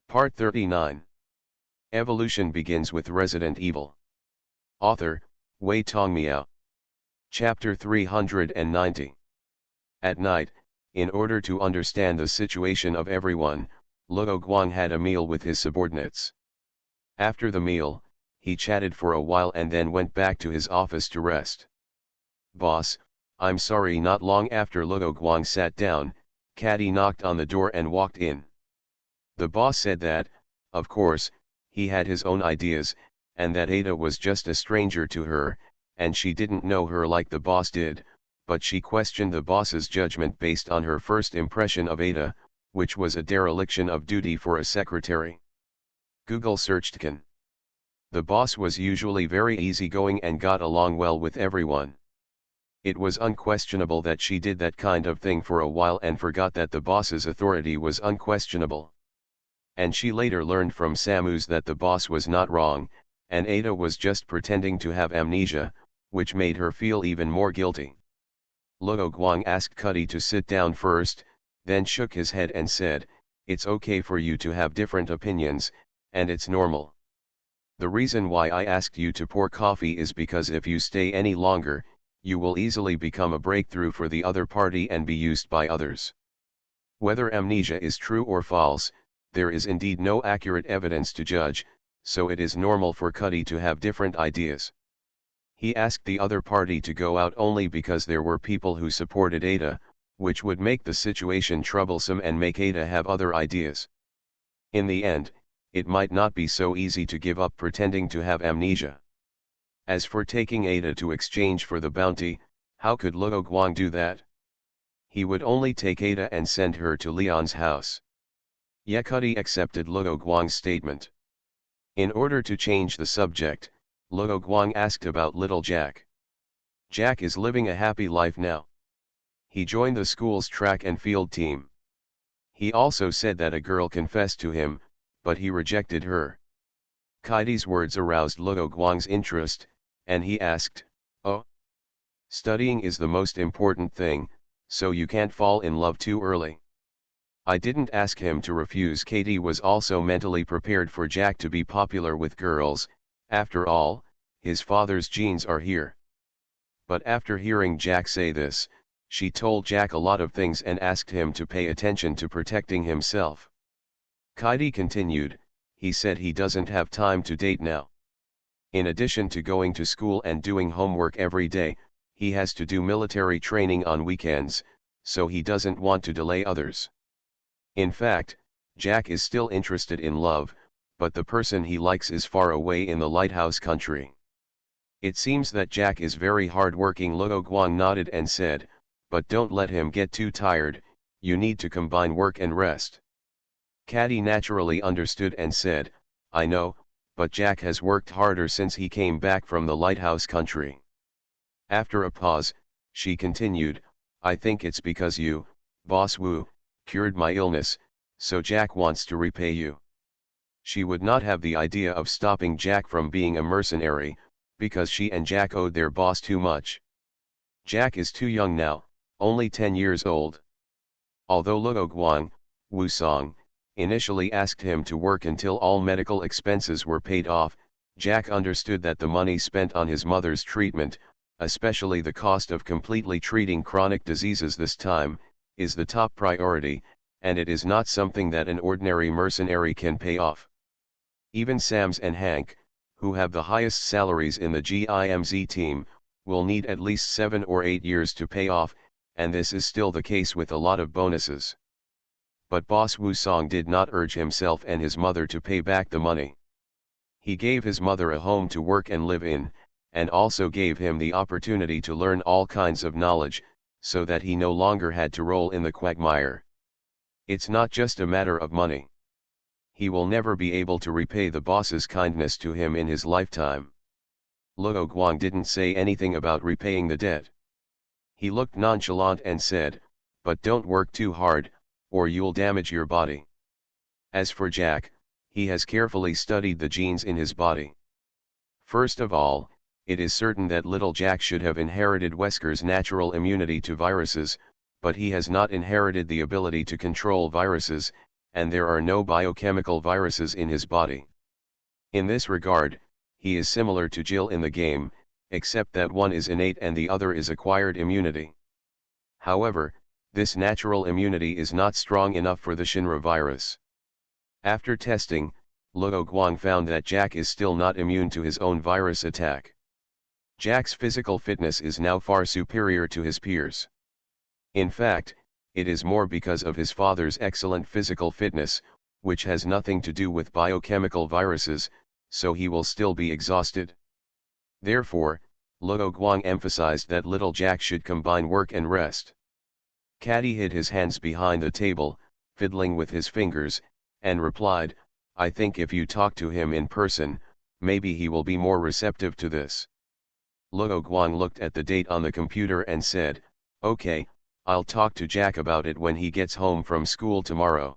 Part 39. Evolution begins with Resident Evil. Author, Wei Tongmiao. Chapter 390. At night, in order to understand the situation of everyone, Luo Guang had a meal with his subordinates. After the meal, he chatted for a while and then went back to his office to rest. "Boss, I'm sorry." Not long after Luo Guang sat down, Caddy knocked on the door and walked in. The boss said that, of course, he had his own ideas, and that Ada was just a stranger to her, and she didn't know her like the boss did, but she questioned the boss's judgment based on her first impression of Ada, which was a dereliction of duty for a secretary. Google searched Can. The boss was usually very easygoing and got along well with everyone. It was unquestionable that she did that kind of thing for a while and forgot that the boss's authority was unquestionable. And she later learned from Samus that the boss was not wrong, and Ada was just pretending to have amnesia, which made her feel even more guilty. Luo Guang asked Cuddy to sit down first, then shook his head and said, "It's okay for you to have different opinions, and it's normal. The reason why I asked you to pour coffee is because if you stay any longer, you will easily become a breakthrough for the other party and be used by others. Whether amnesia is true or false, there is indeed no accurate evidence to judge, so it is normal for Cuddy to have different ideas." He asked the other party to go out only because there were people who supported Ada, which would make the situation troublesome and make Ada have other ideas. In the end, it might not be so easy to give up pretending to have amnesia. As for taking Ada to exchange for the bounty, how could Luo Guang do that? He would only take Ada and send her to Leon's house. Cuddy accepted Luo Guang's statement. In order to change the subject, Luo Guang asked about little Jack. Jack is living a happy life now. He joined the school's track and field team. He also said that a girl confessed to him, but he rejected her. Kaidi's words aroused Luo Guang's interest, and he asked, "Oh? Studying is the most important thing, so you can't fall in love too early." I didn't ask him to refuse. Katie was also mentally prepared for Jack to be popular with girls, after all, his father's genes are here. But after hearing Jack say this, she told Jack a lot of things and asked him to pay attention to protecting himself. Kaidi continued, "He said he doesn't have time to date now. In addition to going to school and doing homework every day, he has to do military training on weekends, so he doesn't want to delay others." In fact, Jack is still interested in love, but the person he likes is far away in the lighthouse country. It seems that Jack is very hard-working. Luo Guang nodded and said, "But don't let him get too tired, you need to combine work and rest." Caddy naturally understood and said, "I know, but Jack has worked harder since he came back from the lighthouse country." After a pause, she continued, "I think it's because you, Boss Wu, cured my illness, so Jack wants to repay you." She would not have the idea of stopping Jack from being a mercenary, because she and Jack owed their boss too much. Jack is too young now, only 10 years old. Although Luo Guang, Wu Song, initially asked him to work until all medical expenses were paid off, Jack understood that the money spent on his mother's treatment, especially the cost of completely treating chronic diseases this time, is the top priority, and it is not something that an ordinary mercenary can pay off. Even Sams and Hank, who have the highest salaries in the GIMZ team, will need at least 7 or 8 years to pay off, and this is still the case with a lot of bonuses. But Boss Wu Song did not urge himself and his mother to pay back the money. He gave his mother a home to work and live in, and also gave him the opportunity to learn all kinds of knowledge, so that he no longer had to roll in the quagmire. It's not just a matter of money. He will never be able to repay the boss's kindness to him in his lifetime. Luo Guang didn't say anything about repaying the debt. He looked nonchalant and said, "But don't work too hard, or you'll damage your body." As for Jack, he has carefully studied the genes in his body. First of all, it is certain that little Jack should have inherited Wesker's natural immunity to viruses, but he has not inherited the ability to control viruses, and there are no biochemical viruses in his body. In this regard, he is similar to Jill in the game, except that one is innate and the other is acquired immunity. However, this natural immunity is not strong enough for the Shinra virus. After testing, Luo Guang found that Jack is still not immune to his own virus attack. Jack's physical fitness is now far superior to his peers. In fact, it is more because of his father's excellent physical fitness, which has nothing to do with biochemical viruses, so he will still be exhausted. Therefore, Luo Guang emphasized that little Jack should combine work and rest. Caddy hid his hands behind the table, fiddling with his fingers, and replied, "I think if you talk to him in person, maybe he will be more receptive to this." Luo Guang looked at the date on the computer and said, "Okay, I'll talk to Jack about it when he gets home from school tomorrow."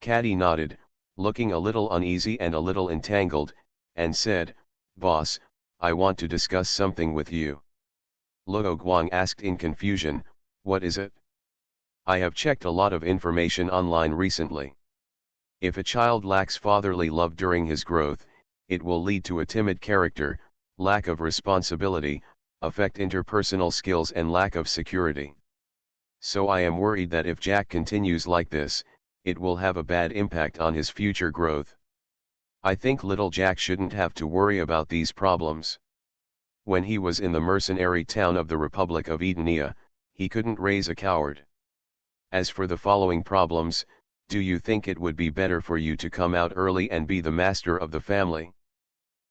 Caddy nodded, looking a little uneasy and a little entangled, and said, "Boss, I want to discuss something with you." Luo Guang asked in confusion, "What is it?" "I have checked a lot of information online recently. If a child lacks fatherly love during his growth, it will lead to a timid character, lack of responsibility, affect interpersonal skills and lack of security. So I am worried that if Jack continues like this, it will have a bad impact on his future growth. I think little Jack shouldn't have to worry about these problems. When he was in the mercenary town of the Republic of Edenia, he couldn't raise a coward. As for the following problems, do you think it would be better for you to come out early and be the master of the family?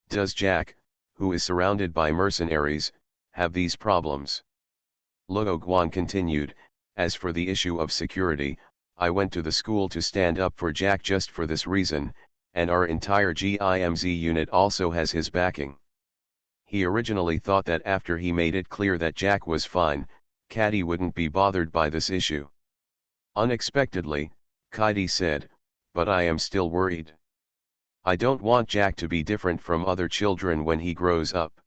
Does Jack, who is surrounded by mercenaries, have these problems?" Luo Guang continued, "As for the issue of security, I went to the school to stand up for Jack just for this reason, and our entire GIMZ unit also has his backing." He originally thought that after he made it clear that Jack was fine, Caddy wouldn't be bothered by this issue. Unexpectedly, Caddy said, "But I am still worried. I don't want Jack to be different from other children when he grows up."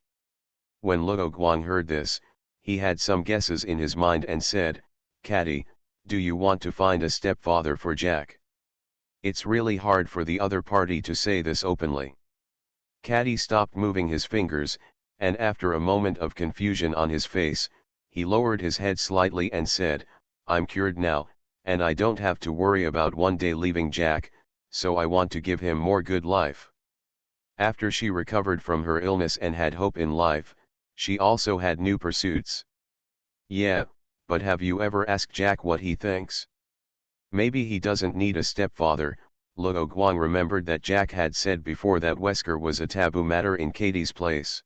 When Luo Guang heard this, he had some guesses in his mind and said, "Caddy, do you want to find a stepfather for Jack?" It's really hard for the other party to say this openly. Caddy stopped moving his fingers, and after a moment of confusion on his face, he lowered his head slightly and said, "I'm cured now, and I don't have to worry about one day leaving Jack, so I want to give him more good life." After she recovered from her illness and had hope in life, she also had new pursuits. "Yeah, but have you ever asked Jack what he thinks? Maybe he doesn't need a stepfather." Luo Guang remembered that Jack had said before that Wesker was a taboo matter in Katie's place.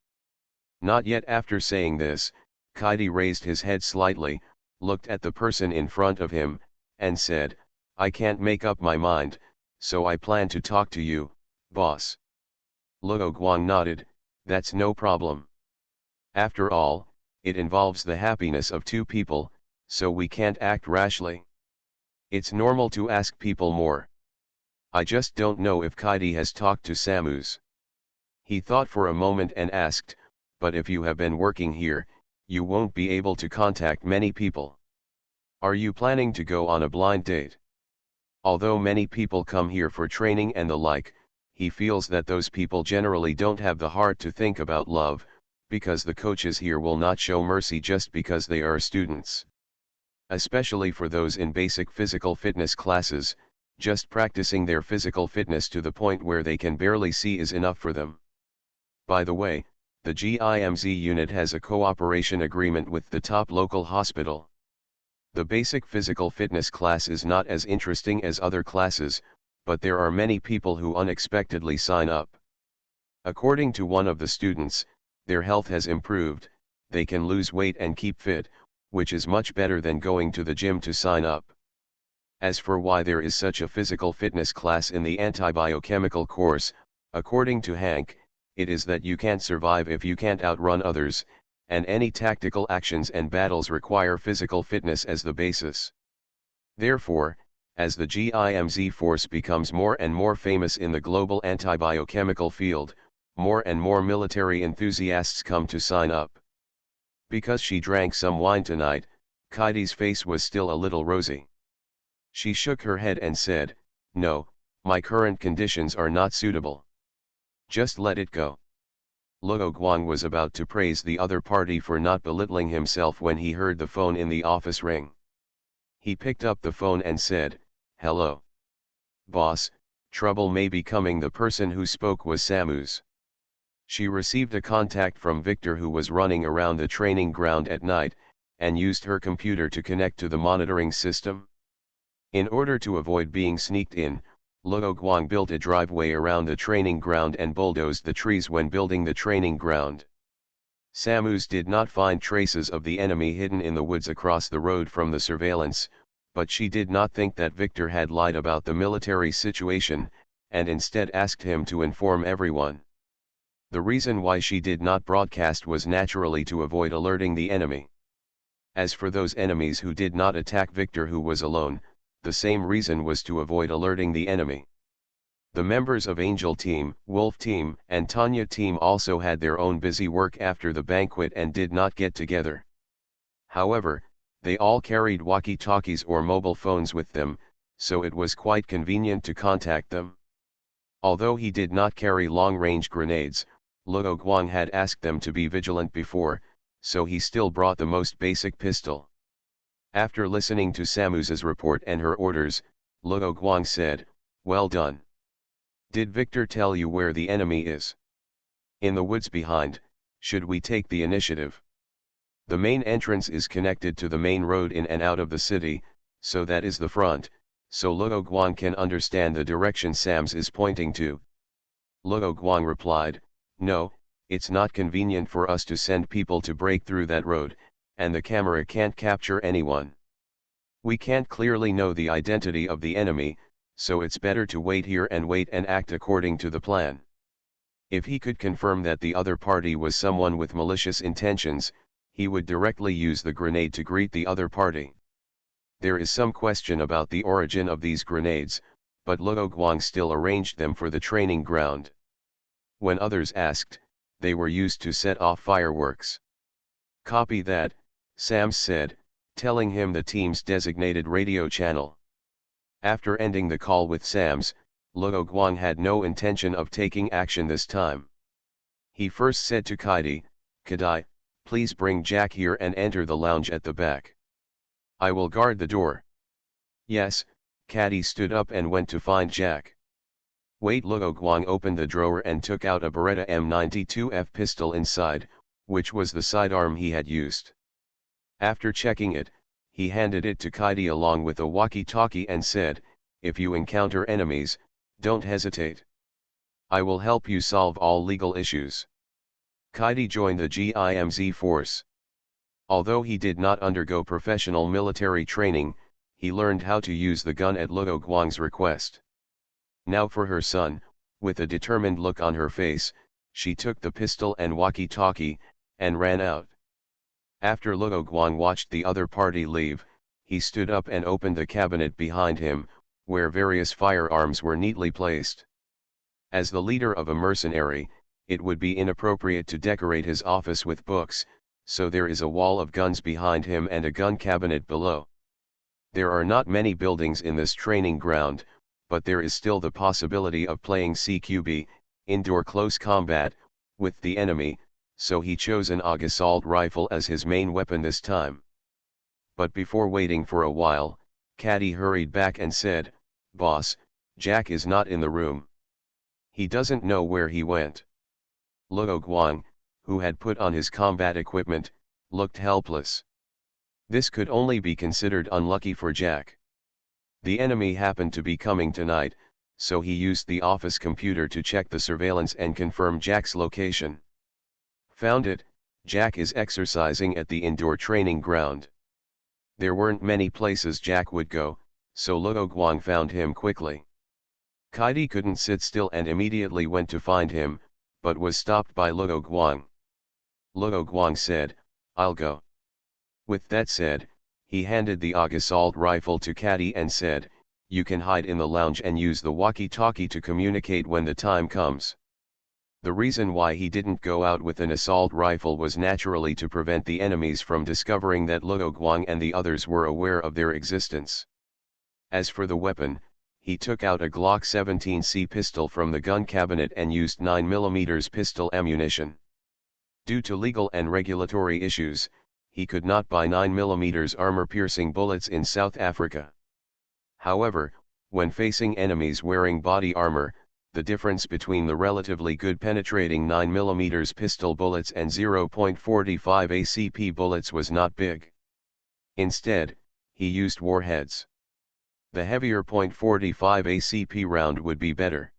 Not yet. After saying this, Katie raised his head slightly, looked at the person in front of him, and said, "I can't make up my mind, so I plan to talk to you, boss." Luo Guang nodded, "That's no problem. After all, it involves the happiness of two people, so we can't act rashly. It's normal to ask people more. I just don't know if Kaidi has talked to Samus." He thought for a moment and asked, "But if you have been working here, you won't be able to contact many people. Are you planning to go on a blind date?" Although many people come here for training and the like, he feels that those people generally don't have the heart to think about love, because the coaches here will not show mercy just because they are students. Especially for those in basic physical fitness classes, just practicing their physical fitness to the point where they can barely see is enough for them. By the way, the GIMZ unit has a cooperation agreement with the top local hospital. The basic physical fitness class is not as interesting as other classes, but there are many people who unexpectedly sign up. According to one of the students, their health has improved, they can lose weight and keep fit, which is much better than going to the gym to sign up. As for why there is such a physical fitness class in the antibiochemical course, according to Hank, it is that you can't survive if you can't outrun others, and any tactical actions and battles require physical fitness as the basis. Therefore, as the GIMZ force becomes more and more famous in the global antibiochemical field, more and more military enthusiasts come to sign up. Because she drank some wine tonight, Kaidi's face was still a little rosy. She shook her head and said, "No, my current conditions are not suitable. Just let it go." Luo Guang was about to praise the other party for not belittling himself when he heard the phone in the office ring. He picked up the phone and said, "Hello. Boss, trouble may be coming." The person who spoke was Samus. She received a contact from Victor, who was running around the training ground at night, and used her computer to connect to the monitoring system. In order to avoid being sneaked in, Luo Guang built a driveway around the training ground and bulldozed the trees when building the training ground. Samus did not find traces of the enemy hidden in the woods across the road from the surveillance, but she did not think that Victor had lied about the military situation, and instead asked him to inform everyone. The reason why she did not broadcast was naturally to avoid alerting the enemy. As for those enemies who did not attack Victor, who was alone, the same reason was to avoid alerting the enemy. The members of Angel Team, Wolf Team, and Tanya Team also had their own busy work after the banquet and did not get together. However, they all carried walkie-talkies or mobile phones with them, so it was quite convenient to contact them. Although he did not carry long-range grenades, Luo Guang had asked them to be vigilant before, so he still brought the most basic pistol. After listening to Samus's report and her orders, Luo Guang said, "Well done. Did Victor tell you where the enemy is?" "In the woods behind. Should we take the initiative?" "The main entrance is connected to the main road in and out of the city, so that is the front, so Luo Guang can understand the direction Sams is pointing to." Luo Guang replied, "No, it's not convenient for us to send people to break through that road, and the camera can't capture anyone. We can't clearly know the identity of the enemy, so it's better to wait here and wait and act according to the plan." If he could confirm that the other party was someone with malicious intentions, he would directly use the grenade to greet the other party. There is some question about the origin of these grenades, but Luo Guang still arranged them for the training ground. When others asked, they were used to set off fireworks. "Copy that," Sams said, telling him the team's designated radio channel. After ending the call with Sams, Luo Guang had no intention of taking action this time. He first said to Kaidi, "Kadai, please bring Jack here and enter the lounge at the back. I will guard the door." "Yes." Kaidi stood up and went to find Jack. "Wait." Luo Guang opened the drawer and took out a Beretta M92F pistol inside, which was the sidearm he had used. After checking it, he handed it to Kaidi along with a walkie-talkie and said, "If you encounter enemies, don't hesitate. I will help you solve all legal issues." Kaidi joined the GIMZ force. Although he did not undergo professional military training, he learned how to use the gun at Luo Guang's request. Now for her son, with a determined look on her face, she took the pistol and walkie-talkie, and ran out. After Luo Guang watched the other party leave, he stood up and opened the cabinet behind him, where various firearms were neatly placed. As the leader of a mercenary, it would be inappropriate to decorate his office with books, so there is a wall of guns behind him and a gun cabinet below. There are not many buildings in this training ground, but there is still the possibility of playing CQB, indoor close combat, with the enemy, so he chose an AUG assault rifle as his main weapon this time. But before waiting for a while, Kaidi hurried back and said, "Boss, Jack is not in the room. He doesn't know where he went." Luo Guang, who had put on his combat equipment, looked helpless. This could only be considered unlucky for Jack. The enemy happened to be coming tonight, so he used the office computer to check the surveillance and confirm Jack's location. Found it. Jack is exercising at the indoor training ground. There weren't many places Jack would go, so Luo Guang found him quickly. Kaidi couldn't sit still and immediately went to find him, but was stopped by Luo Guang. Luo Guang said, "I'll go." With that said, he handed the AUG assault rifle to Kaidi and said, "You can hide in the lounge and use the walkie-talkie to communicate when the time comes." The reason why he didn't go out with an assault rifle was naturally to prevent the enemies from discovering that Luo Guang and the others were aware of their existence. As for the weapon, he took out a Glock 17C pistol from the gun cabinet and used 9mm pistol ammunition. Due to legal and regulatory issues, he could not buy 9mm armor-piercing bullets in South Africa. However, when facing enemies wearing body armor, the difference between the relatively good penetrating 9mm pistol bullets and 0.45 ACP bullets was not big. Instead, he used warheads. The heavier .45 ACP round would be better.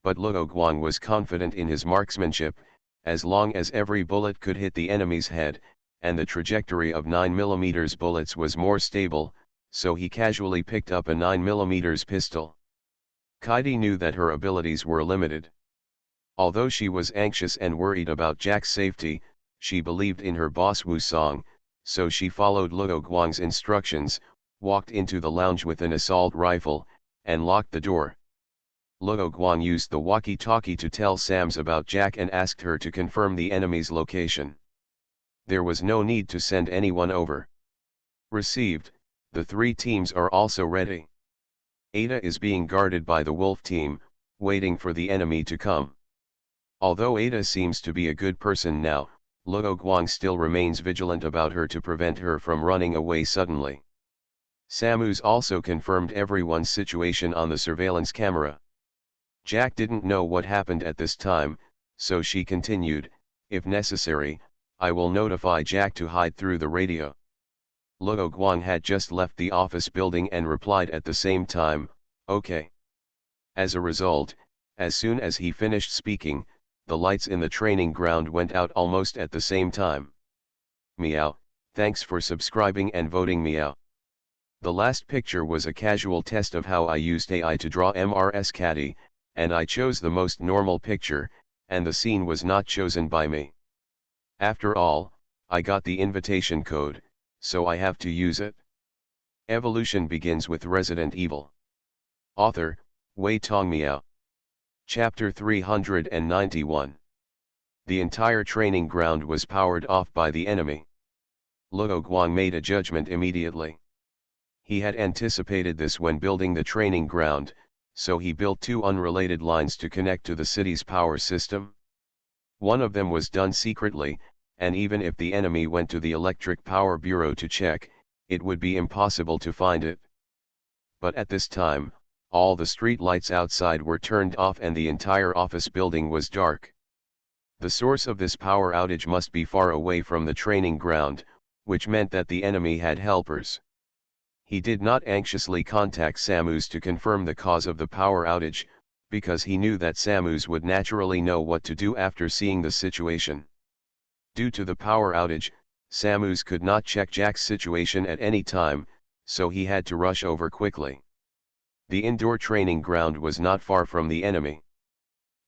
But Luo Guang was confident in his marksmanship, as long as every bullet could hit the enemy's head, and the trajectory of 9mm bullets was more stable, so he casually picked up a 9mm pistol. Kaidi knew that her abilities were limited. Although she was anxious and worried about Jack's safety, she believed in her boss Wu Song, so she followed Luo Guang's instructions, walked into the lounge with an assault rifle, and locked the door. Luo Guang used the walkie-talkie to tell Sams about Jack and asked her to confirm the enemy's location. There was no need to send anyone over. Received, the three teams are also ready. Ada is being guarded by the Wolf team, waiting for the enemy to come. Although Ada seems to be a good person now, Luo Guang still remains vigilant about her to prevent her from running away suddenly. Samus also confirmed everyone's situation on the surveillance camera. Jack didn't know what happened at this time, so she continued, "If necessary, I will notify Jack to hide through the radio." Luo Guang had just left the office building and replied at the same time, "Okay." As a result, as soon as he finished speaking, the lights in the training ground went out almost at the same time. Meow, thanks for subscribing and voting meow. The last picture was a casual test of how I used AI to draw MRS Caddy, and I chose the most normal picture, and the scene was not chosen by me. After all, I got the invitation code, so I have to use it. Evolution begins with Resident Evil. Author, Wei Tong Miao. Chapter 391. The entire training ground was powered off by the enemy. Luo Guang made a judgment immediately. He had anticipated this when building the training ground, so he built two unrelated lines to connect to the city's power system. One of them was done secretly, and even if the enemy went to the Electric Power Bureau to check, it would be impossible to find it. But at this time, all the street lights outside were turned off and the entire office building was dark. The source of this power outage must be far away from the training ground, which meant that the enemy had helpers. He did not anxiously contact Samus to confirm the cause of the power outage, because he knew that Samus would naturally know what to do after seeing the situation. Due to the power outage, Samus could not check Jack's situation at any time, so he had to rush over quickly. The indoor training ground was not far from the enemy.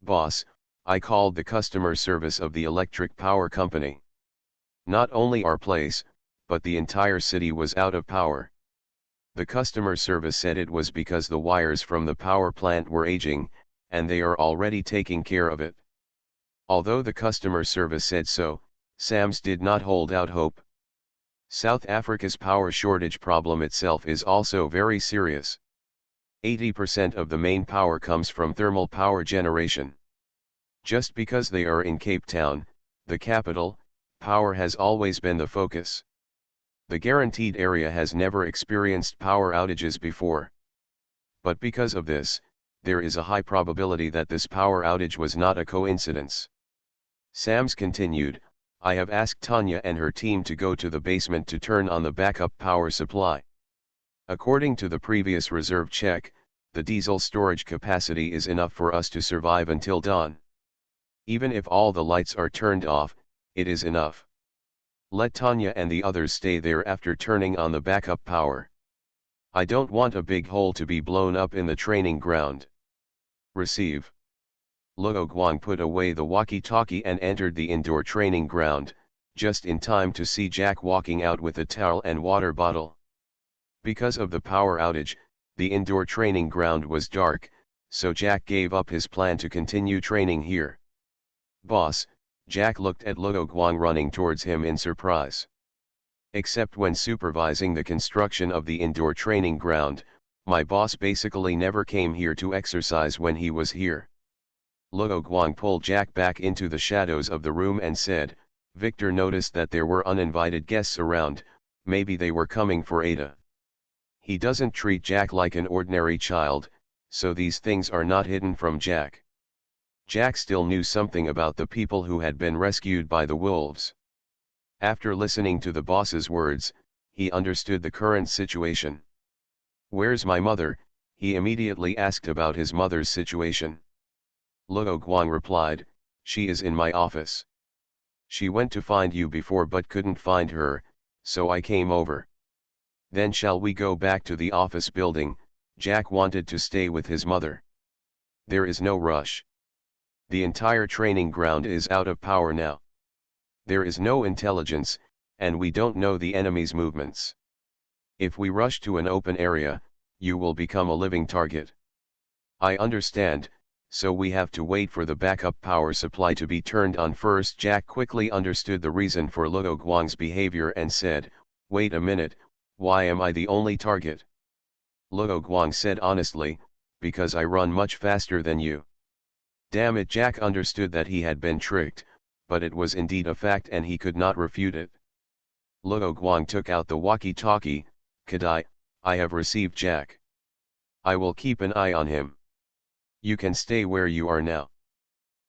"Boss, I called the customer service of the electric power company. Not only our place, but the entire city was out of power. The customer service said it was because the wires from the power plant were aging, and they are already taking care of it." Although the customer service said so, Sams did not hold out hope. South Africa's power shortage problem itself is also very serious. 80% of the main power comes from thermal power generation. Just because they are in Cape Town, the capital, power has always been the focus. The guaranteed area has never experienced power outages before. But because of this, there is a high probability that this power outage was not a coincidence. Sams continued, "I have asked Tanya and her team to go to the basement to turn on the backup power supply. According to the previous reserve check, the diesel storage capacity is enough for us to survive until dawn. Even if all the lights are turned off, it is enough. Let Tanya and the others stay there after turning on the backup power. I don't want a big hole to be blown up in the training ground." Receive. Luo Guang put away the walkie-talkie and entered the indoor training ground, just in time to see Jack walking out with a towel and water bottle. Because of the power outage, the indoor training ground was dark, so Jack gave up his plan to continue training here. "Boss," Jack looked at Luo Guang running towards him in surprise. Except when supervising the construction of the indoor training ground, My boss basically never came here to exercise when he was here. Luo Guang pulled Jack back into the shadows of the room and said, Victor noticed that there were uninvited guests around, maybe they were coming for Ada. He doesn't treat Jack like an ordinary child, so these things are not hidden from Jack. Jack still knew something about the people who had been rescued by the wolves. After listening to the boss's words, he understood the current situation. Where's my mother? He immediately asked about his mother's situation. Luo Guang replied, she is in my office. She went to find you before but couldn't find her, so I came over. Then shall we go back to the office building? Jack wanted to stay with his mother. There is no rush. The entire training ground is out of power now. There is no intelligence, and we don't know the enemy's movements. If we rush to an open area, you will become a living target. I understand, so we have to wait for the backup power supply to be turned on first. Jack quickly understood the reason for Luo Guang's behavior and said, wait a minute, why am I the only target? Luo Guang said honestly, because I run much faster than you. Damn it, Jack understood that he had been tricked, but it was indeed a fact and he could not refute it. Luo Guang took out the walkie-talkie. Kadai, I have received Jack. I will keep an eye on him. You can stay where you are now.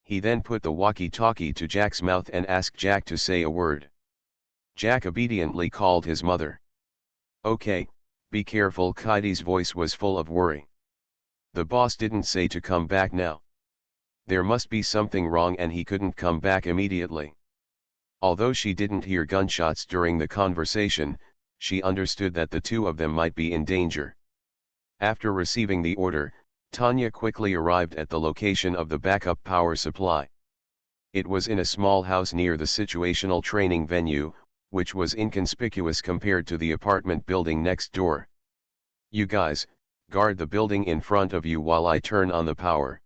He then put the walkie-talkie to Jack's mouth and asked Jack to say a word. Jack obediently called his mother. Okay, be careful. Kaidi's voice was full of worry. The boss didn't say to come back now. There must be something wrong and he couldn't come back immediately. Although she didn't hear gunshots during the conversation, she understood that the two of them might be in danger. After receiving the order, Tanya quickly arrived at the location of the backup power supply. It was in a small house near the situational training venue, which was inconspicuous compared to the apartment building next door. You guys, guard the building in front of you while I turn on the power.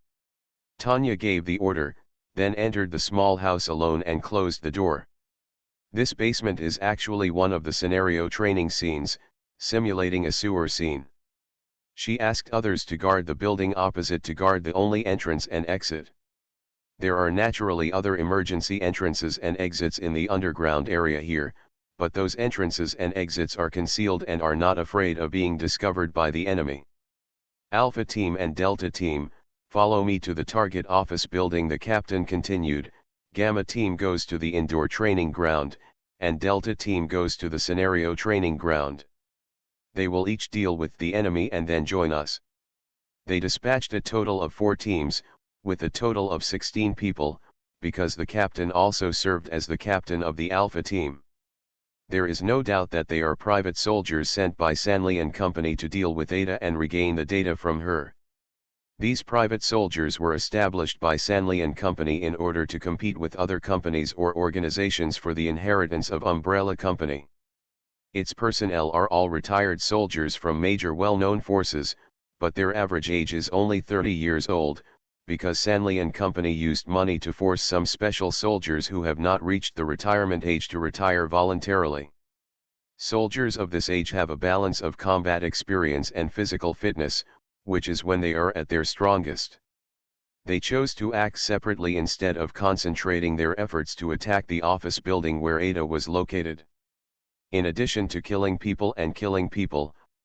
Tanya gave the order, then entered the small house alone and closed the door. This basement is actually one of the scenario training scenes, simulating a sewer scene. She asked others to guard the building opposite to guard the only entrance and exit. There are naturally other emergency entrances and exits in the underground area here, but those entrances and exits are concealed and are not afraid of being discovered by the enemy. Alpha Team and Delta Team, follow me to the target office building, the captain continued. Gamma Team goes to the indoor training ground, and Delta Team goes to the scenario training ground. They will each deal with the enemy and then join us. They dispatched a total of 4 teams, with a total of 16 people, because the captain also served as the captain of the Alpha Team. There is no doubt that they are private soldiers sent by Sanli and Company to deal with Ada and regain the data from her. These private soldiers were established by Sanli and Company in order to compete with other companies or organizations for the inheritance of Umbrella Company. Its personnel are all retired soldiers from major well-known forces, but their average age is only 30 years old, because Sanli and Company used money to force some special soldiers who have not reached the retirement age to retire voluntarily. Soldiers of this age have a balance of combat experience and physical fitness, which is when they are at their strongest. They chose to act separately instead of concentrating their efforts to attack the office building where Ada was located. In addition to killing people,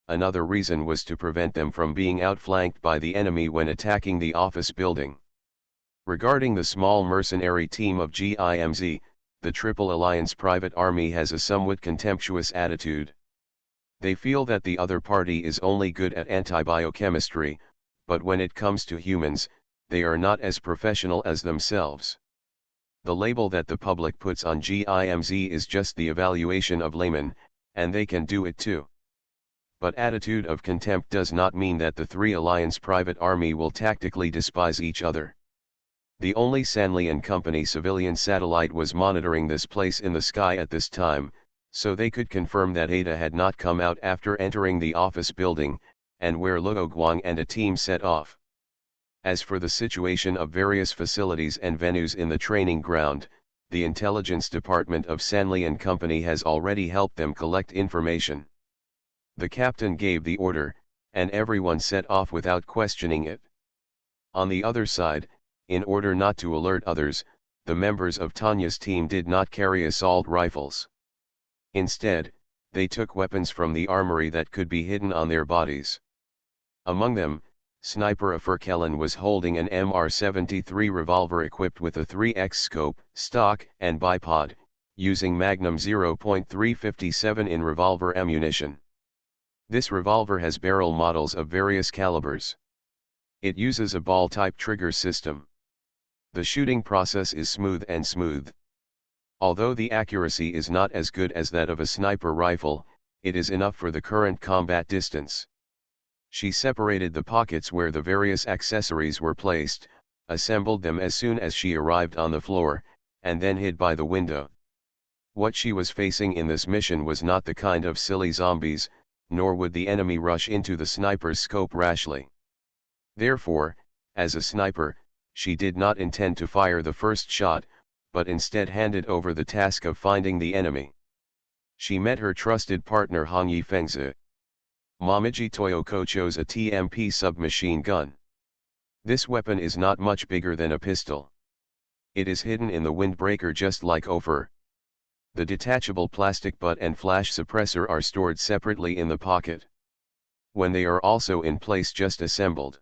another reason was to prevent them from being outflanked by the enemy when attacking the office building. Regarding the small mercenary team of GIMZ, the Triple Alliance Private Army has a somewhat contemptuous attitude. They feel that the other party is only good at antibiochemistry, but when it comes to humans, they are not as professional as themselves. The label that the public puts on GIMZ is just the evaluation of laymen, and they can do it too. But attitude of contempt does not mean that the 3 Alliance Private Army will tactically despise each other. The only Sanli and Company civilian satellite was monitoring this place in the sky at this time, so they could confirm that Ada had not come out after entering the office building, and where Luo Guang and a team set off. As for the situation of various facilities and venues in the training ground, the intelligence department of Sanli and Company has already helped them collect information. The captain gave the order, and everyone set off without questioning it. On the other side, in order not to alert others, the members of Tanya's team did not carry assault rifles. Instead, they took weapons from the armory that could be hidden on their bodies. Among them, Sniper Aferkellen was holding an MR-73 revolver equipped with a 3x scope, stock, and bipod, using Magnum 0.357 in revolver ammunition. This revolver has barrel models of various calibers. It uses a ball-type trigger system. The shooting process is smooth. Although the accuracy is not as good as that of a sniper rifle, it is enough for the current combat distance. She separated the pockets where the various accessories were placed, assembled them as soon as she arrived on the floor, and then hid by the window. What she was facing in this mission was not the kind of silly zombies, nor would the enemy rush into the sniper's scope rashly. Therefore, as a sniper, she did not intend to fire the first shot, but instead handed over the task of finding the enemy. She met her trusted partner Hong Yifengzi. Momiji Toyoko chose a TMP submachine gun. This weapon is not much bigger than a pistol. It is hidden in the windbreaker just like Ofer. The detachable plastic butt and flash suppressor are stored separately in the pocket. When they are also in place just assembled.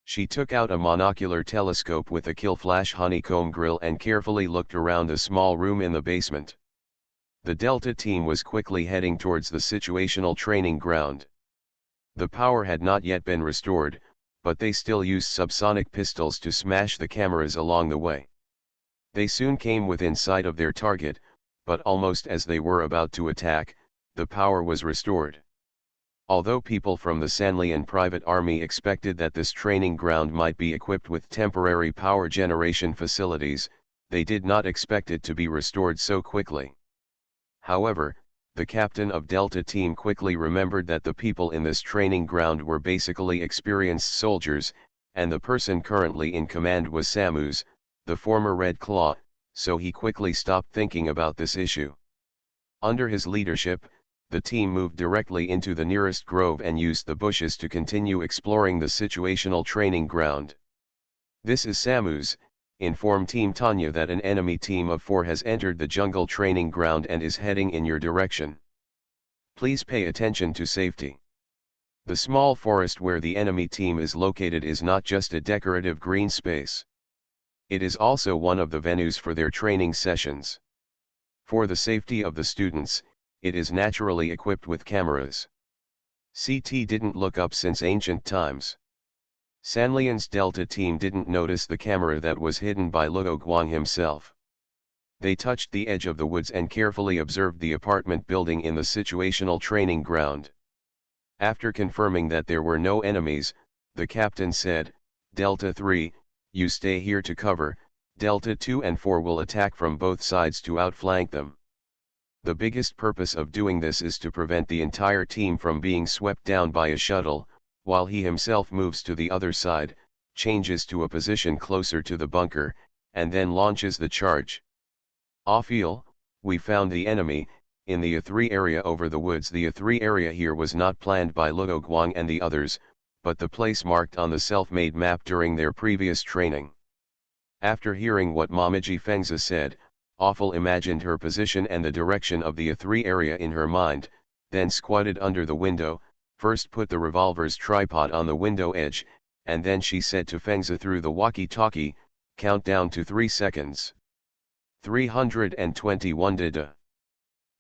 She took out a monocular telescope with a kill flash honeycomb grill and carefully looked around the small room in the basement. The Delta team was quickly heading towards the situational training ground. The power had not yet been restored, but they still used subsonic pistols to smash the cameras along the way. They soon came within sight of their target, but almost as they were about to attack, the power was restored. Although people from the Sanlian private army expected that this training ground might be equipped with temporary power generation facilities, they did not expect it to be restored so quickly. However, the captain of Delta Team quickly remembered that the people in this training ground were basically experienced soldiers, and the person currently in command was Samus, the former Red Claw, so he quickly stopped thinking about this issue. Under his leadership, the team moved directly into the nearest grove and used the bushes to continue exploring the situational training ground. "This is Samus," inform Team Tanya that an enemy team of 4 has entered the jungle training ground and is heading in your direction. Please pay attention to safety. The small forest where the enemy team is located is not just a decorative green space. It is also one of the venues for their training sessions. For the safety of the students, it is naturally equipped with cameras. CT didn't look up since ancient times. Sanlian's Delta team didn't notice the camera that was hidden by Luo Guang himself. They touched the edge of the woods and carefully observed the apartment building in the situational training ground. After confirming that there were no enemies, the captain said, "Delta 3, you stay here to cover, Delta 2 and 4 will attack from both sides to outflank them." The biggest purpose of doing this is to prevent the entire team from being swept down by a shuttle, while he himself moves to the other side, changes to a position closer to the bunker, and then launches the charge. "Afil, we found the enemy, in the A3 area over the woods." The A3 area here was not planned by Luo Guang and the others, but the place marked on the self-made map during their previous training. After hearing what Momiji Fengzi said, Afil imagined her position and the direction of the A3 area in her mind, then squatted under the window, first put the revolver's tripod on the window edge, and then she said to Fengzi through the walkie-talkie, "Count down to 3 seconds. 321 dida."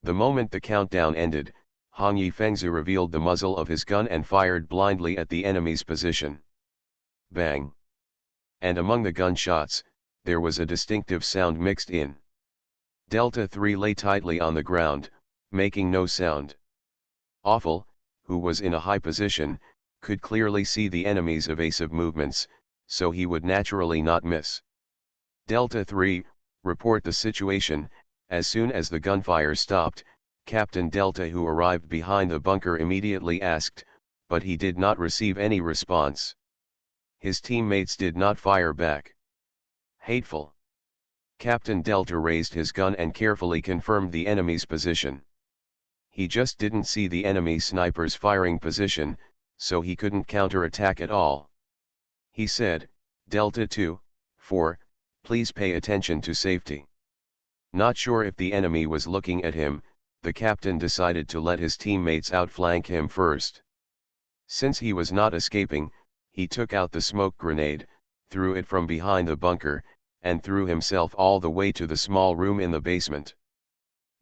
The moment the countdown ended, Hong Yifengzi revealed the muzzle of his gun and fired blindly at the enemy's position. Bang! And among the gunshots, there was a distinctive sound mixed in. Delta 3 lay tightly on the ground, making no sound. Afil, who was in a high position, could clearly see the enemy's evasive movements, so he would naturally not miss. "Delta 3, report the situation." As soon as the gunfire stopped, Captain Delta, who arrived behind the bunker, immediately asked, but he did not receive any response. His teammates did not fire back. Hateful. Captain Delta raised his gun and carefully confirmed the enemy's position. He just didn't see the enemy sniper's firing position, so he couldn't counterattack at all. He said, Delta 2, 4, please pay attention to safety. Not sure if the enemy was looking at him, the captain decided to let his teammates outflank him first. Since he was not escaping, he took out the smoke grenade, threw it from behind the bunker, and threw himself all the way to the small room in the basement.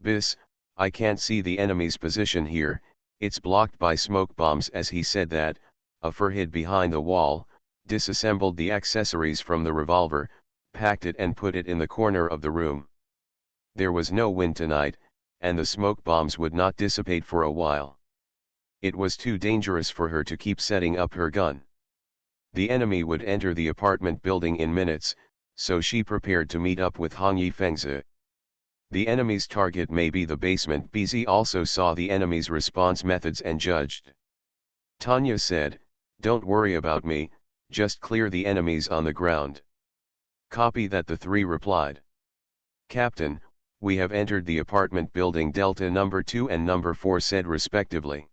"Bis, I can't see the enemy's position here, it's blocked by smoke bombs." As he said that, Afur hid behind the wall, disassembled the accessories from the revolver, packed it and put it in the corner of the room. There was no wind tonight, and the smoke bombs would not dissipate for a while. It was too dangerous for her to keep setting up her gun. The enemy would enter the apartment building in minutes, so she prepared to meet up with Hongyi Fengzi. The enemy's target may be the basement. BZ also saw the enemy's response methods and judged. Tanya said, "Don't worry about me, just clear the enemies on the ground." Copy that, the three replied. "Captain, we have entered the apartment building," Delta number 2 and number 4 said respectively.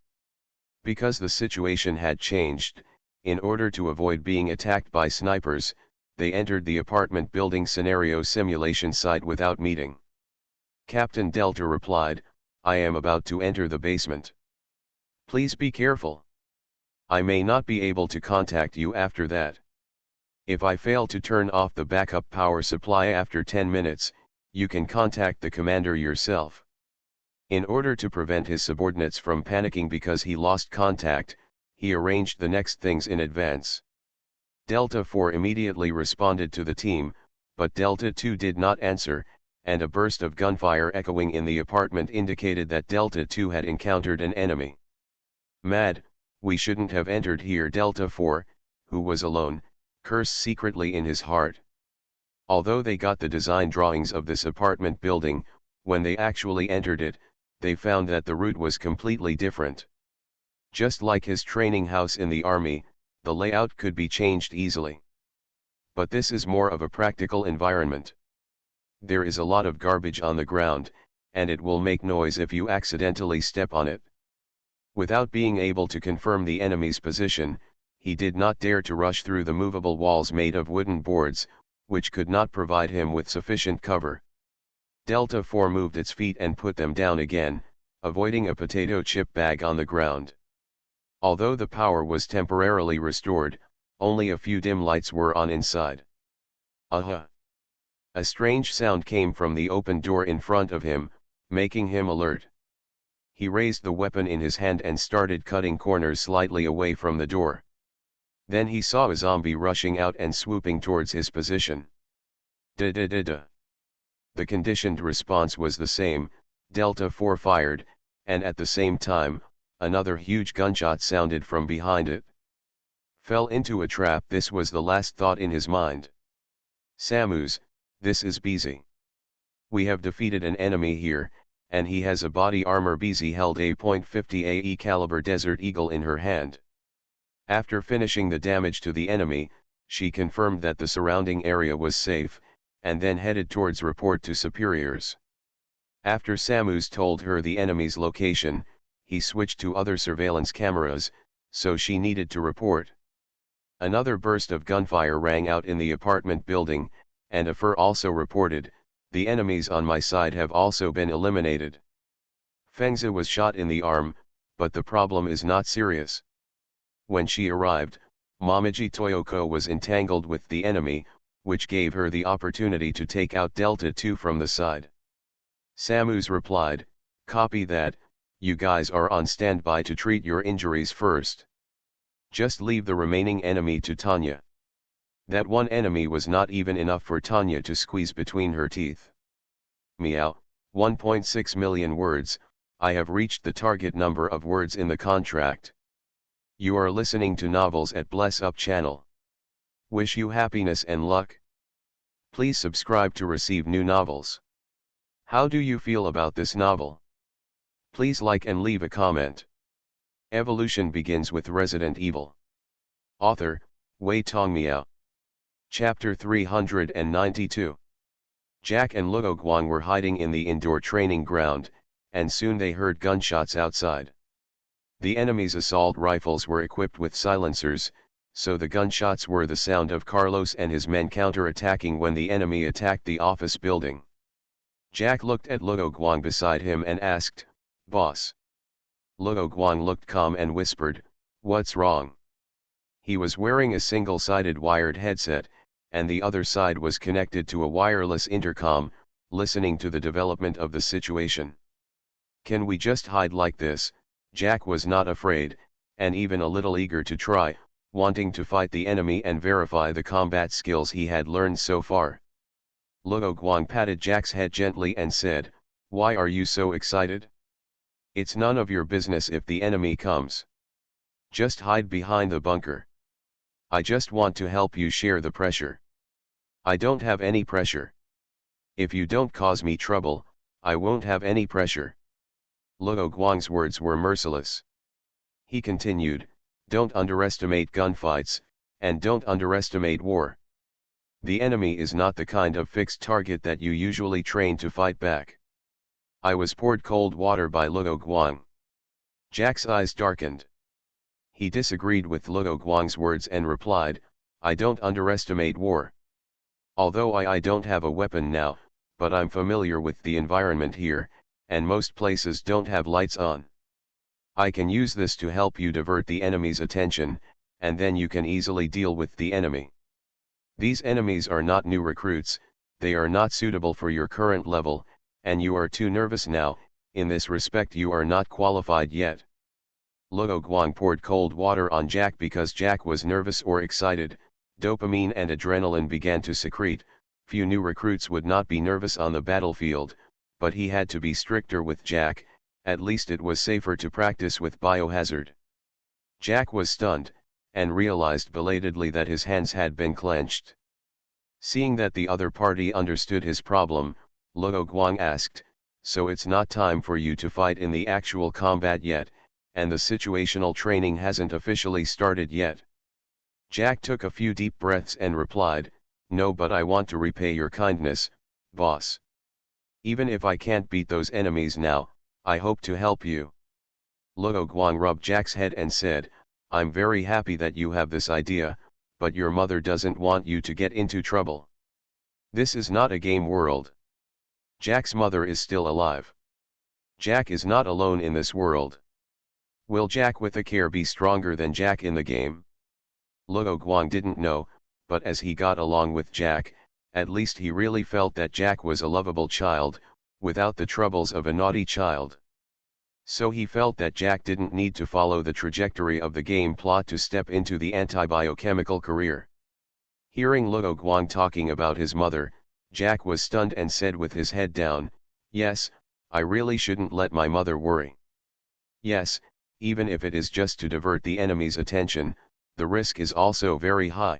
Because the situation had changed, in order to avoid being attacked by snipers, they entered the apartment building scenario simulation site without meeting. Captain Delta replied, "I am about to enter the basement. Please be careful. I may not be able to contact you after that. If I fail to turn off the backup power supply after 10 minutes, you can contact the commander yourself." In order to prevent his subordinates from panicking because he lost contact, he arranged the next things in advance. Delta 4 immediately responded to the team, but Delta 2 did not answer, and a burst of gunfire echoing in the apartment indicated that Delta 2 had encountered an enemy. "Mad, we shouldn't have entered here," Delta 4, who was alone, cursed secretly in his heart. Although they got the design drawings of this apartment building, when they actually entered it, they found that the route was completely different. Just like his training house in the army, the layout could be changed easily. But this is more of a practical environment. There is a lot of garbage on the ground, and it will make noise if you accidentally step on it. Without being able to confirm the enemy's position, he did not dare to rush through the movable walls made of wooden boards, which could not provide him with sufficient cover. Delta 4 moved its feet and put them down again, avoiding a potato chip bag on the ground. Although the power was temporarily restored, only a few dim lights were on inside. "Aha!" A strange sound came from the open door in front of him, making him alert. He raised the weapon in his hand and started cutting corners slightly away from the door. Then he saw a zombie rushing out and swooping towards his position. Da-da-da-da. The conditioned response was the same. Delta 4 fired, and at the same time, another huge gunshot sounded from behind it. Fell into a trap. This was the last thought in his mind. "Samus, this is BZ. We have defeated an enemy here, and he has a body armor." BZ held a .50 AE caliber Desert Eagle in her hand. After finishing the damage to the enemy, she confirmed that the surrounding area was safe, and then headed towards report to superiors. After Samus told her the enemy's location, he switched to other surveillance cameras, so she needed to report. Another burst of gunfire rang out in the apartment building, and Afur also reported, "The enemies on my side have also been eliminated." Fengzi was shot in the arm, but the problem is not serious. When she arrived, Momiji Toyoko was entangled with the enemy, which gave her the opportunity to take out Delta 2 from the side. Samus replied, "Copy that, you guys are on standby to treat your injuries first. Just leave the remaining enemy to Tanya." That one enemy was not even enough for Tanya to squeeze between her teeth. Meow, 1.6 million words, I have reached the target number of words in the contract. You are listening to Novels at Bless Up channel. Wish you happiness and luck. Please subscribe to receive new novels. How do you feel about this novel? Please like and leave a comment. Evolution begins with Resident Evil. Author, Wei Tongmiao. Chapter 392. Jack and Luo Guang were hiding in the indoor training ground, and soon they heard gunshots outside. The enemy's assault rifles were equipped with silencers, so the gunshots were the sound of Carlos and his men counter-attacking when the enemy attacked the office building. Jack looked at Luo Guang beside him and asked, "Boss?" Luo Guang looked calm and whispered, "What's wrong?" He was wearing a single-sided wired headset, and the other side was connected to a wireless intercom, listening to the development of the situation. "Can we just hide like this?" Jack was not afraid, and even a little eager to try, wanting to fight the enemy and verify the combat skills he had learned so far. Luo Guang patted Jack's head gently and said, "Why are you so excited? It's none of your business if the enemy comes. Just hide behind the bunker. I just want to help you share the pressure." "I don't have any pressure. If you don't cause me trouble, I won't have any pressure." Luo Guang's words were merciless. He continued, "Don't underestimate gunfights, and don't underestimate war. The enemy is not the kind of fixed target that you usually train to fight back." I was poured cold water by Luo Guang. Jack's eyes darkened. He disagreed with Luo Guang's words and replied, "I don't underestimate war. Although I don't have a weapon now, but I'm familiar with the environment here, and most places don't have lights on. I can use this to help you divert the enemy's attention, and then you can easily deal with the enemy. These enemies are not new recruits, they are not suitable for your current level, and you are too nervous now. In this respect you are not qualified yet." Luo Guang poured cold water on Jack because Jack was nervous or excited. Dopamine and adrenaline began to secrete. Few new recruits would not be nervous on the battlefield, but he had to be stricter with Jack. At least it was safer to practice with biohazard. Jack was stunned, and realized belatedly that his hands had been clenched. Seeing that the other party understood his problem, Luo Guang asked, "So it's not time for you to fight in the actual combat yet, and the situational training hasn't officially started yet?" Jack took a few deep breaths and replied, "No, but I want to repay your kindness, boss. Even if I can't beat those enemies now, I hope to help you." Luo Guang rubbed Jack's head and said, "I'm very happy that you have this idea, but your mother doesn't want you to get into trouble. This is not a game world. Jack's mother is still alive. Jack is not alone in this world. Will Jack with a care be stronger than Jack in the game?" Luo Guang didn't know, but as he got along with Jack, at least he really felt that Jack was a lovable child, without the troubles of a naughty child. So he felt that Jack didn't need to follow the trajectory of the game plot to step into the anti-biochemical career. Hearing Luo Guang talking about his mother, Jack was stunned and said with his head down, "Yes, I really shouldn't let my mother worry. Yes, even if it is just to divert the enemy's attention, the risk is also very high."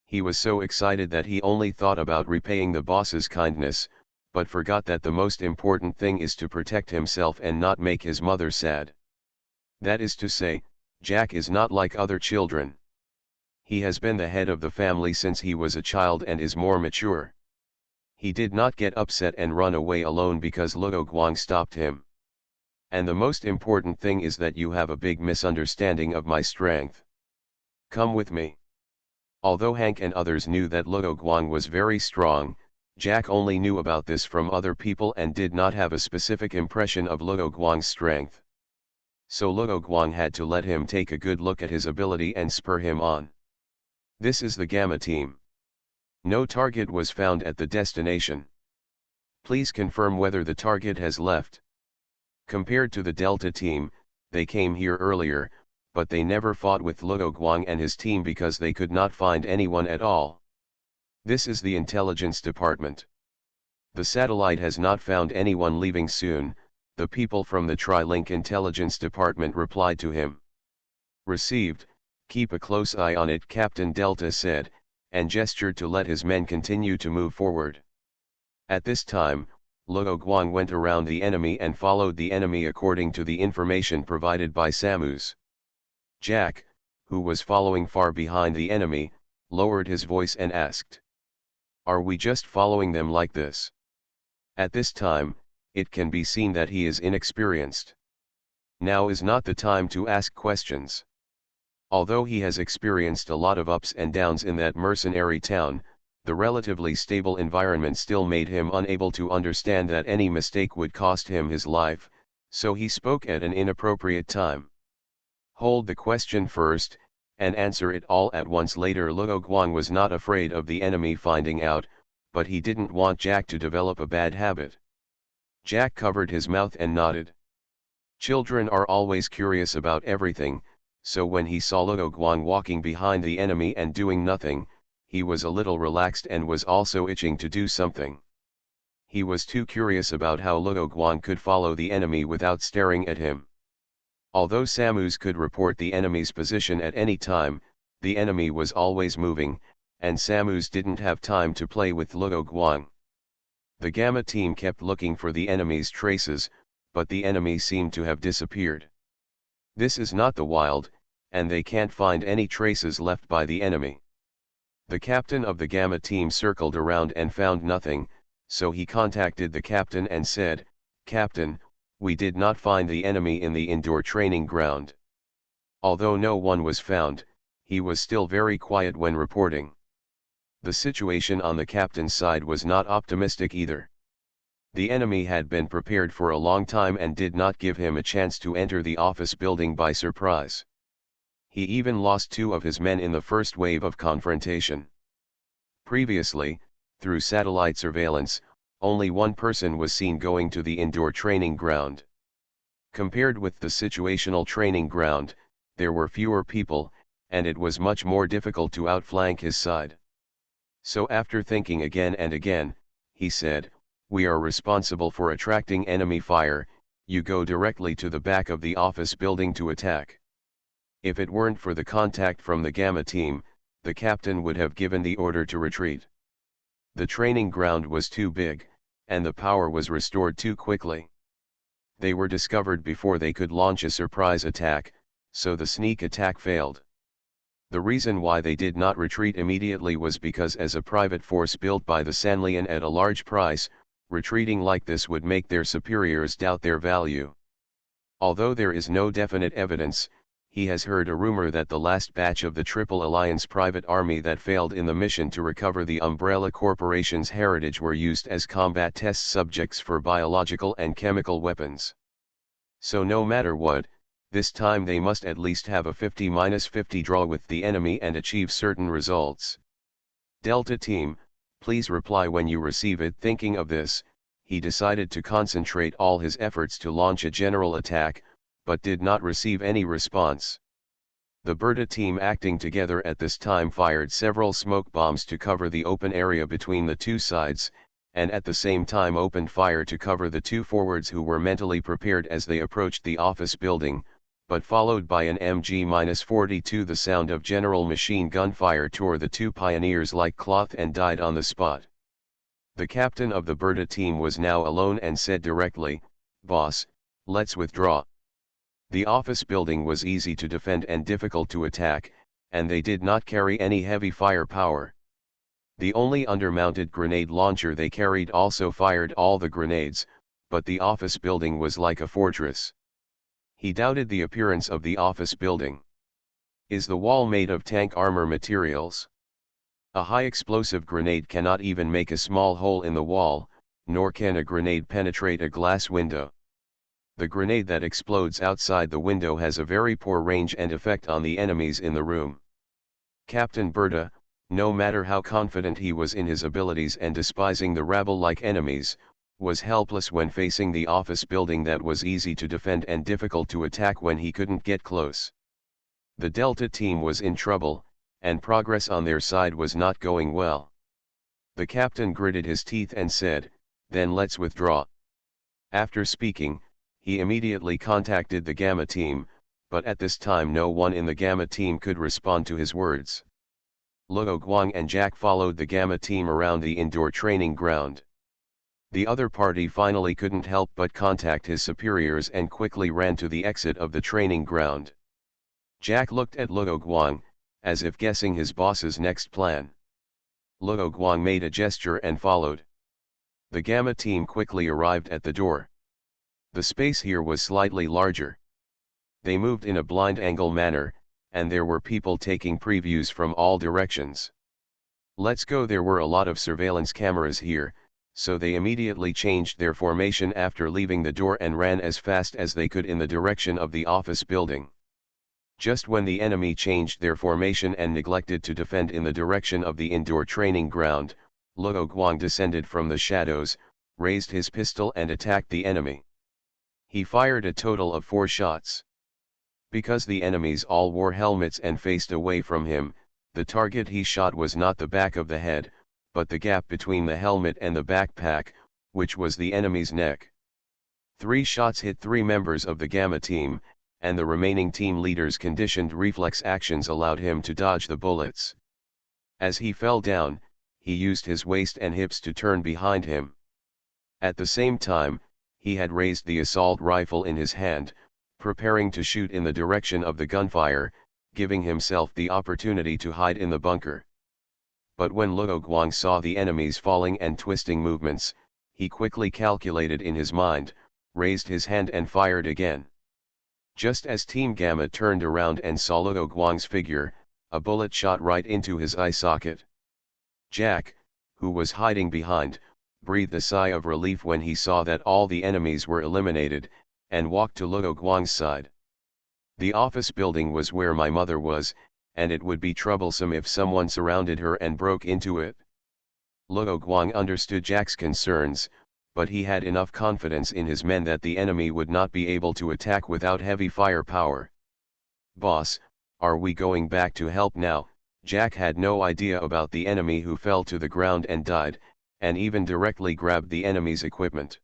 He was so excited that he only thought about repaying the boss's kindness, but forgot that the most important thing is to protect himself and not make his mother sad. That is to say, Jack is not like other children. He has been the head of the family since he was a child and is more mature. He did not get upset and run away alone because Luo Guang stopped him. And the most important thing is that you have a big misunderstanding of my strength. Come with me. Although Hank and others knew that Luo Guang was very strong, Jack only knew about this from other people and did not have a specific impression of Luo Guang's strength. So Luo Guang had to let him take a good look at his ability and spur him on. This is the Gamma team. No target was found at the destination. Please confirm whether the target has left. Compared to the Delta team, they came here earlier, but they never fought with Luo Guang and his team because they could not find anyone at all. This is the intelligence department. The satellite has not found anyone leaving soon, the people from the Tri-Link intelligence department replied to him. Received, keep a close eye on it, Captain Delta said, and gestured to let his men continue to move forward. At this time, Luo Guang went around the enemy and followed the enemy according to the information provided by Samus. Jack, who was following far behind the enemy, lowered his voice and asked, "Are we just following them like this?" At this time, it can be seen that he is inexperienced. Now is not the time to ask questions. Although he has experienced a lot of ups and downs in that mercenary town, the relatively stable environment still made him unable to understand that any mistake would cost him his life, so he spoke at an inappropriate time. Hold the question first, and answer it all at once later. Luo Guang was not afraid of the enemy finding out, but he didn't want Jack to develop a bad habit. Jack covered his mouth and nodded. Children are always curious about everything, so when he saw Luo Guang walking behind the enemy and doing nothing, he was a little relaxed and was also itching to do something. He was too curious about how Luo Guang could follow the enemy without staring at him. Although Samus could report the enemy's position at any time, the enemy was always moving, and Samus didn't have time to play with Luo Guang. The Gamma team kept looking for the enemy's traces, but the enemy seemed to have disappeared. This is not the wild, and they can't find any traces left by the enemy. The captain of the Gamma team circled around and found nothing, so he contacted the captain and said, "Captain, we did not find the enemy in the indoor training ground." Although no one was found, he was still very quiet when reporting. The situation on the captain's side was not optimistic either. The enemy had been prepared for a long time and did not give him a chance to enter the office building by surprise. He even lost 2 of his men in the first wave of confrontation. Previously, through satellite surveillance, only one person was seen going to the indoor training ground. Compared with the situational training ground, there were fewer people, and it was much more difficult to outflank his side. So after thinking again and again, he said, "We are responsible for attracting enemy fire, you go directly to the back of the office building to attack." If it weren't for the contact from the Gamma team, the captain would have given the order to retreat. The training ground was too big, and the power was restored too quickly. They were discovered before they could launch a surprise attack, so the sneak attack failed. The reason why they did not retreat immediately was because as a private force built by the Sanlian at a large price, retreating like this would make their superiors doubt their value. Although there is no definite evidence, he has heard a rumor that the last batch of the Triple Alliance private army that failed in the mission to recover the Umbrella Corporation's heritage were used as combat test subjects for biological and chemical weapons. So no matter what, this time they must at least have a 50-50 draw with the enemy and achieve certain results. Delta Team, please reply when you receive it. Thinking of this, he decided to concentrate all his efforts to launch a general attack, but did not receive any response. The Berta team acting together at this time fired several smoke bombs to cover the open area between the two sides, and at the same time opened fire to cover the 2 forwards who were mentally prepared as they approached the office building, but followed by an MG-42. The sound of general machine gun fire tore the 2 pioneers like cloth and died on the spot. The captain of the Berta team was now alone and said directly, "Boss, let's withdraw." The office building was easy to defend and difficult to attack, and they did not carry any heavy firepower. The only undermounted grenade launcher they carried also fired all the grenades, but the office building was like a fortress. He doubted the appearance of the office building. Is the wall made of tank armor materials? A high explosive grenade cannot even make a small hole in the wall, nor can a grenade penetrate a glass window. The grenade that explodes outside the window has a very poor range and effect on the enemies in the room. Captain Berta, no matter how confident he was in his abilities and despising the rabble-like enemies, was helpless when facing the office building that was easy to defend and difficult to attack when he couldn't get close. The Delta team was in trouble, and progress on their side was not going well. The captain gritted his teeth and said, "Then let's withdraw." After speaking, he immediately contacted the Gamma team, but at this time no one in the Gamma team could respond to his words. Luo Guang and Jack followed the Gamma team around the indoor training ground. The other party finally couldn't help but contact his superiors and quickly ran to the exit of the training ground. Jack looked at Luo Guang, as if guessing his boss's next plan. Luo Guang made a gesture and followed. The Gamma team quickly arrived at the door. The space here was slightly larger. They moved in a blind angle manner, and there were people taking previews from all directions. Let's go. There were a lot of surveillance cameras here, so they immediately changed their formation after leaving the door and ran as fast as they could in the direction of the office building. Just when the enemy changed their formation and neglected to defend in the direction of the indoor training ground, Luo Guang descended from the shadows, raised his pistol and attacked the enemy. He fired a total of 4 shots. Because the enemies all wore helmets and faced away from him, the target he shot was not the back of the head, but the gap between the helmet and the backpack, which was the enemy's neck. 3 shots hit 3 members of the Gamma team, and the remaining team leader's conditioned reflex actions allowed him to dodge the bullets. As he fell down, he used his waist and hips to turn behind him. At the same time, he had raised the assault rifle in his hand, preparing to shoot in the direction of the gunfire, giving himself the opportunity to hide in the bunker. But when Luo Guang saw the enemies falling and twisting movements, he quickly calculated in his mind, raised his hand and fired again. Just as Team Gamma turned around and saw Luo Guang's figure, a bullet shot right into his eye socket. Jack, who was hiding behind, breathed a sigh of relief when he saw that all the enemies were eliminated, and walked to Luo Guang's side. The office building was where my mother was, and it would be troublesome if someone surrounded her and broke into it. Luo Guang understood Jack's concerns, but he had enough confidence in his men that the enemy would not be able to attack without heavy firepower. "Boss, are we going back to help now?" Jack had no idea about the enemy who fell to the ground and died, and even directly grabbed the enemy's equipment.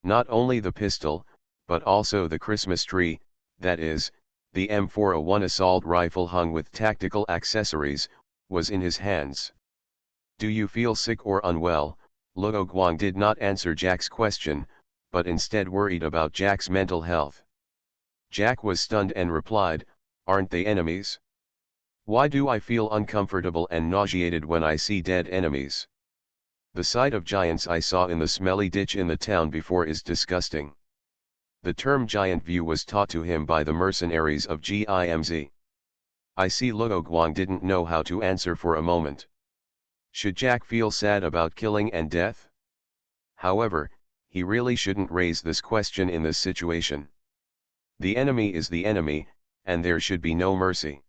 Not only the pistol, but also the Christmas tree, that is, the M401 assault rifle hung with tactical accessories, was in his hands. "Do you feel sick or unwell?" Luo Guang did not answer Jack's question, but instead worried about Jack's mental health. Jack was stunned and replied, "Aren't they enemies? Why do I feel uncomfortable and nauseated when I see dead enemies? The sight of giants I saw in the smelly ditch in the town before is disgusting." The term giant view was taught to him by the mercenaries of GIMZ. I see. Luo Guang didn't know how to answer for a moment. Should Jack feel sad about killing and death? However, he really shouldn't raise this question in this situation. The enemy is the enemy, and there should be no mercy.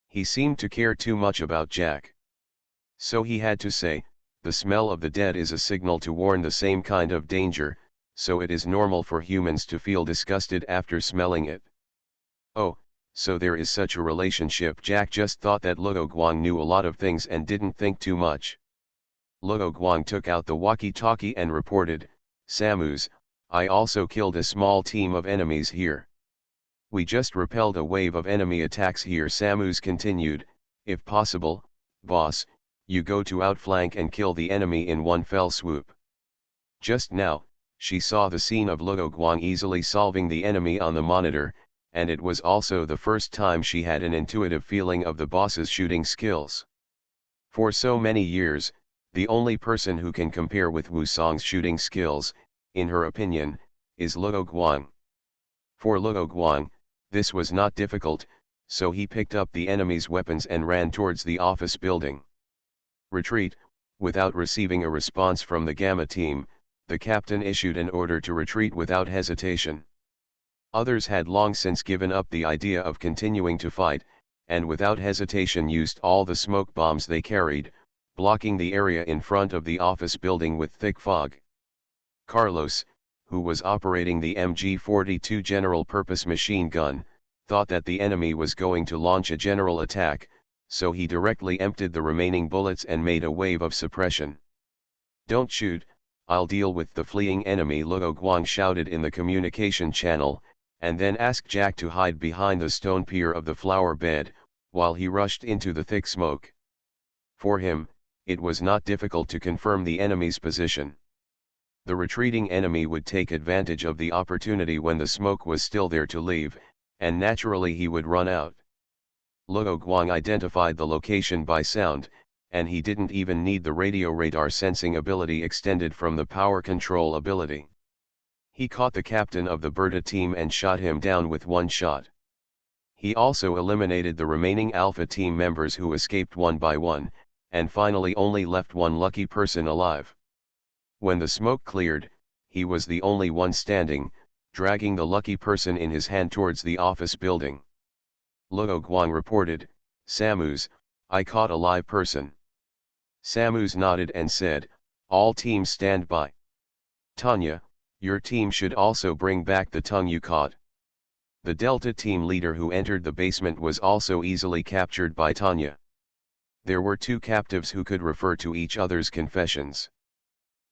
He seemed to care too much about Jack. So he had to say, "The smell of the dead is a signal to warn the same kind of danger, so it is normal for humans to feel disgusted after smelling it." Oh, so there is such a relationship. Jack just thought that Luo Guang knew a lot of things and didn't think too much. Luo Guang took out the walkie-talkie and reported, "Samus, I also killed a small team of enemies here. We just repelled a wave of enemy attacks here." Samus continued, "If possible, boss, you go to outflank and kill the enemy in one fell swoop." Just now, she saw the scene of Luo Guang easily solving the enemy on the monitor, and it was also the first time she had an intuitive feeling of the boss's shooting skills. For so many years, the only person who can compare with Wu Song's shooting skills, in her opinion, is Luo Guang. For Luo Guang, this was not difficult, so he picked up the enemy's weapons and ran towards the office building. "Retreat." Without receiving a response from the Gamma team, the captain issued an order to retreat without hesitation. Others had long since given up the idea of continuing to fight, and without hesitation used all the smoke bombs they carried, blocking the area in front of the office building with thick fog. Carlos, who was operating the MG-42 general-purpose machine gun, thought that the enemy was going to launch a general attack, so he directly emptied the remaining bullets and made a wave of suppression. "Don't shoot, I'll deal with the fleeing enemy," Luo Guang shouted in the communication channel, and then asked Jack to hide behind the stone pier of the flower bed, while he rushed into the thick smoke. For him, it was not difficult to confirm the enemy's position. The retreating enemy would take advantage of the opportunity when the smoke was still there to leave, and naturally he would run out. Luo Guang identified the location by sound, and he didn't even need the radio radar sensing ability extended from the power control ability. He caught the captain of the Beta team and shot him down with one shot. He also eliminated the remaining Alpha team members who escaped one by one, and finally only left one lucky person alive. When the smoke cleared, he was the only one standing, dragging the lucky person in his hand towards the office building. Luo Guang reported, "Samus, I caught a live person." Samus nodded and said, "All teams stand by. Tanya, your team should also bring back the tongue you caught." The Delta team leader who entered the basement was also easily captured by Tanya. There were two captives who could refer to each other's confessions.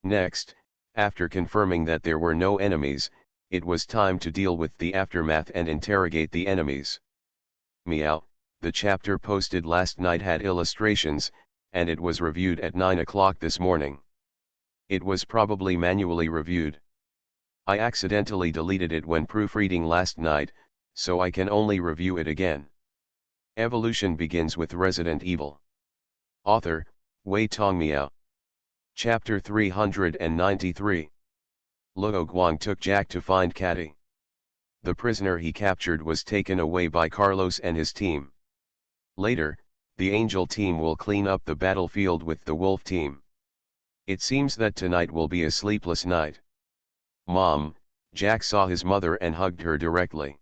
Next, after confirming that there were no enemies, it was time to deal with the aftermath and interrogate the enemies. Meow, the chapter posted last night had illustrations, and it was reviewed at 9 o'clock this morning. It was probably manually reviewed. I accidentally deleted it when proofreading last night, so I can only review it again. Evolution begins with Resident Evil. Author, Wei Tongmiao. Chapter 393. Luo Guang took Jack to find Catty. The prisoner he captured was taken away by Carlos and his team. Later, the Angel team will clean up the battlefield with the Wolf team. It seems that tonight will be a sleepless night. Mom, Jack saw his mother and hugged her directly.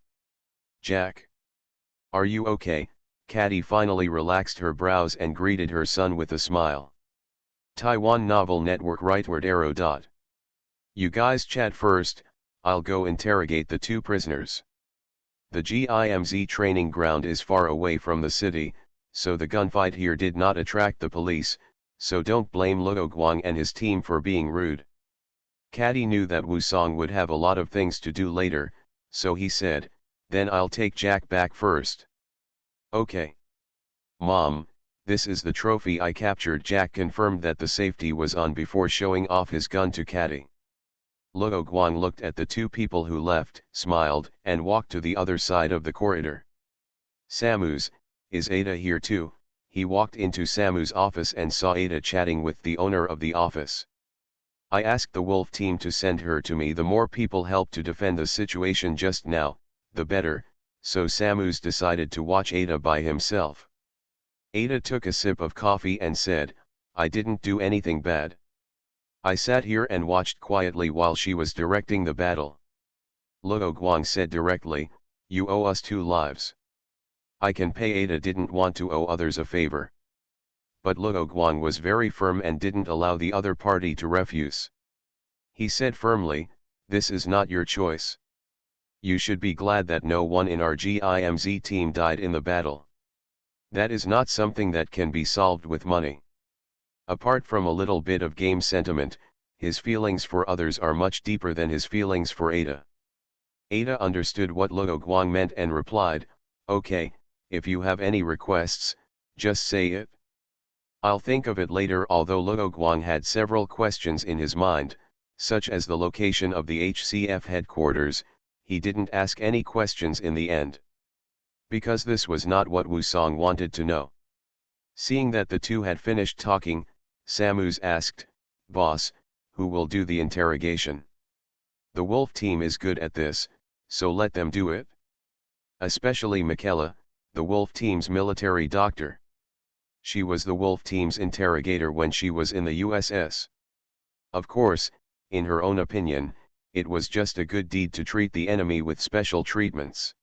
Jack. Are you okay? Catty finally relaxed her brows and greeted her son with a smile. Taiwan Novel Network rightward arrow dot. You guys chat first, I'll go interrogate the two prisoners. The GIMZ training ground is far away from the city, so the gunfight here did not attract the police, so don't blame Luo Guang and his team for being rude. Catty knew that Wusong would have a lot of things to do later, so he said, then I'll take Jack back first. Okay. Mom, this is the trophy I captured. Jack confirmed that the safety was on before showing off his gun to Catty. Luo Guang looked at the two people who left, smiled, and walked to the other side of the corridor. Samus, is Ada here too? He walked into Samus' office and saw Ada chatting with the owner of the office. I asked the Wolf team to send her to me. The more people help to defend the situation just now, the better, so Samus decided to watch Ada by himself. Ada took a sip of coffee and said, I didn't do anything bad. I sat here and watched quietly while she was directing the battle. Luo Guang said directly, you owe us 2 lives. I can pay. Ada didn't want to owe others a favor. But Luo Guang was very firm and didn't allow the other party to refuse. He said firmly, this is not your choice. You should be glad that no one in our GIMZ team died in the battle. That is not something that can be solved with money. Apart from a little bit of game sentiment, his feelings for others are much deeper than his feelings for Ada. Ada understood what Luo Guang meant and replied, okay, if you have any requests, just say it. I'll think of it later. Although Luo Guang had several questions in his mind, such as the location of the HCF headquarters, he didn't ask any questions in the end. Because this was not what Wusong wanted to know. Seeing that the two had finished talking, Samus asked, Boss, who will do the interrogation? The Wolf team is good at this, so let them do it. Especially Michaela, the Wolf team's military doctor. She was the Wolf team's interrogator when she was in the USS. Of course, in her own opinion, it was just a good deed to treat the enemy with special treatments.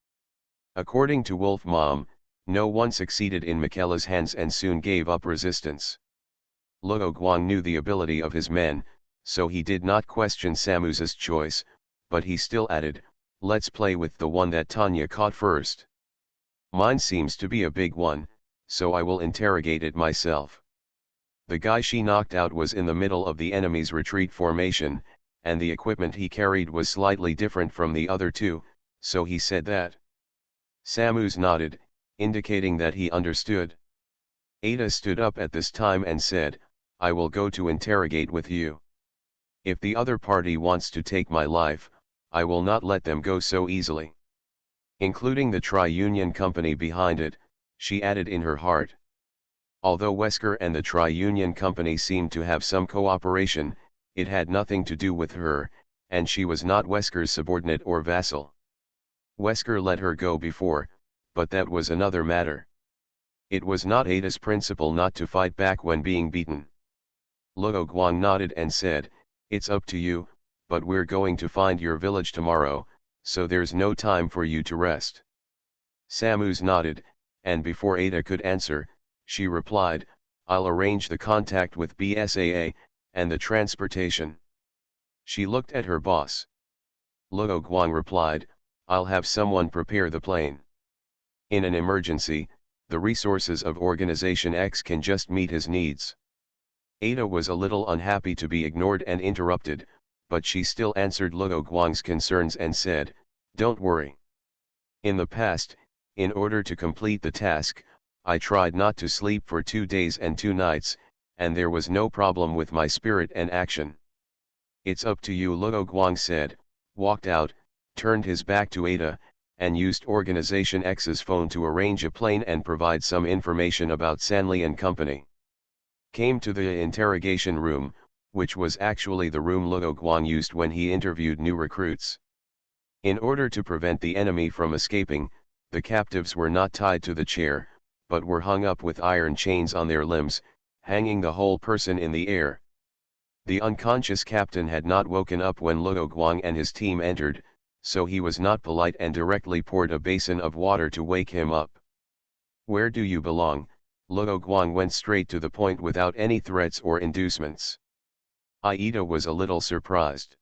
According to Wolf Mom, no one succeeded in Michaela's hands and soon gave up resistance. Luo Guang knew the ability of his men, so he did not question Samus's choice, but he still added, let's play with the one that Tanya caught first. Mine seems to be a big one, so I will interrogate it myself. The guy she knocked out was in the middle of the enemy's retreat formation, and the equipment he carried was slightly different from the other two, so he said that. Samus nodded, indicating that he understood. Ada stood up at this time and said, I will go to interrogate with you. If the other party wants to take my life, I will not let them go so easily. Including the Tri-Union Company behind it, she added in her heart. Although Wesker and the Tri-Union Company seemed to have some cooperation, it had nothing to do with her, and she was not Wesker's subordinate or vassal. Wesker let her go before, but that was another matter. It was not Ada's principle not to fight back when being beaten. Luo Guang nodded and said, "It's up to you, but we're going to find your village tomorrow, so there's no time for you to rest." Samus nodded, and before Ada could answer, she replied, "I'll arrange the contact with BSAA, and the transportation." She looked at her boss. Luo Guang replied, "I'll have someone prepare the plane. In an emergency, the resources of Organization X can just meet his needs." Ada was a little unhappy to be ignored and interrupted, but she still answered Luo Guang's concerns and said, "Don't worry. In the past, in order to complete the task, I tried not to sleep for 2 days and 2 nights, and there was no problem with my spirit and action." "It's up to you," Luo Guang said, walked out, turned his back to Ada, and used Organization X's phone to arrange a plane and provide some information about Sanli and company. Came to the interrogation room, which was actually the room Luo Guang used when he interviewed new recruits. In order to prevent the enemy from escaping, the captives were not tied to the chair, but were hung up with iron chains on their limbs, hanging the whole person in the air. The unconscious captain had not woken up when Luo Guang and his team entered, so he was not polite and directly poured a basin of water to wake him up. "Where do you belong?" Luo Guang went straight to the point without any threats or inducements. Aida was a little surprised.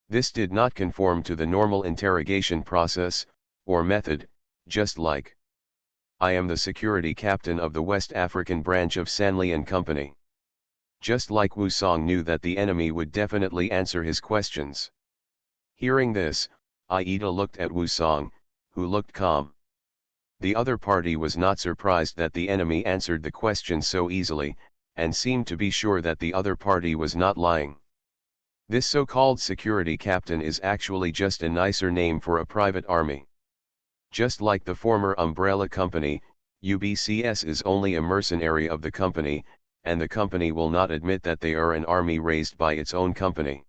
This did not conform to the normal interrogation process, or method, just like, "I am the security captain of the West African branch of Sanli and Company." Just like Wu Song knew that the enemy would definitely answer his questions. Hearing this, Aida looked at Wu Song, who looked calm. The other party was not surprised that the enemy answered the question so easily, and seemed to be sure that the other party was not lying. This so-called security captain is actually just a nicer name for a private army. Just like the former umbrella company, UBCS is only a mercenary of the company, and the company will not admit that they are an army raised by its own company.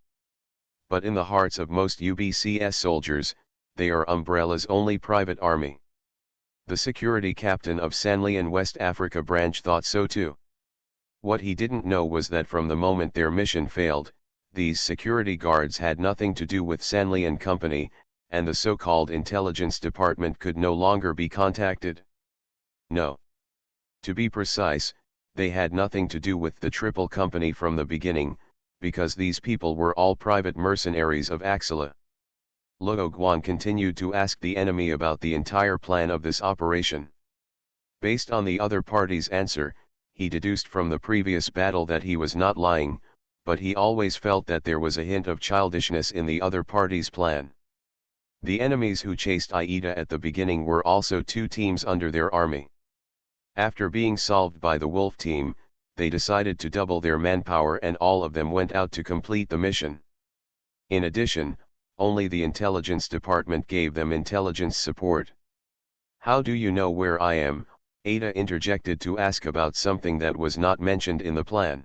But in the hearts of most UBCS soldiers, they are Umbrella's only private army. The security captain of Sanli and West Africa branch thought so too. What he didn't know was that from the moment their mission failed, these security guards had nothing to do with Sanli and Company, and the so-called intelligence department could no longer be contacted. No. To be precise, they had nothing to do with the Triple Company from the beginning, because these people were all private mercenaries of Axela. Luo Guang continued to ask the enemy about the entire plan of this operation. Based on the other party's answer, he deduced from the previous battle that he was not lying, but he always felt that there was a hint of childishness in the other party's plan. The enemies who chased Aida at the beginning were also 2 teams under their army. After being solved by the Wolf team, they decided to double their manpower and all of them went out to complete the mission. In addition, only the intelligence department gave them intelligence support. "How do you know where I am?" Ada interjected to ask about something that was not mentioned in the plan.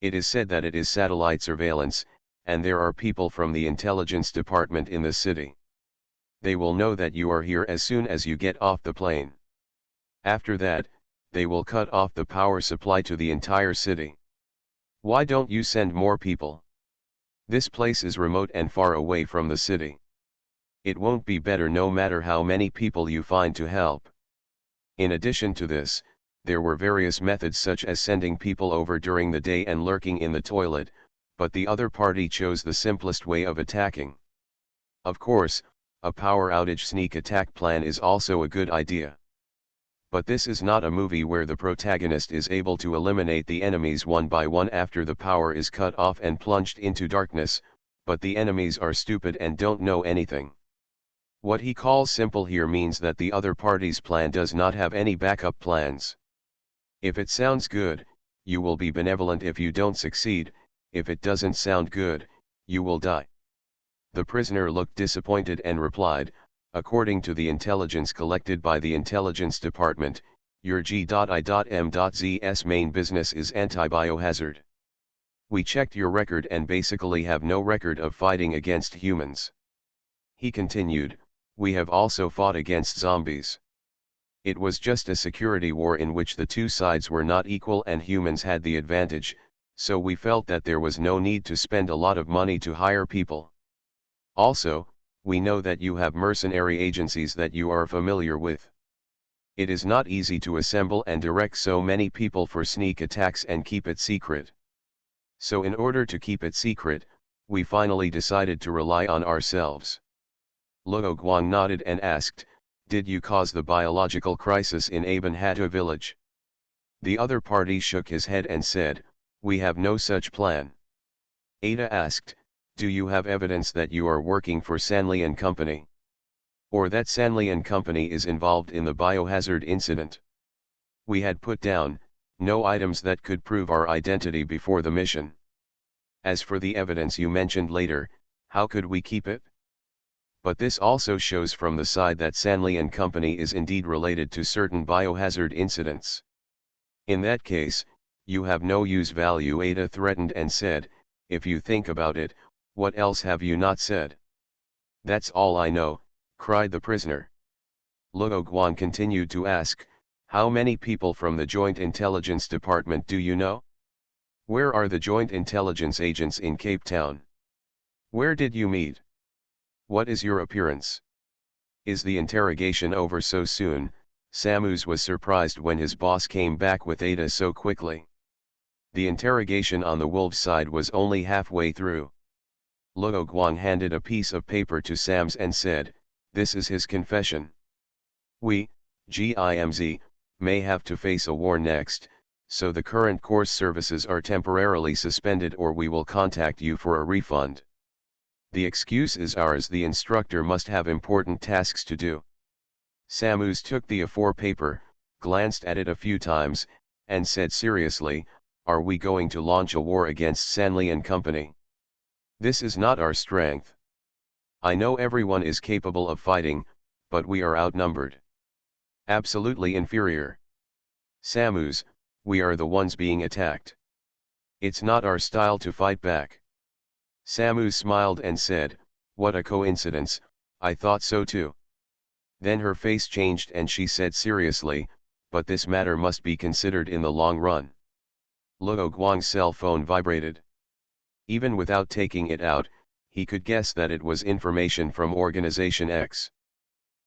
"It is said that it is satellite surveillance, and there are people from the intelligence department in the city. They will know that you are here as soon as you get off the plane. After that, they will cut off the power supply to the entire city. Why don't you send more people? This place is remote and far away from the city. It won't be better no matter how many people you find to help." In addition to this, there were various methods such as sending people over during the day and lurking in the toilet, but the other party chose the simplest way of attacking. Of course, a power outage sneak attack plan is also a good idea. But this is not a movie where the protagonist is able to eliminate the enemies one by one after the power is cut off and plunged into darkness, but the enemies are stupid and don't know anything. What he calls simple here means that the other party's plan does not have any backup plans. If it sounds good, you will be benevolent if you don't succeed, if it doesn't sound good, you will die. The prisoner looked disappointed and replied, "According to the intelligence collected by the intelligence department, your G.I.M.Z's main business is anti-biohazard. We checked your record and basically have no record of fighting against humans. He continued, we have also fought against zombies. It was just a security war in which the two sides were not equal and humans had the advantage, so we felt that there was no need to spend a lot of money to hire people. Also, we know that you have mercenary agencies that you are familiar with. It is not easy to assemble and direct so many people for sneak attacks and keep it secret. So in order to keep it secret, we finally decided to rely on ourselves. Luo Guang nodded and asked, did you cause the biological crisis in Aben Hatta village? The other party shook his head and said, we have no such plan. Ada asked, do you have evidence that you are working for Sanli and Company? Or that Sanli and Company is involved in the biohazard incident? We had put down no items that could prove our identity before the mission. As for the evidence you mentioned later, how could we keep it? But this also shows from the side that Sanli and Company is indeed related to certain biohazard incidents. In that case, you have no use value, Ada threatened and said, if you think about it, what else have you not said? That's all I know, cried the prisoner. Luo Guang continued to ask, how many people from the Joint Intelligence Department do you know? Where are the Joint Intelligence agents in Cape Town? Where did you meet? What is your appearance? Is the interrogation over so soon? Samus was surprised when his boss came back with Ada so quickly. The interrogation on the wolves' side was only halfway through. Luo Guang handed a piece of paper to Sams and said, this is his confession. We, GIMZ, may have to face a war next, so the current course services are temporarily suspended or we will contact you for a refund. The excuse is ours, the instructor must have important tasks to do. Samus took the A4 paper, glanced at it a few times, and said seriously, are we going to launch a war against Sanli and Company? This is not our strength. I know everyone is capable of fighting, but we are outnumbered. Absolutely inferior. Samus, we are the ones being attacked. It's not our style to fight back. Samus smiled and said, what a coincidence, I thought so too. Then her face changed and she said seriously, but this matter must be considered in the long run. Luo Guang's cell phone vibrated. Even without taking it out, he could guess that it was information from Organization X.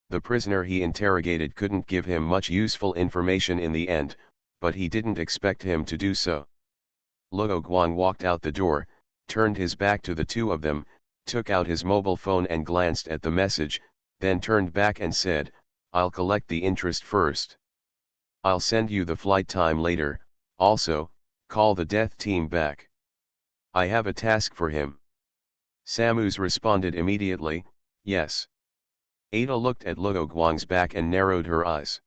The prisoner he interrogated couldn't give him much useful information in the end, but he didn't expect him to do so. Luo Guang walked out the door, turned his back to the two of them, took out his mobile phone and glanced at the message, then turned back and said, I'll collect the interest first. I'll send you the flight time later, also, call the death team back. I have a task for him. Samus responded immediately, yes. Ada looked at Luo Guang's back and narrowed her eyes.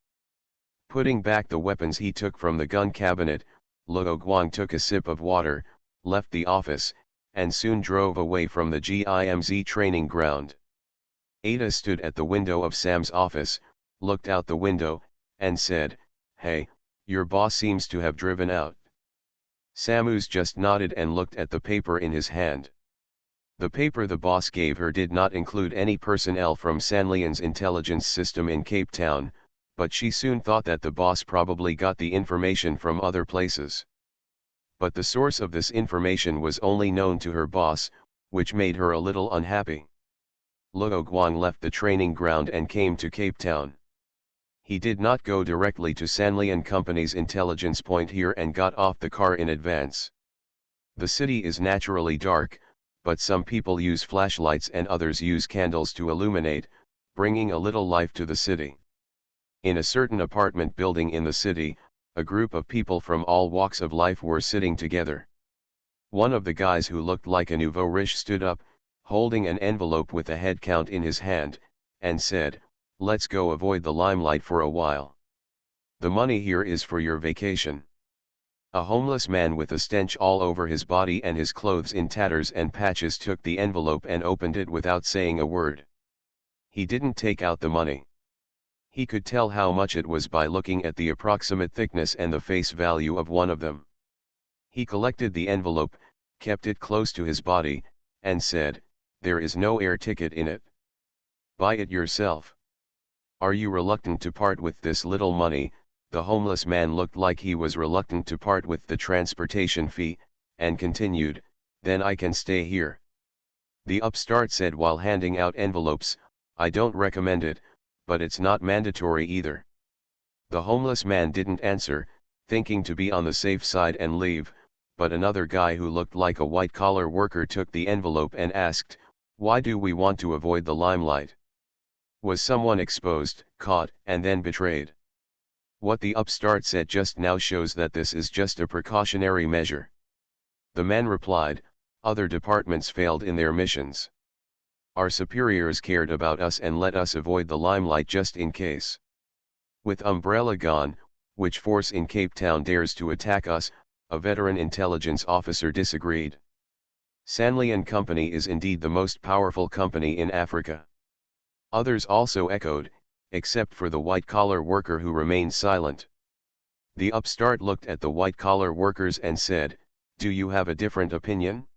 Putting back the weapons he took from the gun cabinet, Luo Guang took a sip of water, left the office, and soon drove away from the GIMZ training ground. Ada stood at the window of Sam's office, looked out the window, and said, hey, your boss seems to have driven out. Samus just nodded and looked at the paper in his hand. The paper the boss gave her did not include any personnel from Sanlian's intelligence system in Cape Town, but she soon thought that the boss probably got the information from other places. But the source of this information was only known to her boss, which made her a little unhappy. Luo Guang left the training ground and came to Cape Town. He did not go directly to Sanlian Company's intelligence point here and got off the car in advance. The city is naturally dark, but some people use flashlights and others use candles to illuminate, bringing a little life to the city. In a certain apartment building in the city, a group of people from all walks of life were sitting together. One of the guys who looked like a nouveau riche stood up, holding an envelope with a head count in his hand, and said, let's go avoid the limelight for a while. The money here is for your vacation. A homeless man with a stench all over his body and his clothes in tatters and patches took the envelope and opened it without saying a word. He didn't take out the money. He could tell how much it was by looking at the approximate thickness and the face value of one of them. He collected the envelope, kept it close to his body, and said, "There is no air ticket in it. Buy it yourself. Are you reluctant to part with this little money?" The homeless man looked like he was reluctant to part with the transportation fee, and continued, "Then I can stay here." The upstart said while handing out envelopes, "I don't recommend it, but it's not mandatory either." The homeless man didn't answer, thinking to be on the safe side and leave, but another guy who looked like a white-collar worker took the envelope and asked, "Why do we want to avoid the limelight? Was someone exposed, caught, and then betrayed?" What the upstart said just now shows that this is just a precautionary measure. The man replied, "Other departments failed in their missions. Our superiors cared about us and let us avoid the limelight just in case. With Umbrella gone, which force in Cape Town dares to attack us?" A veteran intelligence officer disagreed. "Sanley and Company is indeed the most powerful company in Africa." Others also echoed, except for the white-collar worker who remained silent. The upstart looked at the white-collar workers and said, "Do you have a different opinion?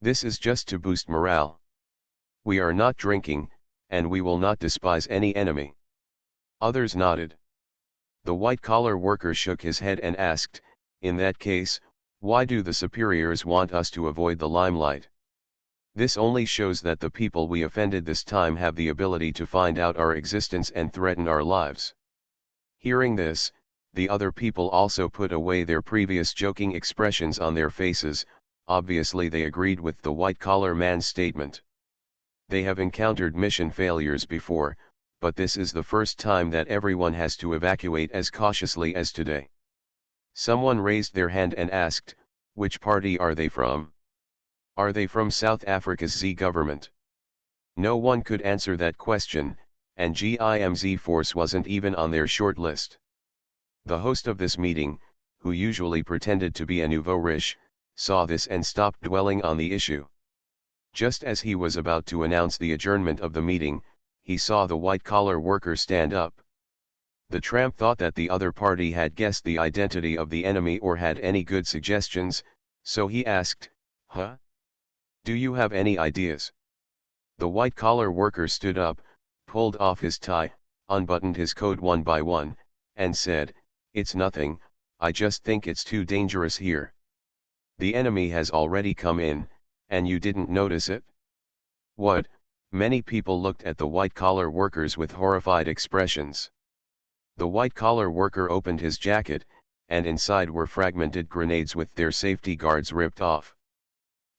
This is just to boost morale. We are not drinking, and we will not despise any enemy." Others nodded. The white-collar worker shook his head and asked, "In that case, why do the superiors want us to avoid the limelight? This only shows that the people we offended this time have the ability to find out our existence and threaten our lives." Hearing this, the other people also put away their previous joking expressions on their faces. Obviously they agreed with the white-collar man's statement. They have encountered mission failures before, but this is the first time that everyone has to evacuate as cautiously as today. Someone raised their hand and asked, "Which party are they from? Are they from South Africa's Z government?" No one could answer that question, and GIMZ force wasn't even on their short list. The host of this meeting, who usually pretended to be a nouveau riche, saw this and stopped dwelling on the issue. Just as he was about to announce the adjournment of the meeting, he saw the white-collar worker stand up. The tramp thought that the other party had guessed the identity of the enemy or had any good suggestions, so he asked, "Huh? Do you have any ideas?" The white-collar worker stood up, pulled off his tie, unbuttoned his coat one by one, and said, "It's nothing, I just think it's too dangerous here. The enemy has already come in, and you didn't notice it?" "What?" Many people looked at the white-collar workers with horrified expressions. The white-collar worker opened his jacket, and inside were fragmented grenades with their safety guards ripped off.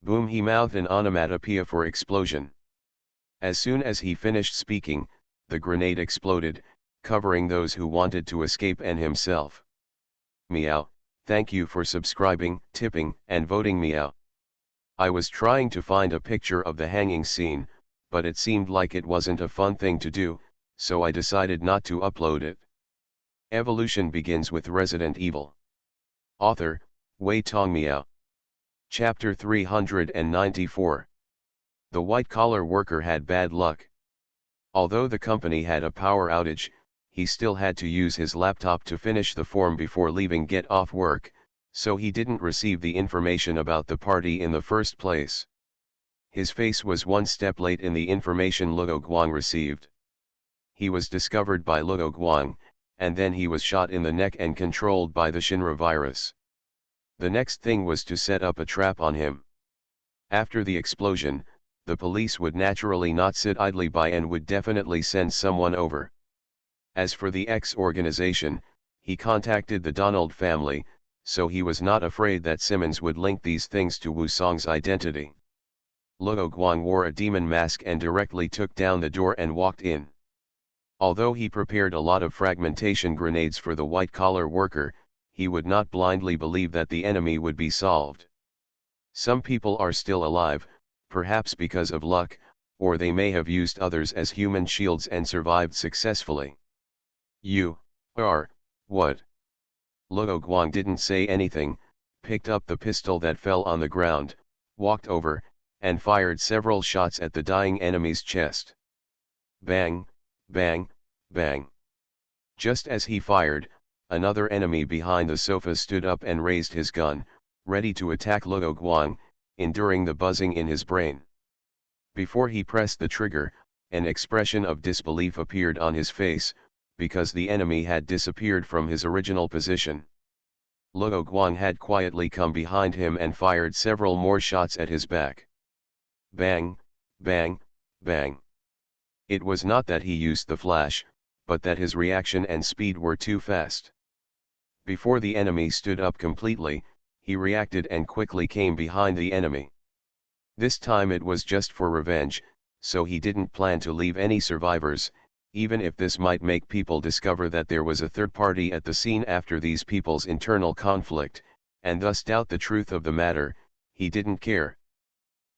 Boom! He mouthed an onomatopoeia for explosion. As soon as he finished speaking, the grenade exploded, covering those who wanted to escape and himself. Meow, thank you for subscribing, tipping, and voting meow. I was trying to find a picture of the hanging scene, but it seemed like it wasn't a fun thing to do, so I decided not to upload it. Evolution begins with Resident Evil. Author, Wei Tong Miao. Chapter 394. The white-collar worker had bad luck. Although the company had a power outage, he still had to use his laptop to finish the form before leaving get off work, so he didn't receive the information about the party in the first place. His face was one step late in the information Luo Guang received. He was discovered by Luo Guang, and then he was shot in the neck and controlled by the Shinra virus. The next thing was to set up a trap on him. After the explosion, the police would naturally not sit idly by and would definitely send someone over. As for the X organization, he contacted the Donald family, so he was not afraid that Simmons would link these things to Wu Song's identity. Luo Guang wore a demon mask and directly took down the door and walked in. Although he prepared a lot of fragmentation grenades for the white-collar worker, he would not blindly believe that the enemy would be solved. Some people are still alive, perhaps because of luck, or they may have used others as human shields and survived successfully. "You are, what?" Luo Guang didn't say anything, picked up the pistol that fell on the ground, walked over, and fired several shots at the dying enemy's chest. Bang, bang, bang. Just as he fired, another enemy behind the sofa stood up and raised his gun, ready to attack Luo Guang, enduring the buzzing in his brain. Before he pressed the trigger, an expression of disbelief appeared on his face, because the enemy had disappeared from his original position. Luo Guang had quietly come behind him and fired several more shots at his back. Bang, bang, bang. It was not that he used the flash, but that his reaction and speed were too fast. Before the enemy stood up completely, he reacted and quickly came behind the enemy. This time it was just for revenge, so he didn't plan to leave any survivors, even if this might make people discover that there was a third party at the scene after these people's internal conflict, and thus doubt the truth of the matter. He didn't care.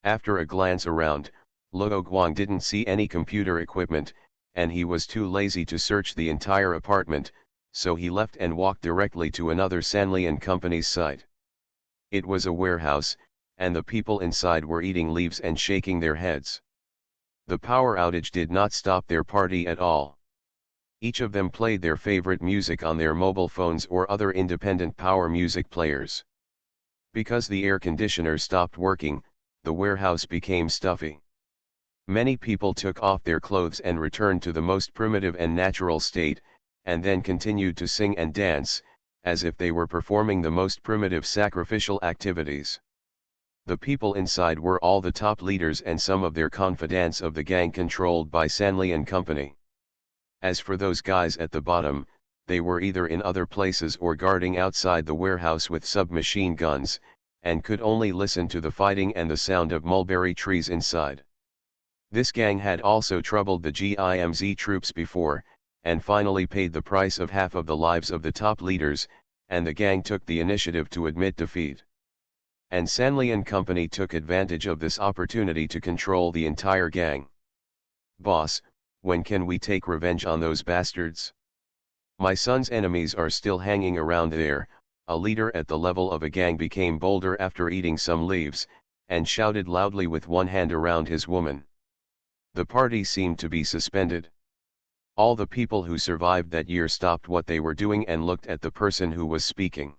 After a glance around, Luo Guang didn't see any computer equipment, and he was too lazy to search the entire apartment, so he left and walked directly to another Sanlian company's site. It was a warehouse, and the people inside were eating leaves and shaking their heads. The power outage did not stop their party at all. Each of them played their favorite music on their mobile phones or other independent power music players. Because the air conditioner stopped working, the warehouse became stuffy. Many people took off their clothes and returned to the most primitive and natural state, and then continued to sing and dance, as if they were performing the most primitive sacrificial activities. The people inside were all the top leaders and some of their confidants of the gang controlled by Sanlian Company. As for those guys at the bottom, they were either in other places or guarding outside the warehouse with submachine guns, and could only listen to the fighting and the sound of mulberry trees inside. This gang had also troubled the GIMZ troops before, and finally paid the price of half of the lives of the top leaders, and the gang took the initiative to admit defeat. And Sanlian Company took advantage of this opportunity to control the entire gang. "Boss, when can we take revenge on those bastards? My son's enemies are still hanging around there." A leader at the level of a gang became bolder after eating some leaves, and shouted loudly with one hand around his woman. The party seemed to be suspended. All the people who survived that year stopped what they were doing and looked at the person who was speaking.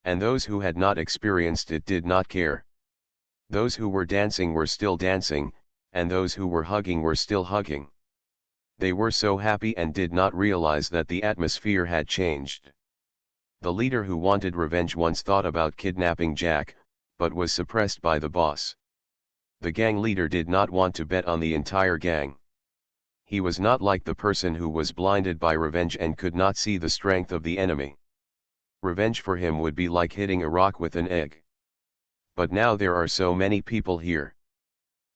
And those who had not experienced it did not care. Those who were dancing were still dancing, and those who were hugging were still hugging. They were so happy and did not realize that the atmosphere had changed. The leader who wanted revenge once thought about kidnapping Jack, but was suppressed by the boss. The gang leader did not want to bet on the entire gang. He was not like the person who was blinded by revenge and could not see the strength of the enemy. Revenge for him would be like hitting a rock with an egg. But now there are so many people here.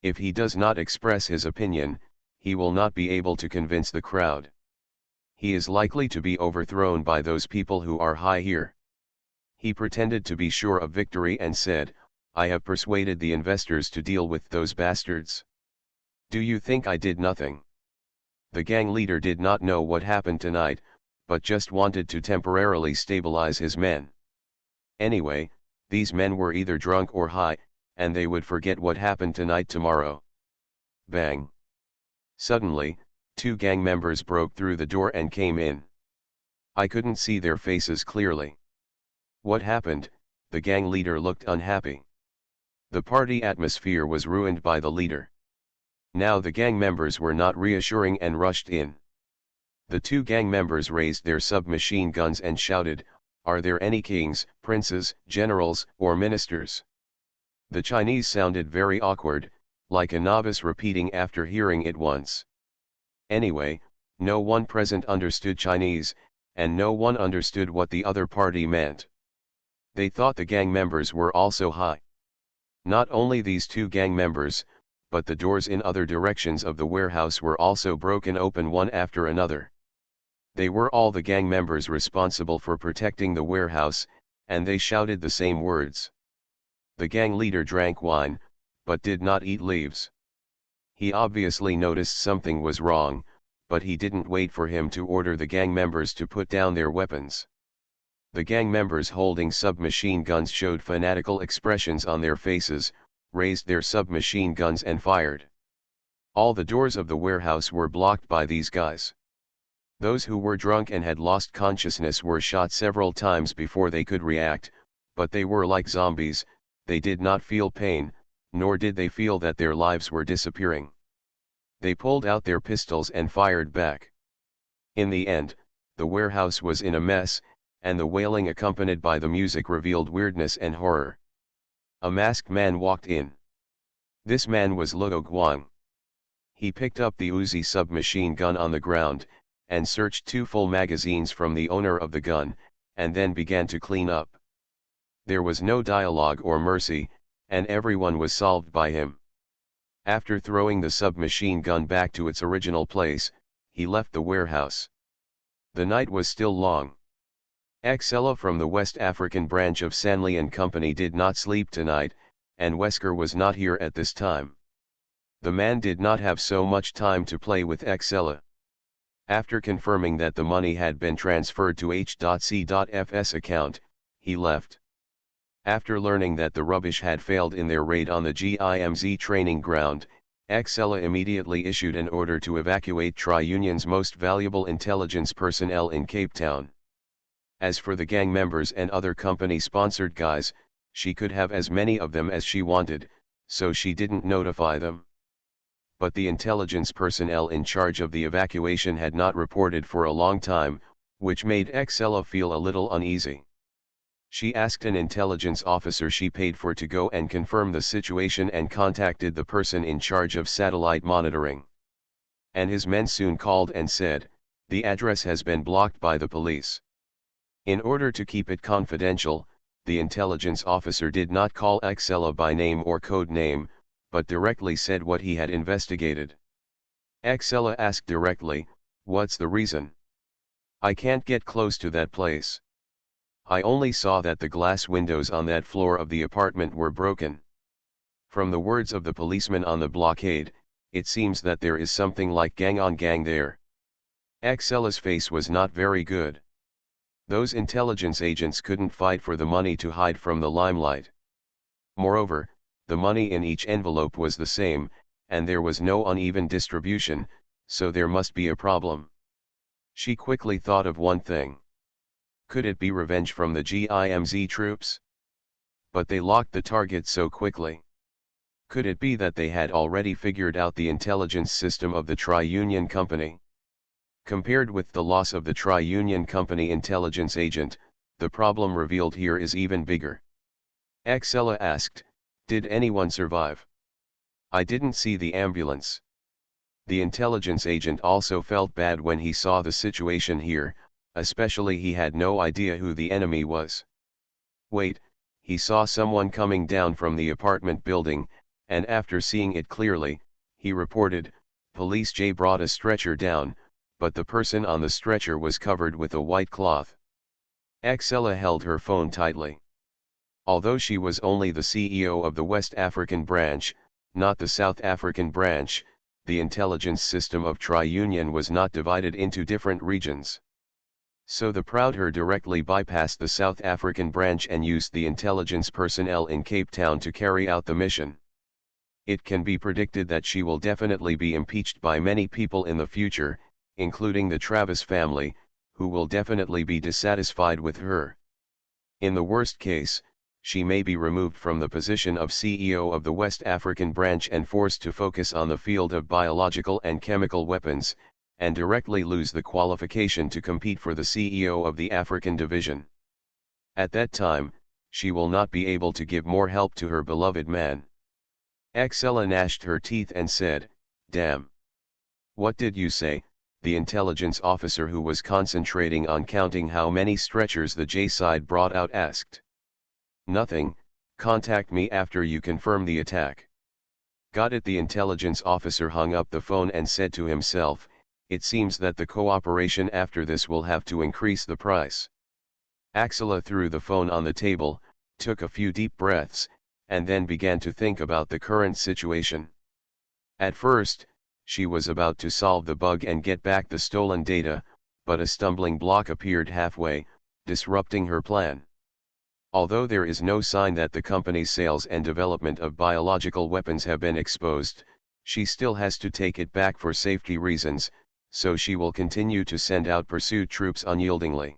If he does not express his opinion, he will not be able to convince the crowd. He is likely to be overthrown by those people who are high here. He pretended to be sure of victory and said, "I have persuaded the investors to deal with those bastards. Do you think I did nothing?" The gang leader did not know what happened tonight, but just wanted to temporarily stabilize his men. Anyway, these men were either drunk or high, and they would forget what happened tonight tomorrow. Bang! Suddenly, two gang members broke through the door and came in. I couldn't see their faces clearly. What happened? The gang leader looked unhappy. The party atmosphere was ruined by the leader. Now the gang members were not reassuring and rushed in. The two gang members raised their submachine guns and shouted, "Are there any kings, princes, generals, or ministers?" The Chinese sounded very awkward, like a novice repeating after hearing it once. Anyway, no one present understood Chinese, and no one understood what the other party meant. They thought the gang members were also high. Not only these two gang members, but the doors in other directions of the warehouse were also broken open one after another. They were all the gang members responsible for protecting the warehouse, and they shouted the same words. The gang leader drank wine, but did not eat leaves. He obviously noticed something was wrong, but he didn't wait for him to order the gang members to put down their weapons. The gang members holding submachine guns showed fanatical expressions on their faces, raised their submachine guns and fired. All the doors of the warehouse were blocked by these guys. Those who were drunk and had lost consciousness were shot several times before they could react, but they were like zombies, they did not feel pain, nor did they feel that their lives were disappearing. They pulled out their pistols and fired back. In the end, the warehouse was in a mess, and the wailing accompanied by the music revealed weirdness and horror. A masked man walked in. This man was Luo Guang. He picked up the Uzi submachine gun on the ground, and searched 2 full magazines from the owner of the gun, and then began to clean up. There was no dialogue or mercy, and everyone was solved by him. After throwing the submachine gun back to its original place, he left the warehouse. The night was still long. Excella from the West African branch of Sanley and Company did not sleep tonight, and Wesker was not here at this time. The man did not have so much time to play with Excella. After confirming that the money had been transferred to H.C.F's account, he left. After learning that the rubbish had failed in their raid on the GIMZ training ground, Excella immediately issued an order to evacuate Tri-Union's most valuable intelligence personnel in Cape Town. As for the gang members and other company-sponsored guys, she could have as many of them as she wanted, so she didn't notify them. But the intelligence personnel in charge of the evacuation had not reported for a long time, which made Excella feel a little uneasy. She asked an intelligence officer she paid for to go and confirm the situation and contacted the person in charge of satellite monitoring. And his men soon called and said, "The address has been blocked by the police." In order to keep it confidential, the intelligence officer did not call Excella by name or code name, but directly said what he had investigated. Excella asked directly, "What's the reason? I can't get close to that place. I only saw that the glass windows on that floor of the apartment were broken." From the words of the policeman on the blockade, it seems that there is something like gang on gang there. Excella's face was not very good. Those intelligence agents couldn't fight for the money to hide from the limelight. Moreover, the money in each envelope was the same, and there was no uneven distribution, so there must be a problem. She quickly thought of one thing. Could it be revenge from the GIMZ troops? But they locked the target so quickly. Could it be that they had already figured out the intelligence system of the Tri-Union Company? Compared with the loss of the Tri-Union Company intelligence agent, the problem revealed here is even bigger. Excella asked, "Did anyone survive?" "I didn't see the ambulance." The intelligence agent also felt bad when he saw the situation here, especially he had no idea who the enemy was. Wait, he saw someone coming down from the apartment building, and after seeing it clearly, he reported, "Police J brought a stretcher down, but the person on the stretcher was covered with a white cloth." Excella held her phone tightly. Although she was only the CEO of the West African branch, not the South African branch, the intelligence system of Tri-Union was not divided into different regions. So the proud her directly bypassed the South African branch and used the intelligence personnel in Cape Town to carry out the mission. It can be predicted that she will definitely be impeached by many people in the future, including the Travis family, who will definitely be dissatisfied with her. In the worst case, she may be removed from the position of CEO of the West African branch and forced to focus on the field of biological and chemical weapons, and directly lose the qualification to compete for the CEO of the African division. At that time, she will not be able to give more help to her beloved man. Excella gnashed her teeth and said, "Damn. What did you say?" The intelligence officer who was concentrating on counting how many stretchers the J side brought out asked. "Nothing, contact me after you confirm the attack." Got it. The intelligence officer hung up the phone and said to himself, "It seems that the cooperation after this will have to increase the price." Excella threw the phone on the table, took a few deep breaths, and then began to think about the current situation. At first, she was about to solve the bug and get back the stolen data, but a stumbling block appeared halfway, disrupting her plan. Although there is no sign that the company's sales and development of biological weapons have been exposed, she still has to take it back for safety reasons, so she will continue to send out pursuit troops unyieldingly.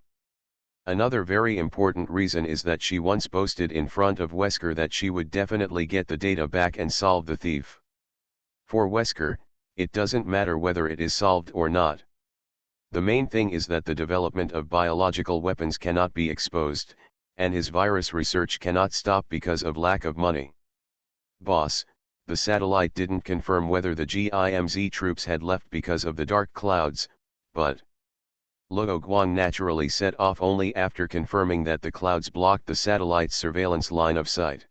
Another very important reason is that she once boasted in front of Wesker that she would definitely get the data back and solve the thief. For Wesker, it doesn't matter whether it is solved or not. The main thing is that the development of biological weapons cannot be exposed, and his virus research cannot stop because of lack of money. Boss, the satellite didn't confirm whether the GIMZ troops had left because of the dark clouds, but Luo Guang naturally set off only after confirming that the clouds blocked the satellite's surveillance line of sight.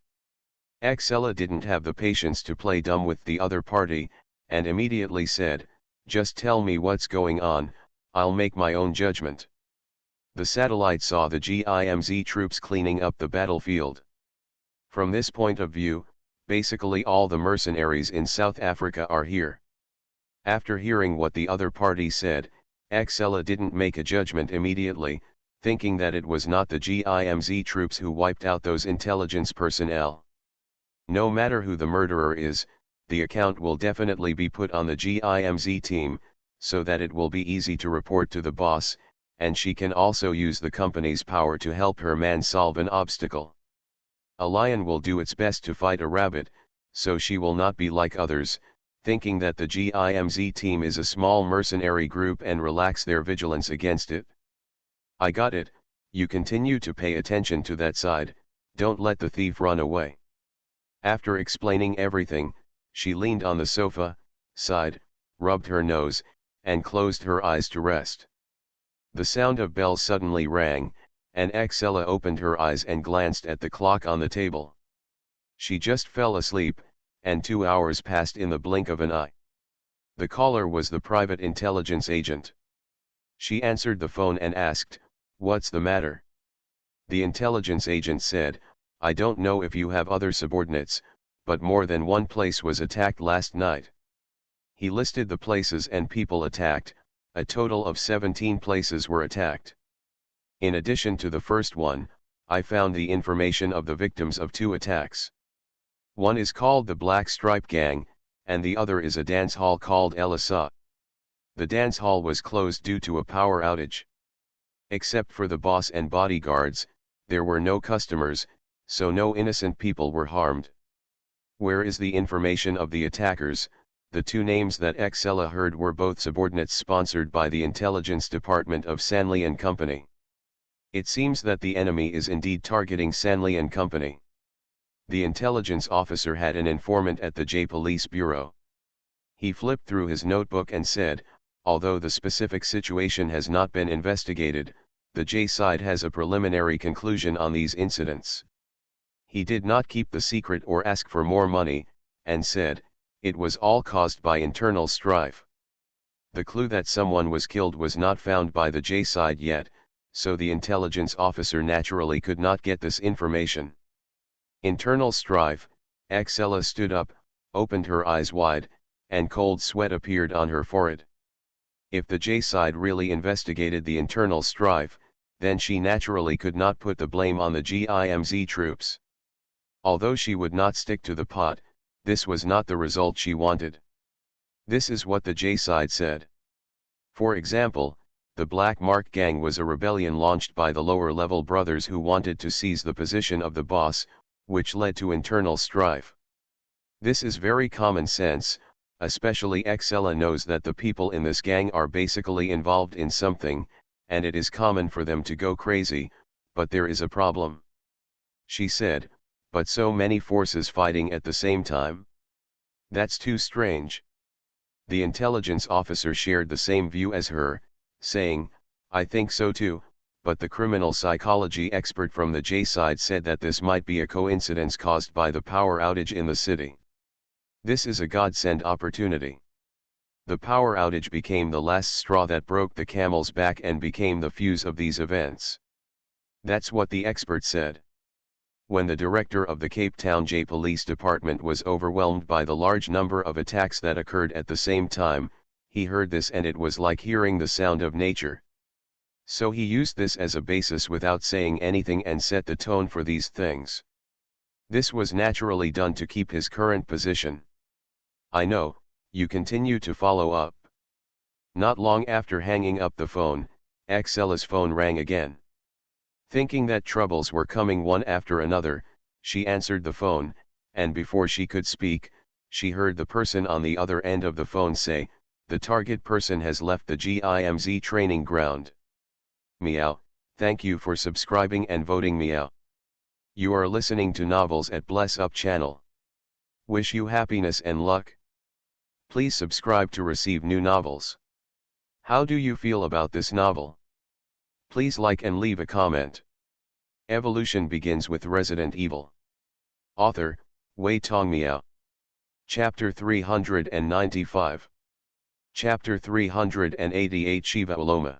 Xella didn't have the patience to play dumb with the other party, and immediately said, "Just tell me what's going on, I'll make my own judgment." The satellite saw the GIMZ troops cleaning up the battlefield. From this point of view, basically all the mercenaries in South Africa are here. After hearing what the other party said, Xella didn't make a judgment immediately, thinking that it was not the GIMZ troops who wiped out those intelligence personnel. No matter who the murderer is, the account will definitely be put on the GIMZ team, so that it will be easy to report to the boss, and she can also use the company's power to help her man solve an obstacle. A lion will do its best to fight a rabbit, so she will not be like others, thinking that the GIMZ team is a small mercenary group and relax their vigilance against it. I got it, you continue to pay attention to that side, don't let the thief run away. After explaining everything, she leaned on the sofa, sighed, rubbed her nose, and closed her eyes to rest. The sound of bells suddenly rang, and Xella opened her eyes and glanced at the clock on the table. She just fell asleep, and 2 hours passed in the blink of an eye. The caller was the private intelligence agent. She answered the phone and asked, "What's the matter?" The intelligence agent said, "I don't know if you have other subordinates, but more than one place was attacked last night." He listed the places and people attacked. A total of 17 places were attacked. In addition to the first one, I found the information of the victims of 2 attacks. One is called the Black Stripe Gang, and the other is a dance hall called Elisa. The dance hall was closed due to a power outage. Except for the boss and bodyguards, there were no customers, so no innocent people were harmed. Where is the information of the attackers? The 2 names that Xella heard were both subordinates sponsored by the intelligence department of Sanley and Company. It seems that the enemy is indeed targeting Sanley and Company. The intelligence officer had an informant at the J Police Bureau. He flipped through his notebook and said, although the specific situation has not been investigated, the J side has a preliminary conclusion on these incidents. He did not keep the secret or ask for more money, and said, it was all caused by internal strife. The clue that someone was killed was not found by the J side yet, so the intelligence officer naturally could not get this information. Internal strife. Xella stood up, opened her eyes wide, and cold sweat appeared on her forehead. If the J side really investigated the internal strife, then she naturally could not put the blame on the GIMZ troops. Although she would not stick to the pot, this was not the result she wanted. This is what the J side said. For example, the Black Mark Gang was a rebellion launched by the lower-level brothers who wanted to seize the position of the boss, which led to internal strife. This is very common sense, especially Xella knows that the people in this gang are basically involved in something, and it is common for them to go crazy, but there is a problem. She said, but so many forces fighting at the same time? That's too strange. The intelligence officer shared the same view as her, saying, I think so too, but the criminal psychology expert from the J side said that this might be a coincidence caused by the power outage in the city. This is a godsend opportunity. The power outage became the last straw that broke the camel's back and became the fuse of these events. That's what the expert said. When the director of the Cape Town J Police Department was overwhelmed by the large number of attacks that occurred at the same time, he heard this and it was like hearing the sound of nature. So he used this as a basis without saying anything and set the tone for these things. This was naturally done to keep his current position. I know, you continue to follow up. Not long after hanging up the phone, Xella's phone rang again. Thinking that troubles were coming one after another, she answered the phone, and before she could speak, she heard the person on the other end of the phone say, "The target person has left the GIMZ training ground." Meow, thank you for subscribing and voting meow. You are listening to Novels at Bless Up channel. Wish you happiness and luck. Please subscribe to receive new novels. How do you feel about this novel? Please like and leave a comment. Evolution begins with Resident Evil. Author, Wei Tong Miao. Chapter 395. Chapter 388 Shiva Uloma.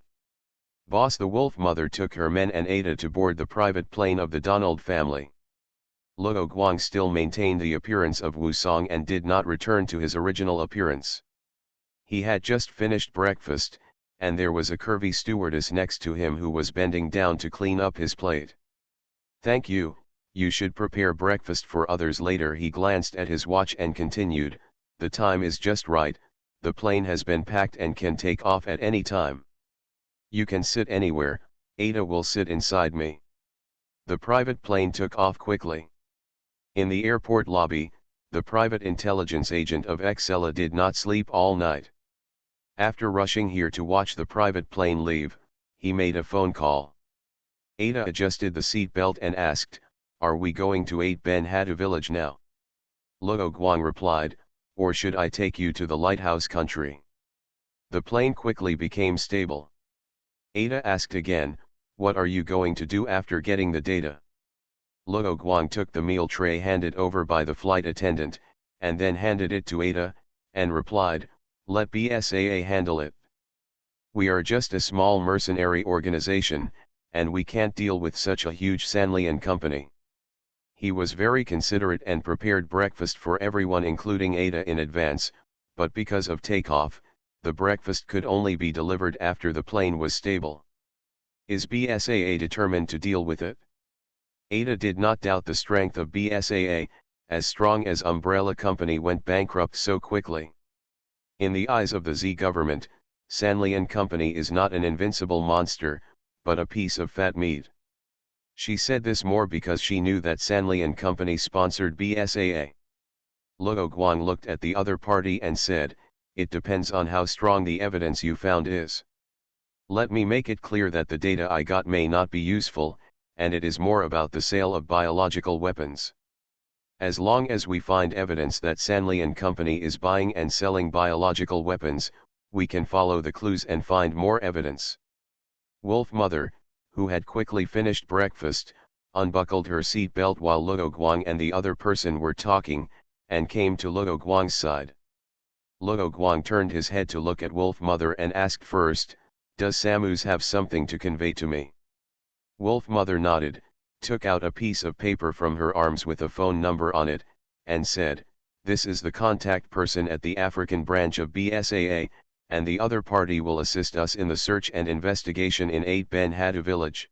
Boss the Wolf Mother took her men and Ada to board the private plane of the Donald family. Luo Guang still maintained the appearance of Wu Song and did not return to his original appearance. He had just finished breakfast, and there was a curvy stewardess next to him who was bending down to clean up his plate. "Thank you, you should prepare breakfast for others later." He glanced at his watch and continued, "The time is just right, the plane has been packed and can take off at any time. You can sit anywhere, Ada will sit inside me." The private plane took off quickly. In the airport lobby, the private intelligence agent of Excella did not sleep all night. After rushing here to watch the private plane leave, he made a phone call. Ada adjusted the seat belt and asked, "Are we going to 8 Ben Hatta village now?" Luo Guang replied, "Or should I take you to the lighthouse country?" The plane quickly became stable. Ada asked again, "What are you going to do after getting the data?" Luo Guang took the meal tray handed over by the flight attendant, and then handed it to Ada, and replied, "Let BSAA handle it. We are just a small mercenary organization, and we can't deal with such a huge Sanli and company." He was very considerate and prepared breakfast for everyone including Ada in advance, but because of takeoff, the breakfast could only be delivered after the plane was stable. Is BSAA determined to deal with it? Ada did not doubt the strength of BSAA, as strong as Umbrella Company went bankrupt so quickly. In the eyes of the Z government, Sanli and Company is not an invincible monster, but a piece of fat meat. She said this more because she knew that Sanli and Company sponsored BSAA. Luo Guang looked at the other party and said, "It depends on how strong the evidence you found is. Let me make it clear that the data I got may not be useful, and it is more about the sale of biological weapons. As long as we find evidence that Sanli and Company is buying and selling biological weapons, we can follow the clues and find more evidence." Wolf Mother, who had quickly finished breakfast, unbuckled her seat belt while Luo Guang and the other person were talking, and came to Luo Guang's side. Luo Guang turned his head to look at Wolf Mother and asked first, "Does Samus have something to convey to me?" Wolf Mother nodded, took out a piece of paper from her arms with a phone number on it, and said, "This is the contact person at the African branch of BSAA, and the other party will assist us in the search and investigation in 8 Ben Hatta village."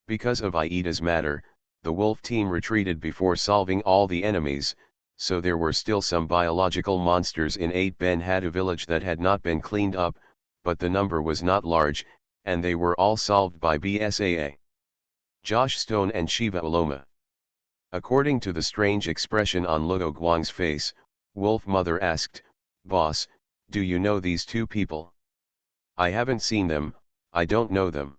Because of Aida's matter, the wolf team retreated before solving all the enemies, so there were still some biological monsters in 8 Ben Hatta village that had not been cleaned up, but the number was not large, and they were all solved by BSAA. Josh Stone and Shiva Uloma. According to the strange expression on Luo Guang's face, Wolf Mother asked, "Boss, do you know these two people?" "I haven't seen them, I don't know them."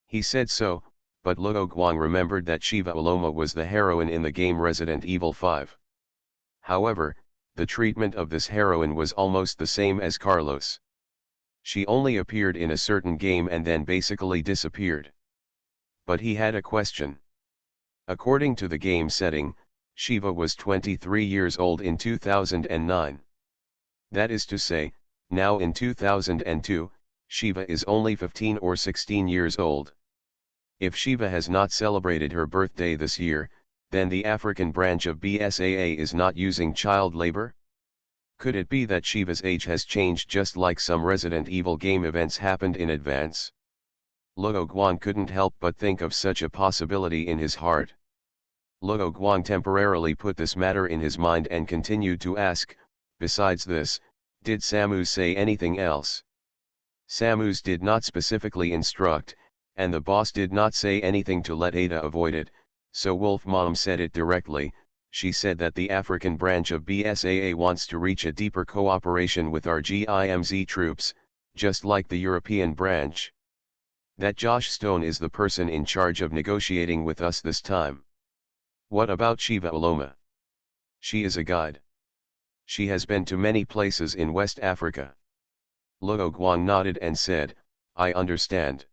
He said so, but Luo Guang remembered that Shiva Uloma was the heroine in the game Resident Evil 5. However, the treatment of this heroine was almost the same as Carlos. She only appeared in a certain game and then basically disappeared. But he had a question. According to the game setting, Shiva was 23 years old in 2009. That is to say, now in 2002, Shiva is only 15 or 16 years old. If Shiva has not celebrated her birthday this year, then the African branch of BSAA is not using child labor? Could it be that Shiva's age has changed just like some Resident Evil game events happened in advance? Luo Guang couldn't help but think of such a possibility in his heart. Luo Guang temporarily put this matter in his mind and continued to ask, "Besides this, did Samus say anything else?" Samus did not specifically instruct, and the boss did not say anything to let Ada avoid it, so Wolf Mom said it directly. She said that the African branch of BSAA wants to reach a deeper cooperation with our GIMZ troops, just like the European branch. That Josh Stone is the person in charge of negotiating with us this time. What about Shiva Oloma? She is a guide. She has been to many places in West Africa. Luo Guang nodded and said, I understand.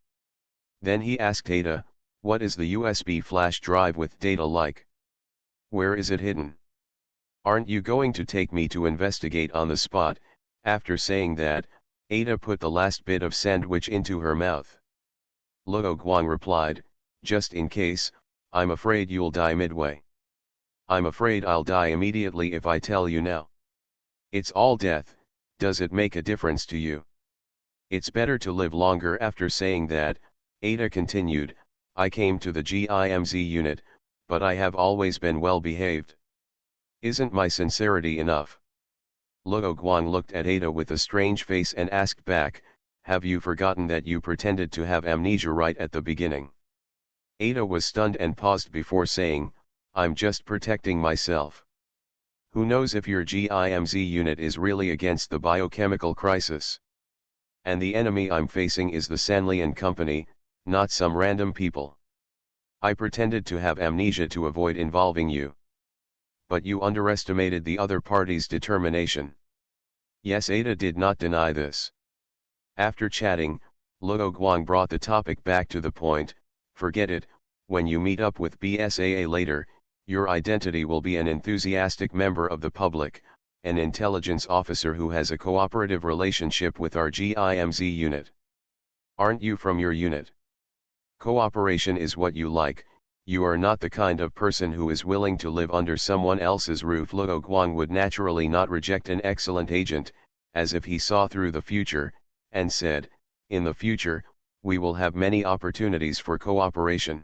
Then he asked Ada, what is the USB flash drive with data like? Where is it hidden? Aren't you going to take me to investigate on the spot? After saying that, Ada put the last bit of sandwich into her mouth. Luo Guang replied, just in case, I'm afraid you'll die midway. I'm afraid I'll die immediately if I tell you now. It's all death. Does it make a difference to you? It's better to live longer. After saying that, Ada continued, I came to the GIMZ unit, but I have always been well behaved. Isn't my sincerity enough? Luo Guang looked at Ada with a strange face and asked back, have you forgotten that you pretended to have amnesia right at the beginning? Ada was stunned and paused before saying, I'm just protecting myself. Who knows if your GIMZ unit is really against the biochemical crisis? And the enemy I'm facing is the Sanlian Company, not some random people. I pretended to have amnesia to avoid involving you. But you underestimated the other party's determination. Yes, Ada did not deny this. After chatting, Luo Guang brought the topic back to the point, forget it, when you meet up with BSAA later, your identity will be an enthusiastic member of the public, an intelligence officer who has a cooperative relationship with our GIMZ unit. Aren't you from your unit? Cooperation is what you like. You are not the kind of person who is willing to live under someone else's roof. Luo Guang would naturally not reject an excellent agent, as if he saw through the future, and said, in the future, we will have many opportunities for cooperation.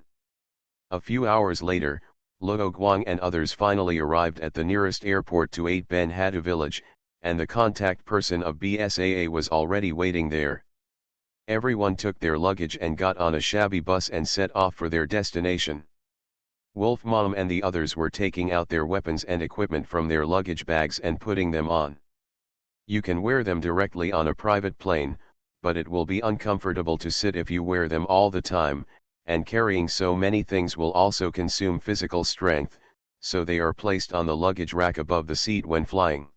A few hours later, Luo Guang and others finally arrived at the nearest airport to 8 Ben Hadu village, and the contact person of BSAA was already waiting there. Everyone took their luggage and got on a shabby bus and set off for their destination. Wolf Mom and the others were taking out their weapons and equipment from their luggage bags and putting them on. You can wear them directly on a private plane, but it will be uncomfortable to sit if you wear them all the time, and carrying so many things will also consume physical strength, so they are placed on the luggage rack above the seat when flying.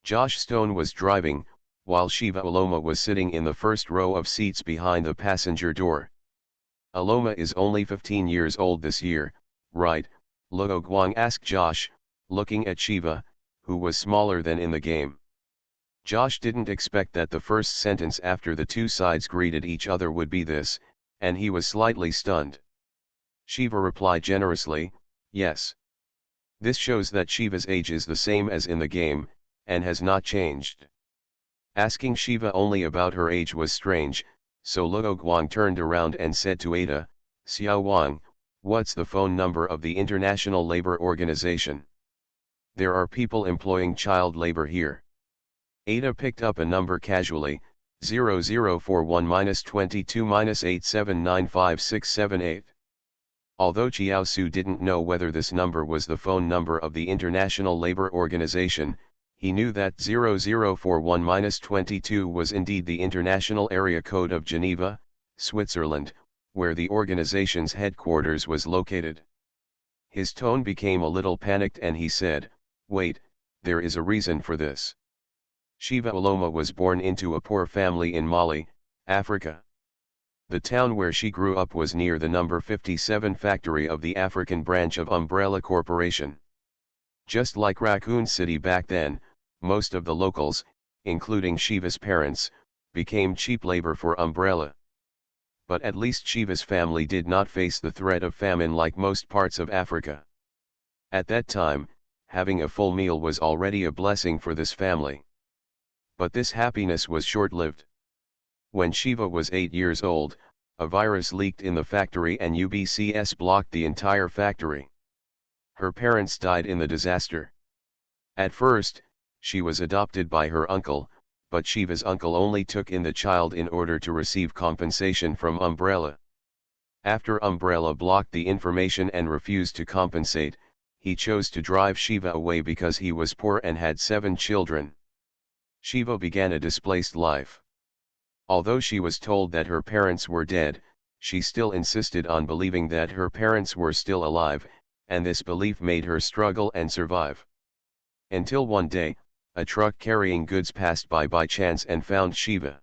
Josh Stone was driving, while Shiva Oloma was sitting in the first row of seats behind the passenger door. Oloma is only 15 years old this year, right? Luo Guang asked Josh, looking at Shiva, who was smaller than in the game. Josh didn't expect that the first sentence after the two sides greeted each other would be this, and he was slightly stunned. Shiva replied generously, yes. This shows that Shiva's age is the same as in the game, and has not changed. Asking Shiva only about her age was strange, so Luo Guang turned around and said to Ada, Xiao Wang, what's the phone number of the International Labor Organization? There are people employing child labor here. Ada picked up a number casually, 0041-22-8795678. Although Chiao-su didn't know whether this number was the phone number of the International Labor Organization, he knew that 0041-22 was indeed the international area code of Geneva, Switzerland, where the organization's headquarters was located. His tone became a little panicked and he said, wait, there is a reason for this. Shiva Oloma was born into a poor family in Mali, Africa. The town where she grew up was near the number 57 factory of the African branch of Umbrella Corporation. Just like Raccoon City back then, most of the locals, including Shiva's parents, became cheap labor for Umbrella. But at least Shiva's family did not face the threat of famine like most parts of Africa. At that time, having a full meal was already a blessing for this family. But this happiness was short-lived. When Shiva was 8 years old, a virus leaked in the factory and UBCS blocked the entire factory. Her parents died in the disaster. At first, she was adopted by her uncle, but Shiva's uncle only took in the child in order to receive compensation from Umbrella. After Umbrella blocked the information and refused to compensate, he chose to drive Shiva away because he was poor and had 7 children. Shiva began a displaced life. Although she was told that her parents were dead, she still insisted on believing that her parents were still alive, and this belief made her struggle and survive. Until one day, a truck carrying goods passed by chance and found Shiva.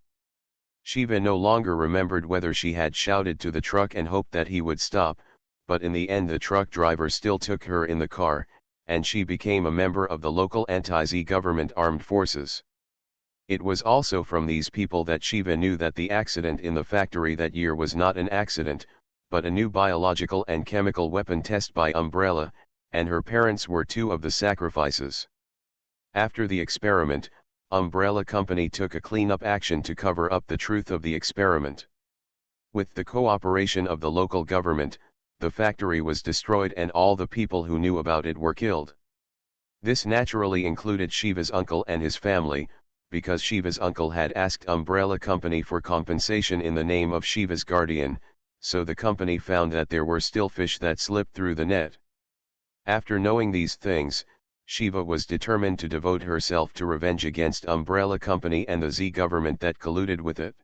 Shiva no longer remembered whether she had shouted to the truck and hoped that he would stop, but in the end the truck driver still took her in the car, and she became a member of the local anti-Z government armed forces. It was also from these people that Shiva knew that the accident in the factory that year was not an accident, but a new biological and chemical weapon test by Umbrella, and her parents were 2 of the sacrifices. After the experiment, Umbrella Company took a cleanup action to cover up the truth of the experiment. With the cooperation of the local government, the factory was destroyed and all the people who knew about it were killed. This naturally included Shiva's uncle and his family, because Shiva's uncle had asked Umbrella Company for compensation in the name of Shiva's guardian, so the company found that there were still fish that slipped through the net. After knowing these things, Shiva was determined to devote herself to revenge against Umbrella Company and the Z government that colluded with it.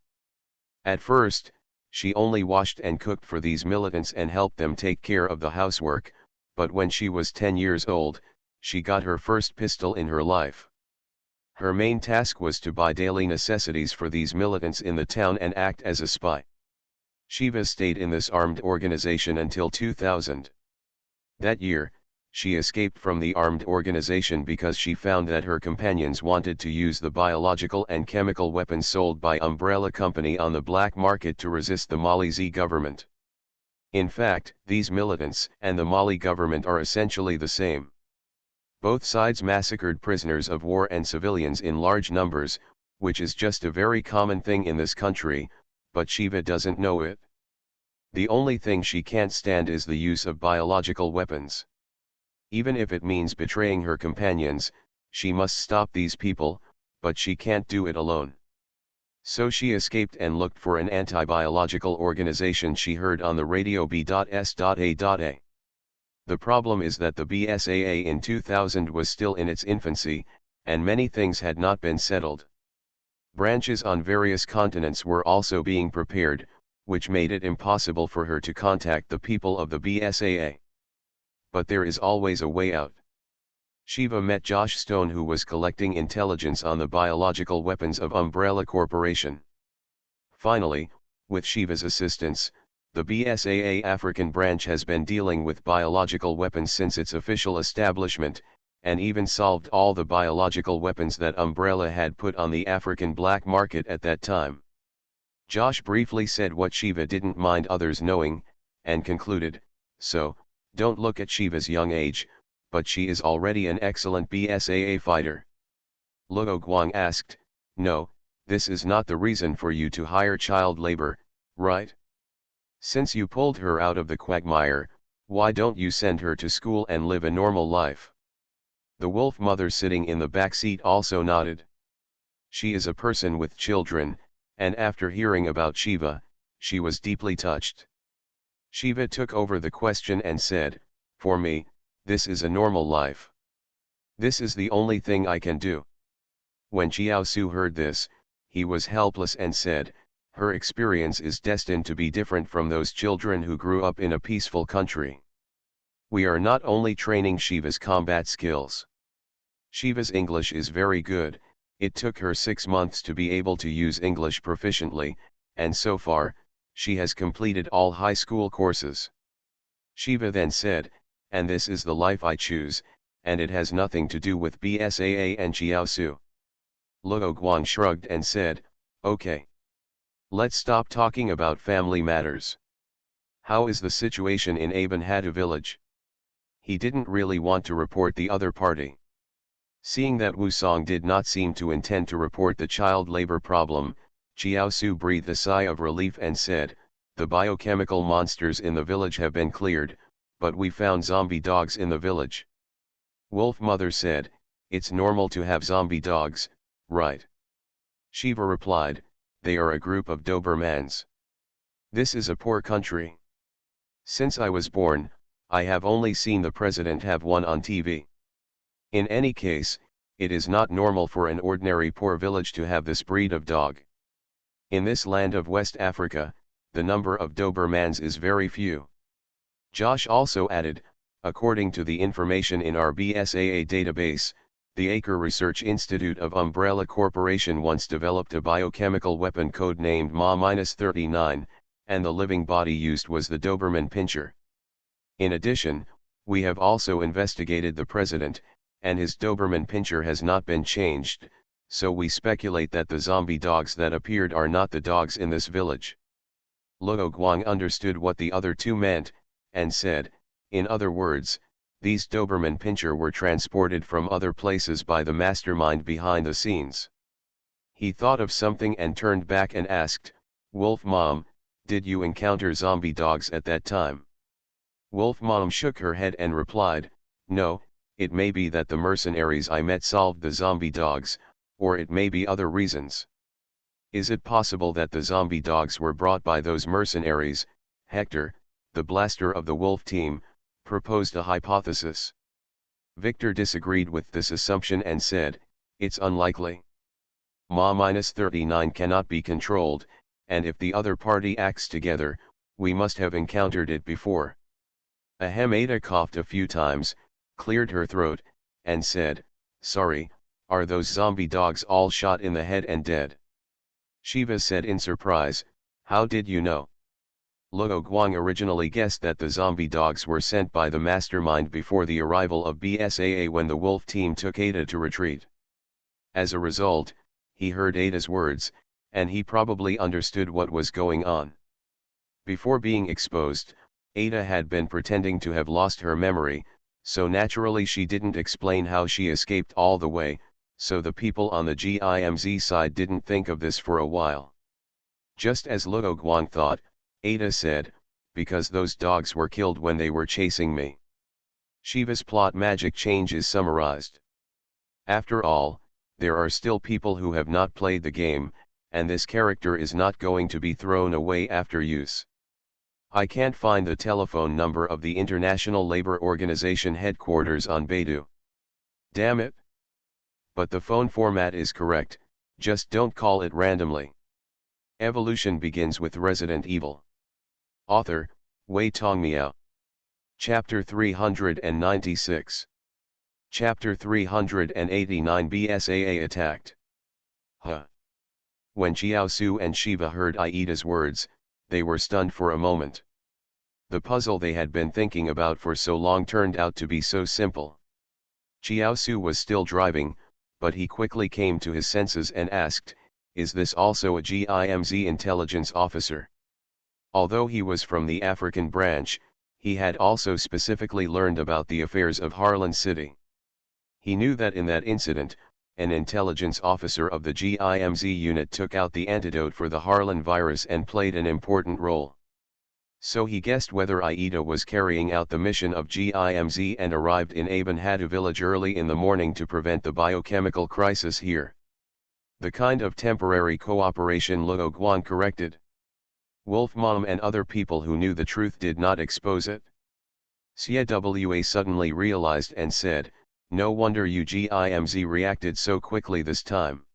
At first, she only washed and cooked for these militants and helped them take care of the housework, but when she was 10 years old, she got her first pistol in her life. Her main task was to buy daily necessities for these militants in the town and act as a spy. Shiva stayed in this armed organization until 2000. That year, she escaped from the armed organization because she found that her companions wanted to use the biological and chemical weapons sold by Umbrella Company on the black market to resist the Mali Z government. In fact, these militants and the Mali government are essentially the same. Both sides massacred prisoners of war and civilians in large numbers, which is just a very common thing in this country, but Shiva doesn't know it. The only thing she can't stand is the use of biological weapons. Even if it means betraying her companions, she must stop these people, but she can't do it alone. So she escaped and looked for an anti-biological organization she heard on the radio B.S.A.A. The problem is that the BSAA in 2000 was still in its infancy, and many things had not been settled. Branches on various continents were also being prepared, which made it impossible for her to contact the people of the BSAA. But there is always a way out. Shiva met Josh Stone, who was collecting intelligence on the biological weapons of Umbrella Corporation. Finally, with Shiva's assistance, the BSAA African branch has been dealing with biological weapons since its official establishment, and even solved all the biological weapons that Umbrella had put on the African black market at that time. Josh briefly said what Shiva didn't mind others knowing, and concluded, "So, don't look at Shiva's young age, but she is already an excellent BSAA fighter." Luo Guang asked, "No, this is not the reason for you to hire child labor, right? Since you pulled her out of the quagmire, why don't you send her to school and live a normal life?" The wolf mother sitting in the back seat also nodded. She is a person with children, and after hearing about Shiva, she was deeply touched. Shiva took over the question and said, "For me, this is a normal life. This is the only thing I can do." When Jiao Su heard this, he was helpless and said, "Her experience is destined to be different from those children who grew up in a peaceful country. We are not only training Shiva's combat skills. Shiva's English is very good. It took her 6 months to be able to use English proficiently, and so far, she has completed all high school courses." Shiva then said, "And this is the life I choose, and it has nothing to do with BSAA and Jiao Su." Luo Guang shrugged and said, "Okay. Let's stop talking about family matters. How is the situation in Aben Hadu village?" He didn't really want to report the other party. Seeing that Wu Song did not seem to intend to report the child labor problem, Jiao Su breathed a sigh of relief and said, "The biochemical monsters in the village have been cleared, but we found zombie dogs in the village." Wolf Mother said, "It's normal to have zombie dogs, right?" Shiva replied, "They are a group of Dobermans. This is a poor country. Since I was born, I have only seen the president have one on TV. In any case, it is not normal for an ordinary poor village to have this breed of dog. In this land of West Africa, the number of Dobermans is very few. Josh also added, according to the information in our BSAA database, the Acre Research Institute of Umbrella Corporation once developed a biochemical weapon codenamed Ma-39, and the living body used was the Doberman Pinscher. In addition, we have also investigated the president, and his Doberman Pinscher has not been changed, so we speculate that the zombie dogs that appeared are not the dogs in this village. Luo Guang understood what the other two meant, and said, in other words, these Doberman Pinscher were transported from other places by the mastermind behind the scenes. He thought of something and turned back and asked, Wolf Mom, did you encounter zombie dogs at that time? Wolf Mom shook her head and replied, no, it may be that the mercenaries I met solved the zombie dogs, or it may be other reasons. Is it possible that the zombie dogs were brought by those mercenaries? Hector, the blaster of the wolf team, proposed a hypothesis. Victor disagreed with this assumption and said, it's unlikely. Ma-39 cannot be controlled, and if the other party acts together, we must have encountered it before. Ahem. Ada coughed a few times, cleared her throat, and said, sorry, are those zombie dogs all shot in the head and dead? Shiva said in surprise, how did you know? Luo Guang originally guessed that the zombie dogs were sent by the mastermind before the arrival of BSAA when the wolf team took Ada to retreat. As a result, he heard Ada's words, and he probably understood what was going on. Before being exposed, Ada had been pretending to have lost her memory, so naturally she didn't explain how she escaped all the way, so the people on the GIMZ side didn't think of this for a while. Just as Luo Guang thought, Ada said, because those dogs were killed when they were chasing me. Shiva's plot magic change is summarized. After all, there are still people who have not played the game, and this character is not going to be thrown away after use. I can't find the telephone number of the International Labour Organization headquarters on Baidu. Damn it! But the phone format is correct, just don't call it randomly. Evolution begins with Resident Evil. Author, Wei Tongmiao. Chapter 396. Chapter 389 BSAA attacked. Huh. When Chiaosu and Shiva heard Aida's words, they were stunned for a moment. The puzzle they had been thinking about for so long turned out to be so simple. Chiaosu was still driving, but he quickly came to his senses and asked, is this also a GIMZ intelligence officer? Although he was from the African branch, he had also specifically learned about the affairs of Harlan City. He knew that in that incident, an intelligence officer of the GIMZ unit took out the antidote for the Harlan virus and played an important role. So he guessed whether Aida was carrying out the mission of GIMZ and arrived in Aben Hadu village early in the morning to prevent the biochemical crisis here. The kind of temporary cooperation Luo Guang corrected. Wolf Mom and other people who knew the truth did not expose it. Xie suddenly realized and said, no wonder GIMZ reacted so quickly this time.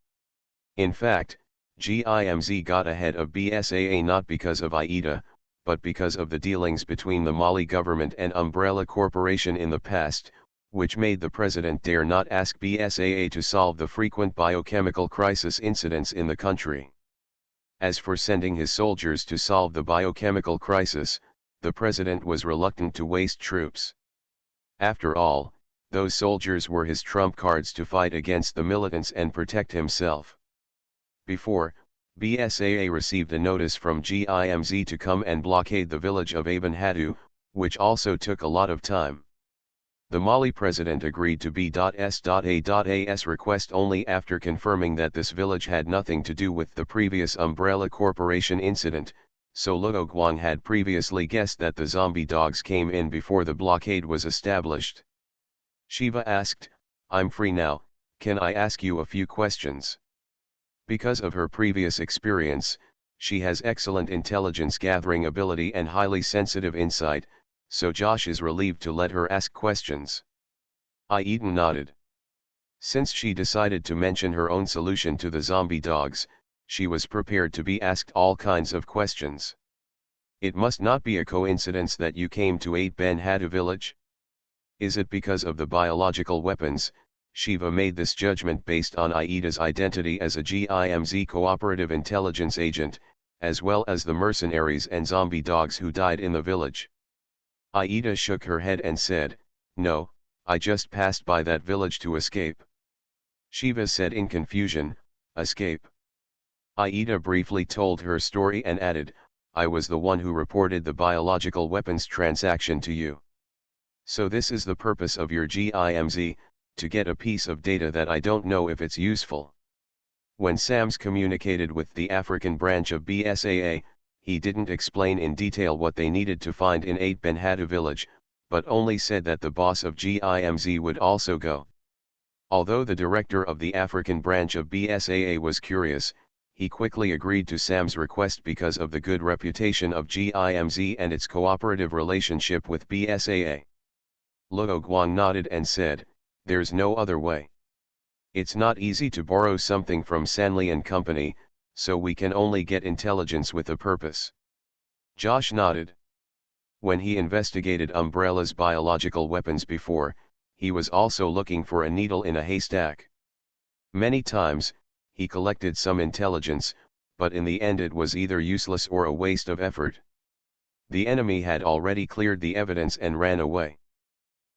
In fact, GIMZ got ahead of BSAA not because of Aida, but because of the dealings between the Mali government and Umbrella Corporation in the past, which made the president dare not ask BSAA to solve the frequent biochemical crisis incidents in the country. As for sending his soldiers to solve the biochemical crisis, the president was reluctant to waste troops. After all, those soldiers were his trump cards to fight against the militants and protect himself. Before, BSAA received a notice from GIMZ to come and blockade the village of Aben Hadu, which also took a lot of time. The Mali president agreed to B.S.A.'s request only after confirming that this village had nothing to do with the previous Umbrella Corporation incident, so Luo Guang had previously guessed that the zombie dogs came in before the blockade was established. Shiva asked, I'm free now, can I ask you a few questions? Because of her previous experience, She has excellent intelligence gathering ability and highly sensitive insight, so Josh is relieved to let her ask questions. Aida nodded. Since she decided to mention her own solution to the zombie dogs, she was prepared to be asked all kinds of questions. It must not be a coincidence that you came to 8 Ben Hatta village? Is it because of the biological weapons? Shiva made this judgment based on Aida's identity as a GIMZ cooperative intelligence agent, as well as the mercenaries and zombie dogs who died in the village. Aida shook her head and said, "No, I just passed by that village to escape." Shiva said in confusion, "Escape?" Aida briefly told her story and added, "I was the one who reported the biological weapons transaction to you. So this is the purpose of your GIMZ, to get a piece of data that I don't know if it's useful." When Sams communicated with the African branch of BSAA, he didn't explain in detail what they needed to find in 8 Ben Hatta village, but only said that the boss of GIMZ would also go. Although the director of the African branch of BSAA was curious, he quickly agreed to Sam's request because of the good reputation of GIMZ and its cooperative relationship with BSAA. Luo Guang nodded and said, "There's no other way. It's not easy to borrow something from Sanli and Company, so we can only get intelligence with a purpose." Josh nodded. When he investigated Umbrella's biological weapons before, he was also looking for a needle in a haystack. Many times, he collected some intelligence, but in the end it was either useless or a waste of effort. The enemy had already cleared the evidence and ran away.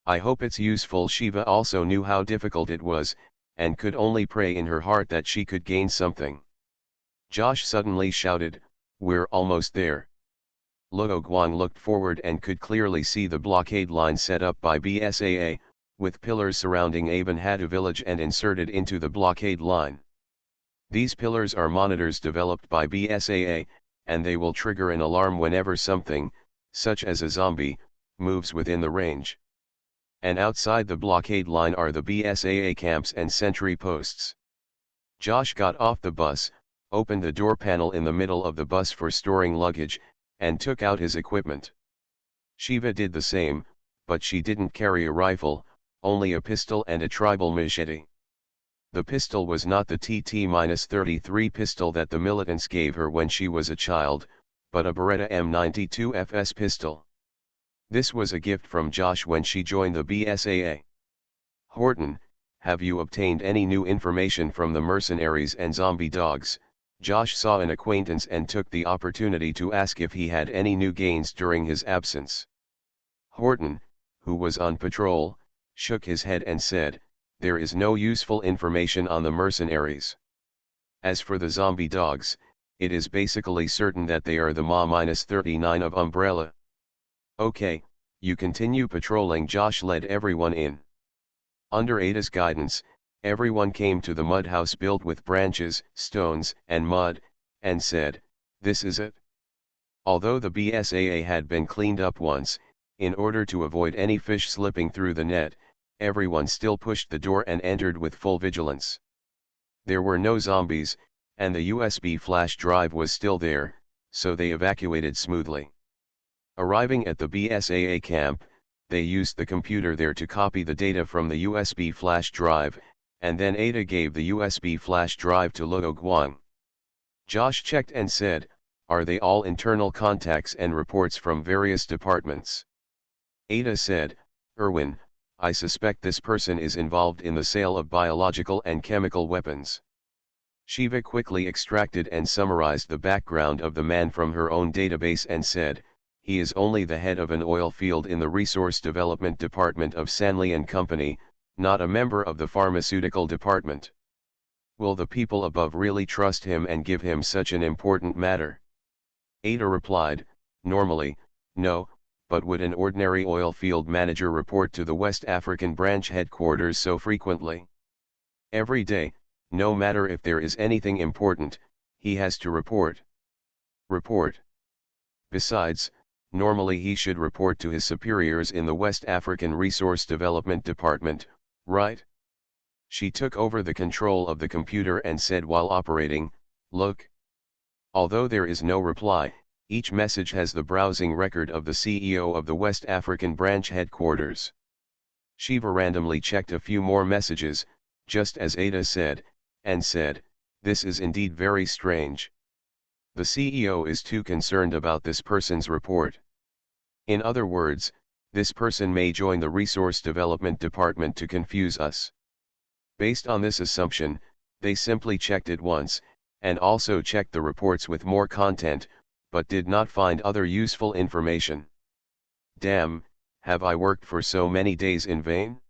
"I hope it's useful." Shiva also knew how difficult it was, and could only pray in her heart that she could gain something. Josh suddenly shouted, "We're almost there." Luo Guang looked forward and could clearly see the blockade line set up by BSAA, with pillars surrounding Ben Hatta village and inserted into the blockade line. These pillars are monitors developed by BSAA, and they will trigger an alarm whenever something, such as a zombie, moves within the range. And outside the blockade line are the BSAA camps and sentry posts. Josh got off the bus, opened the door panel in the middle of the bus for storing luggage, and took out his equipment. Shiva did the same, but she didn't carry a rifle, only a pistol and a tribal machete. The pistol was not the TT-33 pistol that the militants gave her when she was a child, but a Beretta M92 FS pistol. This was a gift from Josh when she joined the BSAA. "Horton, have you obtained any new information from the mercenaries and zombie dogs?" Josh saw an acquaintance and took the opportunity to ask if he had any new gains during his absence. Horton, who was on patrol, shook his head and said, "There is no useful information on the mercenaries. As for the zombie dogs, it is basically certain that they are the Ma-39 of Umbrella." "Okay, you continue patrolling." Josh led everyone in. Under Ada's guidance, everyone came to the mud house built with branches, stones, and mud, and said, "This is it." Although the BSAA had been cleaned up once, in order to avoid any fish slipping through the net, everyone still pushed the door and entered with full vigilance. There were no zombies, and the USB flash drive was still there, so they evacuated smoothly. Arriving at the BSAA camp, they used the computer there to copy the data from the USB flash drive, and then Ada gave the USB flash drive to Luo Guang. Josh checked and said, "Are they all internal contacts and reports from various departments?" Ada said, "Erwin, I suspect this person is involved in the sale of biological and chemical weapons." Shiva quickly extracted and summarized the background of the man from her own database and said, "He is only the head of an oil field in the Resource Development Department of Sanli and Company, not a member of the Pharmaceutical Department. Will the people above really trust him and give him such an important matter?" Ada replied, "Normally, no, but would an ordinary oil field manager report to the West African branch headquarters so frequently? Every day, no matter if there is anything important, he has to report. Besides, normally he should report to his superiors in the West African Resource Development Department, right?" She took over the control of the computer and said while operating, "Look. Although there is no reply, each message has the browsing record of the CEO of the West African branch headquarters. Shiva randomly checked a few more messages, just as Ada said, and said, "This is indeed very strange. The CEO is too concerned about this person's report. In other words, this person may join the Resource Development Department to confuse us." Based on this assumption, they simply checked it once, and also checked the reports with more content, but did not find other useful information. Damn, have I worked for so many days in vain?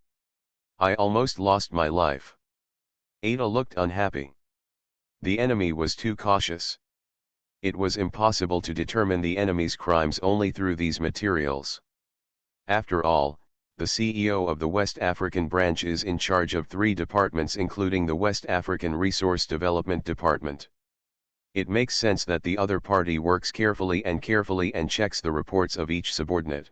I almost lost my life. Ada looked unhappy. The enemy was too cautious. It was impossible to determine the enemy's crimes only through these materials. After all, the CEO of the West African branch is in charge of 3 departments including the West African Resource Development Department. It makes sense that the other party works carefully and checks the reports of each subordinate.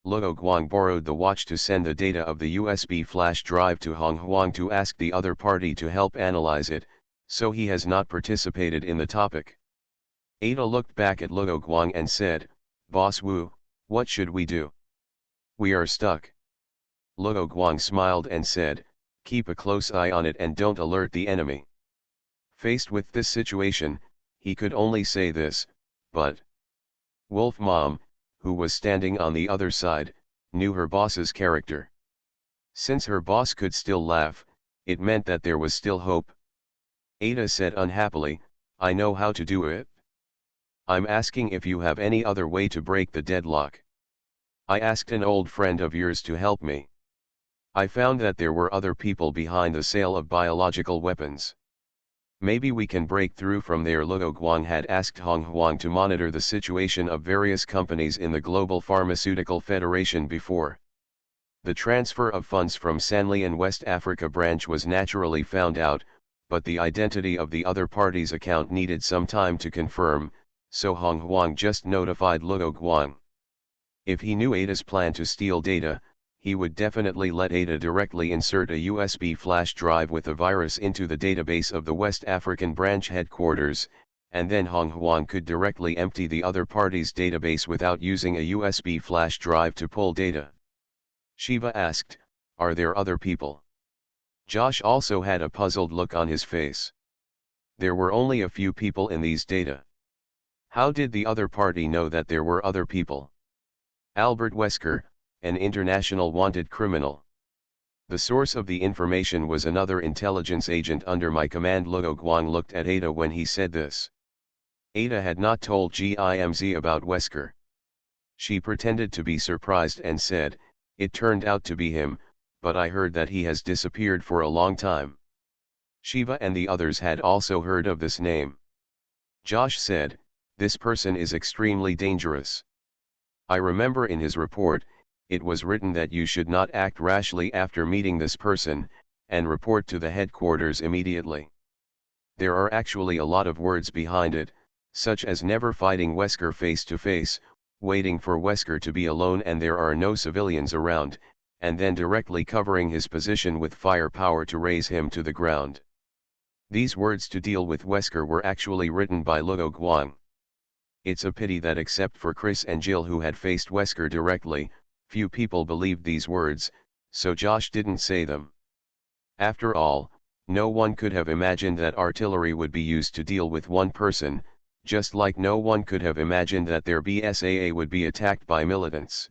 Luo Guang borrowed the watch to send the data of the USB flash drive to Hong Huang to ask the other party to help analyze it, so he has not participated in the topic. Ada looked back at Luo Guang and said, "Boss Wu, what should we do? We are stuck." Luo Guang smiled and said, "Keep a close eye on it and don't alert the enemy." Faced with this situation, he could only say this, but Wolf Mom, who was standing on the other side, knew her boss's character. Since her boss could still laugh, it meant that there was still hope. Ada said unhappily, "I know how to do it. I'm asking if you have any other way to break the deadlock. I asked an old friend of yours to help me. I found that there were other people behind the sale of biological weapons. Maybe we can break through from there." Luo Guang had asked Hong Huang to monitor the situation of various companies in the Global Pharmaceutical Federation before. The transfer of funds from Sanlian West Africa branch was naturally found out, but the identity of the other party's account needed some time to confirm, so Hong Huang just notified Luo Guang. If he knew Ada's plan to steal data, he would definitely let Ada directly insert a USB flash drive with a virus into the database of the West African branch headquarters, and then Hong Huang could directly empty the other party's database without using a USB flash drive to pull data. Shiva asked, "Are there other people?" Josh also had a puzzled look on his face. There were only a few people in these data. How did the other party know that there were other people? Albert Wesker, an international wanted criminal. The source of the information was another intelligence agent under my command. Luo Guang looked at Ada when he said this. Ada had not told Gimz about Wesker. She pretended to be surprised and said, "It turned out to be him, but I heard that he has disappeared for a long time." Shiva and the others had also heard of this name. Josh said, "This person is extremely dangerous. I remember in his report, it was written that you should not act rashly after meeting this person, and report to the headquarters immediately. There are actually a lot of words behind it, such as never fighting Wesker face to face, waiting for Wesker to be alone and there are no civilians around, and then directly covering his position with firepower to raise him to the ground." These words to deal with Wesker were actually written by Luo Guang. It's a pity that except for Chris and Jill who had faced Wesker directly, few people believed these words, so Josh didn't say them. After all, no one could have imagined that artillery would be used to deal with one person, just like no one could have imagined that their BSAA would be attacked by militants.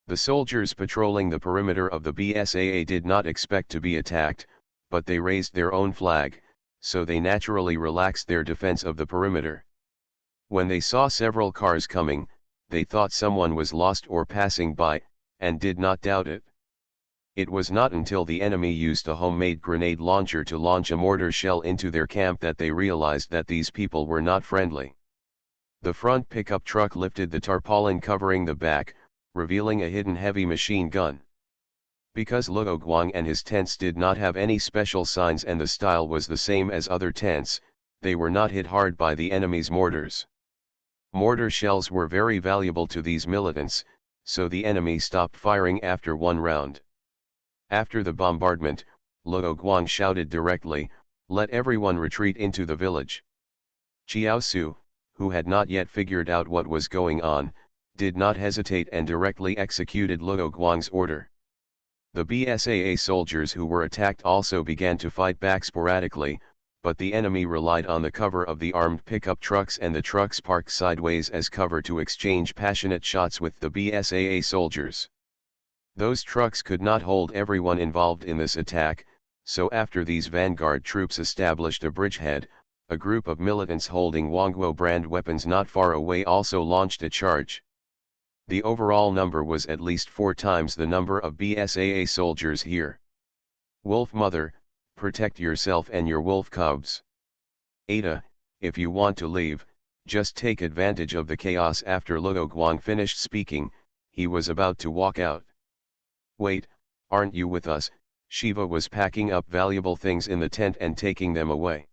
The soldiers patrolling the perimeter of the BSAA did not expect to be attacked, but they raised their own flag, so they naturally relaxed their defense of the perimeter. When they saw several cars coming, they thought someone was lost or passing by, and did not doubt it. It was not until the enemy used a homemade grenade launcher to launch a mortar shell into their camp that they realized that these people were not friendly. The front pickup truck lifted the tarpaulin covering the back, revealing a hidden heavy machine gun. Because Luo Guang and his tents did not have any special signs and the style was the same as other tents, they were not hit hard by the enemy's mortars. Mortar shells were very valuable to these militants, so the enemy stopped firing after one round. After the bombardment, Luo Guang shouted directly, "Let everyone retreat into the village." Chiaosu, who had not yet figured out what was going on, did not hesitate and directly executed Luo Guang's order. The BSAA soldiers who were attacked also began to fight back sporadically, but the enemy relied on the cover of the armed pickup trucks and the trucks parked sideways as cover to exchange passionate shots with the BSAA soldiers. Those trucks could not hold everyone involved in this attack, so after these vanguard troops established a bridgehead, a group of militants holding Wangguo brand weapons not far away also launched a charge. The overall number was at least 4 times the number of BSAA soldiers here. Wolf Mother, protect yourself and your wolf cubs. Ada, if you want to leave, just take advantage of the chaos. After Luo Guang finished speaking, he was about to walk out. Wait, aren't you with us? Shiva was packing up valuable things in the tent and taking them away.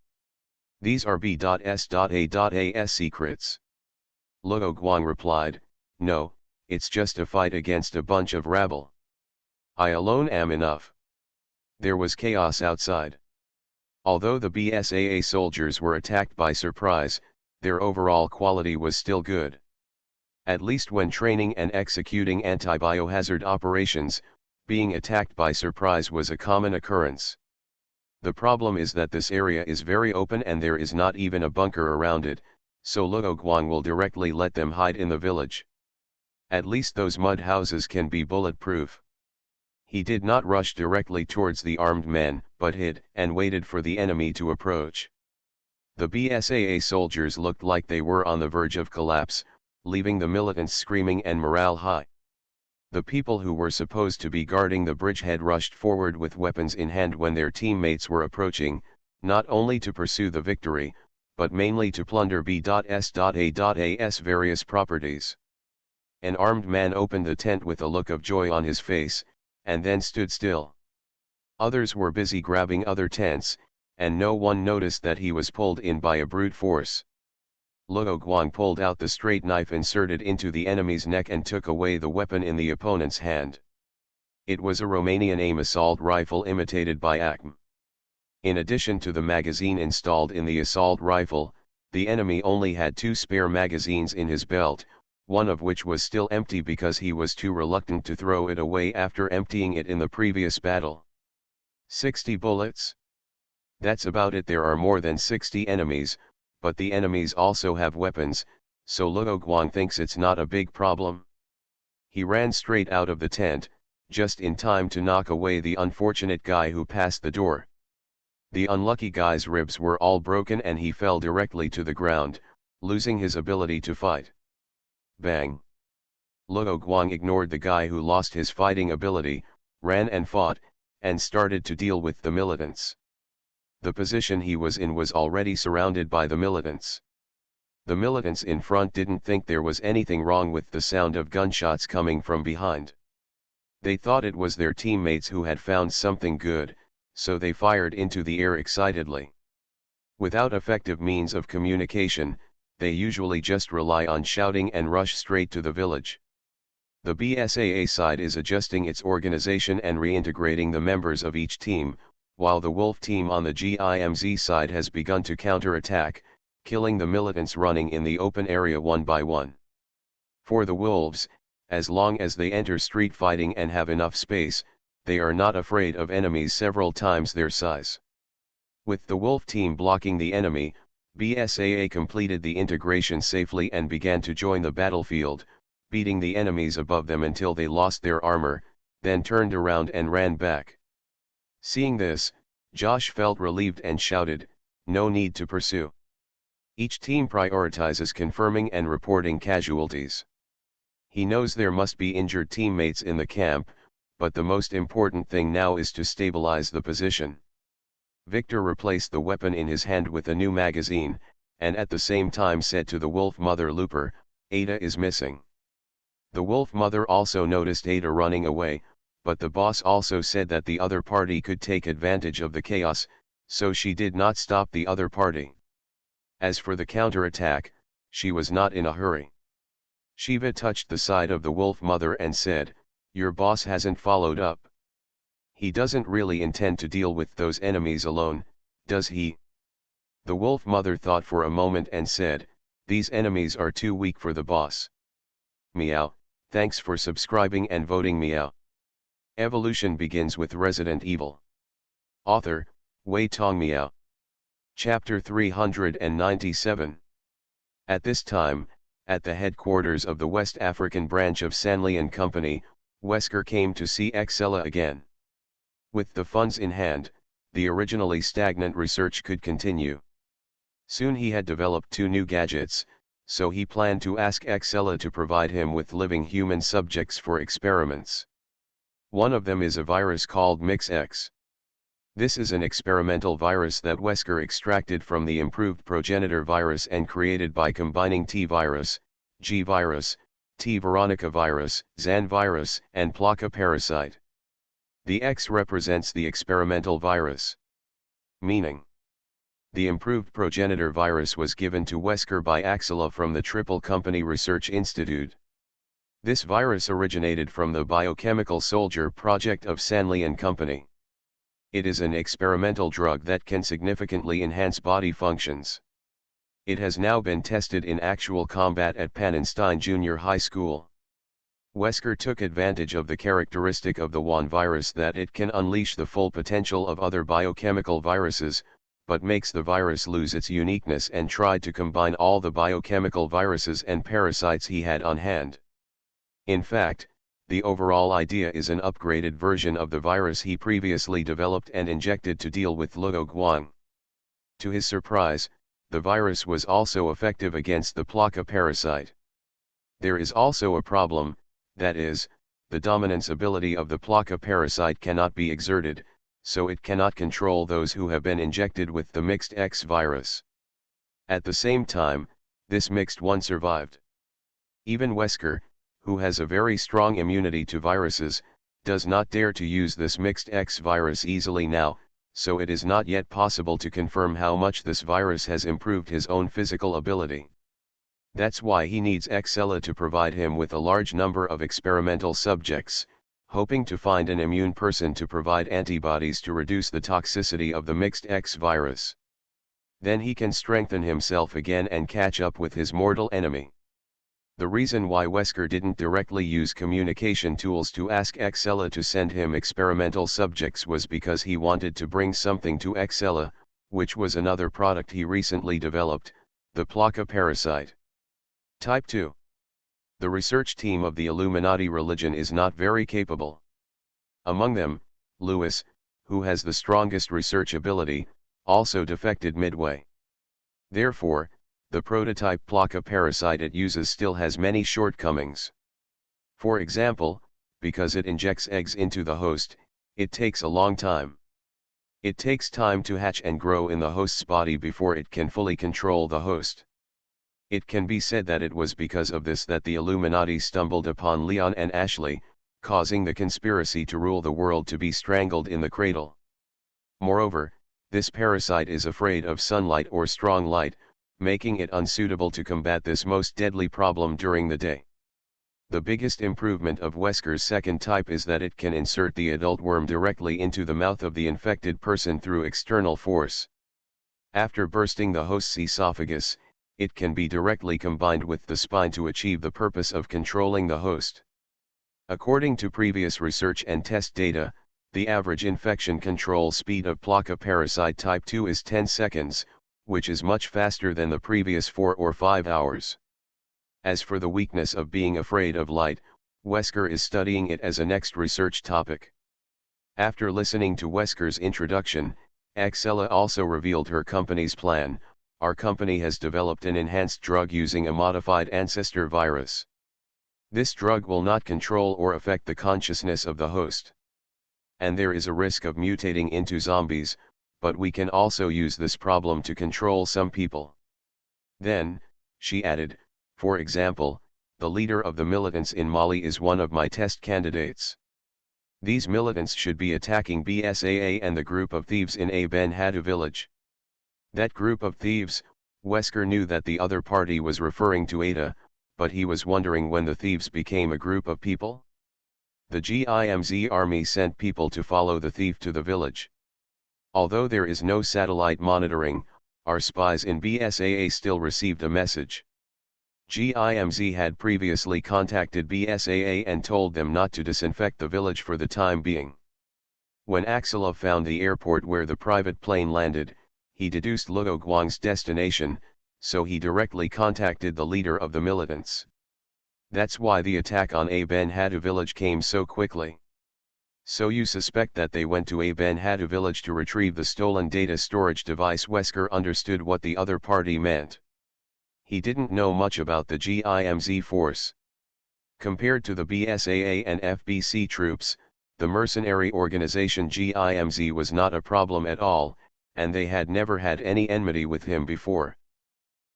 These are B.S.A.A.'s secrets. Luo Guang replied, no, it's just a fight against a bunch of rabble. I alone am enough. There was chaos outside. Although the BSAA soldiers were attacked by surprise, their overall quality was still good. At least when training and executing anti-biohazard operations, being attacked by surprise was a common occurrence. The problem is that this area is very open and there is not even a bunker around it, so Luo Guang will directly let them hide in the village. At least those mud houses can be bulletproof. He did not rush directly towards the armed men, but hid and waited for the enemy to approach. The BSAA soldiers looked like they were on the verge of collapse, leaving the militants screaming and morale high. The people who were supposed to be guarding the bridgehead rushed forward with weapons in hand when their teammates were approaching, not only to pursue the victory, but mainly to plunder B.S.A.A.'s various properties. An armed man opened the tent with a look of joy on his face, and then stood still. Others were busy grabbing other tents, and no one noticed that he was pulled in by a brute force. Luo Guang pulled out the straight knife inserted into the enemy's neck and took away the weapon in the opponent's hand. It was a Romanian AIM assault rifle imitated by ACM. In addition to the magazine installed in the assault rifle, the enemy only had 2 spare magazines in his belt, one of which was still empty because he was too reluctant to throw it away after emptying it in the previous battle. 60 bullets? That's about it. There are more than 60 enemies, but the enemies also have weapons, so Luo Guang thinks it's not a big problem. He ran straight out of the tent, just in time to knock away the unfortunate guy who passed the door. The unlucky guy's ribs were all broken and he fell directly to the ground, losing his ability to fight. Bang! Luo Guang ignored the guy who lost his fighting ability, ran and fought, and started to deal with the militants. The position he was in was already surrounded by the militants. The militants in front didn't think there was anything wrong with the sound of gunshots coming from behind. They thought it was their teammates who had found something good, so they fired into the air excitedly. Without effective means of communication, they usually just rely on shouting and rush straight to the village. The BSAA side is adjusting its organization and reintegrating the members of each team, while the Wolf team on the GIMZ side has begun to counterattack, killing the militants running in the open area one by one. For the Wolves, as long as they enter street fighting and have enough space, they are not afraid of enemies several times their size. With the Wolf team blocking the enemy, BSAA completed the integration safely and began to join the battlefield, beating the enemies above them until they lost their armor, then turned around and ran back. Seeing this, Josh felt relieved and shouted, "No need to pursue." Each team prioritizes confirming and reporting casualties. He knows there must be injured teammates in the camp, but the most important thing now is to stabilize the position. Victor replaced the weapon in his hand with a new magazine, and at the same time said to the Wolf Mother Looper, "Ada is missing." The Wolf Mother also noticed Ada running away, but the boss also said that the other party could take advantage of the chaos, so she did not stop the other party. As for the counterattack, she was not in a hurry. Shiva touched the side of the Wolf Mother and said, "Your boss hasn't followed up. He doesn't really intend to deal with those enemies alone, does he?" The wolf mother thought for a moment and said, "These enemies are too weak for the boss." Meow, thanks for subscribing and voting meow. Evolution begins with Resident Evil. Author, Wei Tong Meow. Chapter 397. At this time, at the headquarters of the West African branch of Sanley & Company, Wesker came to see Excella again. With the funds in hand, the originally stagnant research could continue. Soon he had developed 2 new gadgets, so he planned to ask Excella to provide him with living human subjects for experiments. One of them is a virus called MixX. This is an experimental virus that Wesker extracted from the improved progenitor virus and created by combining T virus, G virus, T Veronica virus, Zan virus, and Plaka parasite. The X represents the experimental virus. Meaning, the improved progenitor virus was given to Wesker by Excella from the Triple Company Research Institute. This virus originated from the Biochemical Soldier project of Sanley & Company. It is an experimental drug that can significantly enhance body functions. It has now been tested in actual combat at Pannenstein Junior High School. Wesker took advantage of the characteristic of the WAN virus that it can unleash the full potential of other biochemical viruses, but makes the virus lose its uniqueness, and tried to combine all the biochemical viruses and parasites he had on hand. In fact, the overall idea is an upgraded version of the virus he previously developed and injected to deal with Luo Guang. To his surprise, the virus was also effective against the Plaka parasite. There is also a problem, that is, the dominance ability of the Plaka parasite cannot be exerted, so it cannot control those who have been injected with the mixed X virus. At the same time, this mixed one survived. Even Wesker, who has a very strong immunity to viruses, does not dare to use this mixed X virus easily now, so it is not yet possible to confirm how much this virus has improved his own physical ability. That's why he needs Excella to provide him with a large number of experimental subjects, hoping to find an immune person to provide antibodies to reduce the toxicity of the mixed X virus. Then he can strengthen himself again and catch up with his mortal enemy. The reason why Wesker didn't directly use communication tools to ask Excella to send him experimental subjects was because he wanted to bring something to Excella, which was another product he recently developed, the Plaka parasite. Type 2. The research team of the Illuminati religion is not very capable. Among them, Lewis, who has the strongest research ability, also defected midway. Therefore, the prototype Plaka parasite it uses still has many shortcomings. For example, because it injects eggs into the host, it takes a long time. It takes time to hatch and grow in the host's body before it can fully control the host. It can be said that it was because of this that the Illuminati stumbled upon Leon and Ashley, causing the conspiracy to rule the world to be strangled in the cradle. Moreover, this parasite is afraid of sunlight or strong light, making it unsuitable to combat this most deadly problem during the day. The biggest improvement of Wesker's second type is that it can insert the adult worm directly into the mouth of the infected person through external force. After bursting the host's esophagus, it can be directly combined with the spine to achieve the purpose of controlling the host. According to previous research and test data, the average infection control speed of Plaka parasite type 2 is 10 seconds, which is much faster than the previous 4 or 5 hours. As for the weakness of being afraid of light, Wesker is studying it as a next research topic. After listening to Wesker's introduction, Excella also revealed her company's plan. Our company has developed an enhanced drug using a modified ancestor virus. This drug will not control or affect the consciousness of the host. And there is a risk of mutating into zombies, but we can also use this problem to control some people. Then, she added, for example, the leader of the militants in Mali is one of my test candidates. These militants should be attacking BSAA and the group of thieves in a Ben Haddou village. That group of thieves, Wesker knew that the other party was referring to Ada, but he was wondering when the thieves became a group of people. The GIMZ army sent people to follow the thief to the village. Although there is no satellite monitoring, Our spies in BasedonaMovie still received a message. GIMZ had previously contacted BasedonaMovie and told them not to disinfect the village for the time being. When Axela found the airport where the private plane landed, he deduced Luo Guang's destination, so he directly contacted the leader of the militants. That's why the attack on A Ben Hadu village came so quickly. So you suspect that they went to A Ben Hadu village to retrieve the stolen data storage device. Wesker understood what the other party meant. He didn't know much about the GIMZ force. Compared to the BasedonaMovie and FBC troops, the mercenary organization GIMZ was not a problem at all, and they had never had any enmity with him before.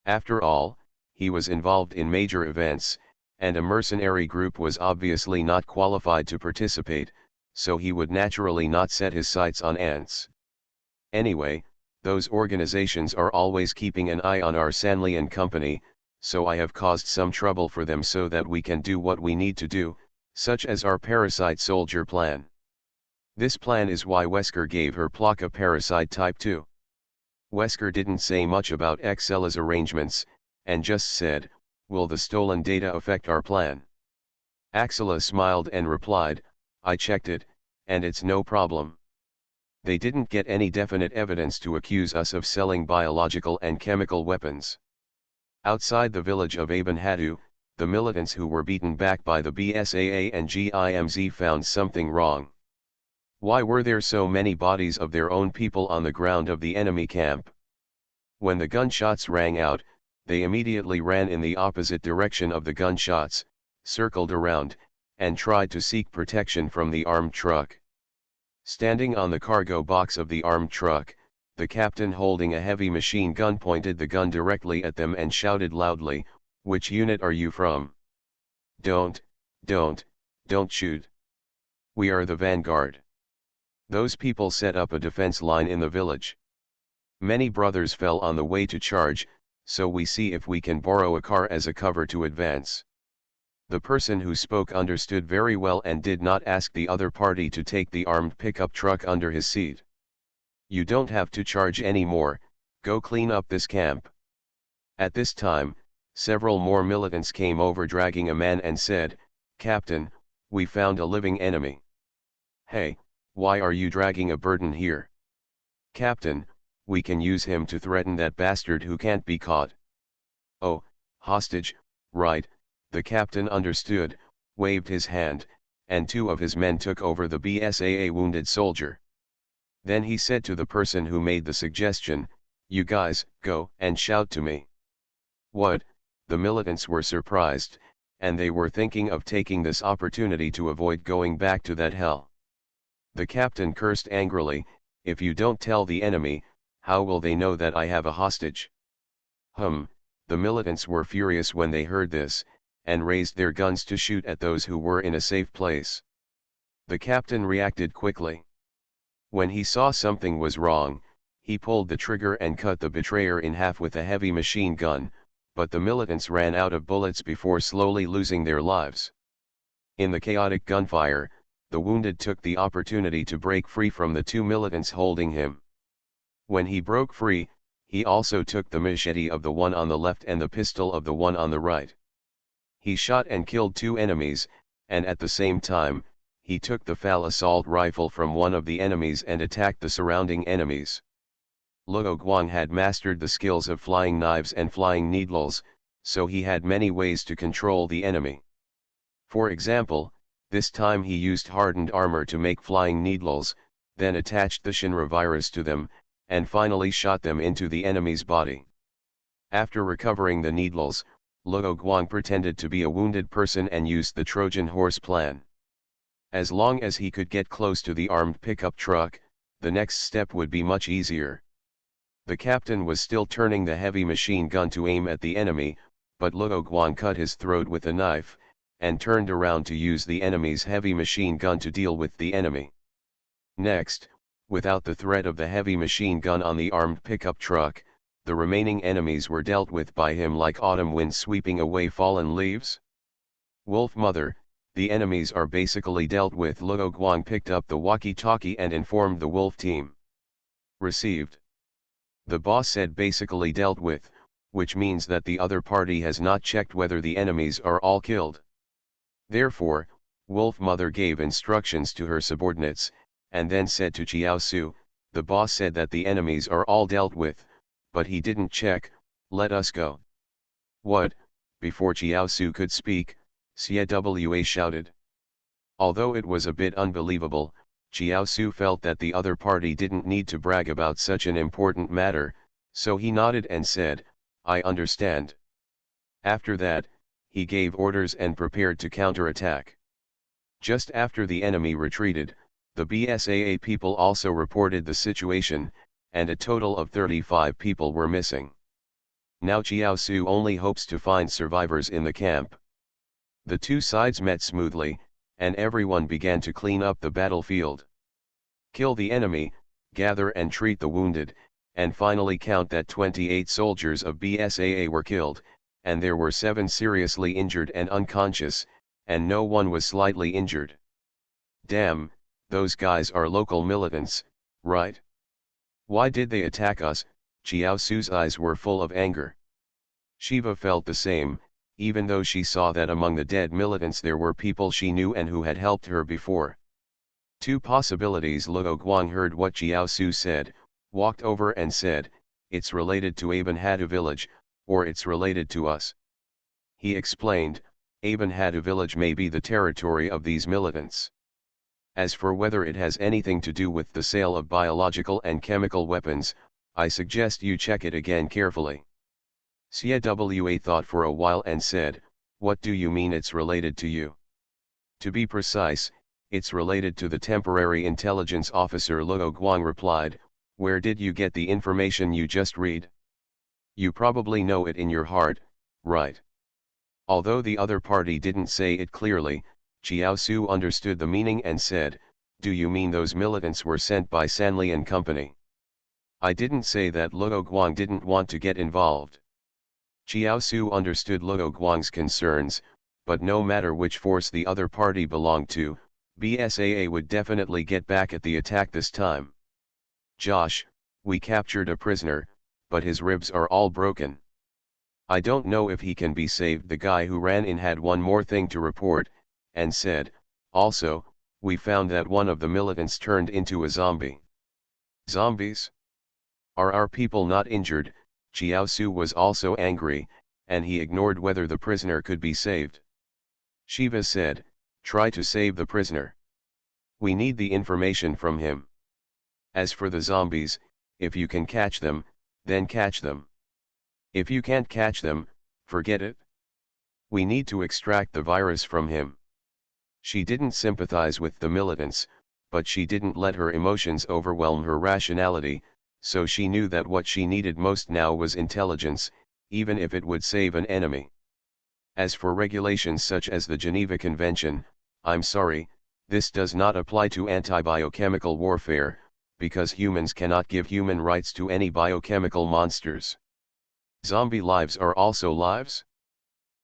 After all, he was involved in major events, and a mercenary group was obviously not qualified to participate, so he would naturally not set his sights on ants. Anyway, those organizations are always keeping an eye on our Sanli and company, so I have caused some trouble for them so that we can do what we need to do, such as our parasite soldier plan. This plan is why Wesker gave her Plaka parasite type 2. Wesker didn't say much about Axela's arrangements, and just said, "Will the stolen data affect our plan?" Axela smiled and replied, "I checked it, and it's no problem. They didn't get any definite evidence to accuse us of selling biological and chemical weapons." Outside the village of Aben Hadu, the militants who were beaten back by the BasedonaMovie and GIMZ found something wrong. Why were there so many bodies of their own people on the ground of the enemy camp? When the gunshots rang out, they immediately ran in the opposite direction of the gunshots, circled around, and tried to seek protection from the armed truck. Standing on the cargo box of the armed truck, the captain holding a heavy machine gun pointed the gun directly at them and shouted loudly, "Which unit are you from? Don't shoot. We are the vanguard." Those people set up a defense line in the village. Many brothers fell on the way to charge, so we see if we can borrow a car as a cover to advance. The person who spoke understood very well and did not ask the other party to take the armed pickup truck under his seat. "You don't have to charge anymore, go clean up this camp." At this time, several more militants came over dragging a man and said, "Captain, we found a living enemy." "Hey, why are you dragging a burden here?" "Captain, we can use him to threaten that bastard who can't be caught." "Oh, hostage, right." The captain understood, waved his hand, and two of his men took over the BasedonaMovie wounded soldier. Then he said to the person who made the suggestion, "You guys, go and shout to me." What? The militants were surprised, and they were thinking of taking this opportunity to avoid going back to that hell. The captain cursed angrily, "If you don't tell the enemy, how will they know that I have a hostage?" The militants were furious when they heard this, and raised their guns to shoot at those who were in a safe place. The captain reacted quickly. When he saw something was wrong, he pulled the trigger and cut the betrayer in half with a heavy machine gun, but the militants ran out of bullets before slowly losing their lives. In the chaotic gunfire, the wounded took the opportunity to break free from the two militants holding him. When he broke free, he also took the machete of the one on the left and the pistol of the one on the right. He shot and killed two enemies, and at the same time, he took the FAL assault rifle from one of the enemies and attacked the surrounding enemies. Luo Guang had mastered the skills of flying knives and flying needles, so he had many ways to control the enemy. For example, this time he used hardened armor to make flying needles, then attached the Shinra virus to them, and finally shot them into the enemy's body. After recovering the needles, Luo Guang pretended to be a wounded person and used the Trojan horse plan. As long as he could get close to the armed pickup truck, the next step would be much easier. The captain was still turning the heavy machine gun to aim at the enemy, but Luo Guang cut his throat with a knife, and turned around to use the enemy's heavy machine gun to deal with the enemy. Next, without the threat of the heavy machine gun on the armed pickup truck, the remaining enemies were dealt with by him like autumn wind sweeping away fallen leaves. Wolf Mother, the enemies are basically dealt with. Luo Guang picked up the walkie-talkie and informed the wolf team. Received. The boss said basically dealt with, which means that the other party has not checked whether the enemies are all killed. Therefore, Wolf Mother gave instructions to her subordinates, and then said to Chiaosu, the boss said that the enemies are all dealt with, but he didn't check, let us go. What? Before Chiaosu could speak, Xie shouted. Although it was a bit unbelievable, Chiaosu felt that the other party didn't need to brag about such an important matter, so he nodded and said, I understand. After that, he gave orders and prepared to counterattack. Just after the enemy retreated, the BSAA people also reported the situation, and a total of 35 people were missing. Now Chiaosu only hopes to find survivors in the camp. The two sides met smoothly, and everyone began to clean up the battlefield. Kill the enemy, gather and treat the wounded, and finally count that 28 soldiers of BSAA were killed, and there were 7 seriously injured and unconscious, and no one was slightly injured. Damn, those guys are local militants, right? Why did they attack us? Chiaosu's eyes were full of anger. Shiva felt the same, even though she saw that among the dead militants there were people she knew and who had helped her before. Two possibilities. Luo Guang heard what Chiaosu said, walked over and said, it's related to Abenhadu village, or it's related to us. He explained, Abenhadu village may be the territory of these militants. As for whether it has anything to do with the sale of biological and chemical weapons, I suggest you check it again carefully. Xie thought for a while and said, what do you mean it's related to you? To be precise, it's related to the temporary intelligence officer. Luo Guang replied, where did you get the information you just read? You probably know it in your heart, right? Although the other party didn't say it clearly, Chiaosu understood the meaning and said, do you mean those militants were sent by Sanli and company? I didn't say that. Luo Guang didn't want to get involved. Chiaosu understood Luo Guang's concerns, but no matter which force the other party belonged to, BSAA would definitely get back at the attack this time. Josh, we captured a prisoner, but his ribs are all broken. I don't know if he can be saved. The guy who ran in had one more thing to report, and said, also, we found that one of the militants turned into a zombie. Zombies? Are our people not injured? Chiaosu was also angry, and he ignored whether the prisoner could be saved. Shiva said, try to save the prisoner. We need the information from him. As for the zombies, if you can catch them, then catch them. If you can't catch them, forget it. We need to extract the virus from him. She didn't sympathize with the militants, but she didn't let her emotions overwhelm her rationality, so she knew that what she needed most now was intelligence, even if it would save an enemy. As for regulations such as the Geneva Convention, I'm sorry, this does not apply to anti-biochemical warfare, because humans cannot give human rights to any biochemical monsters. Zombie lives are also lives?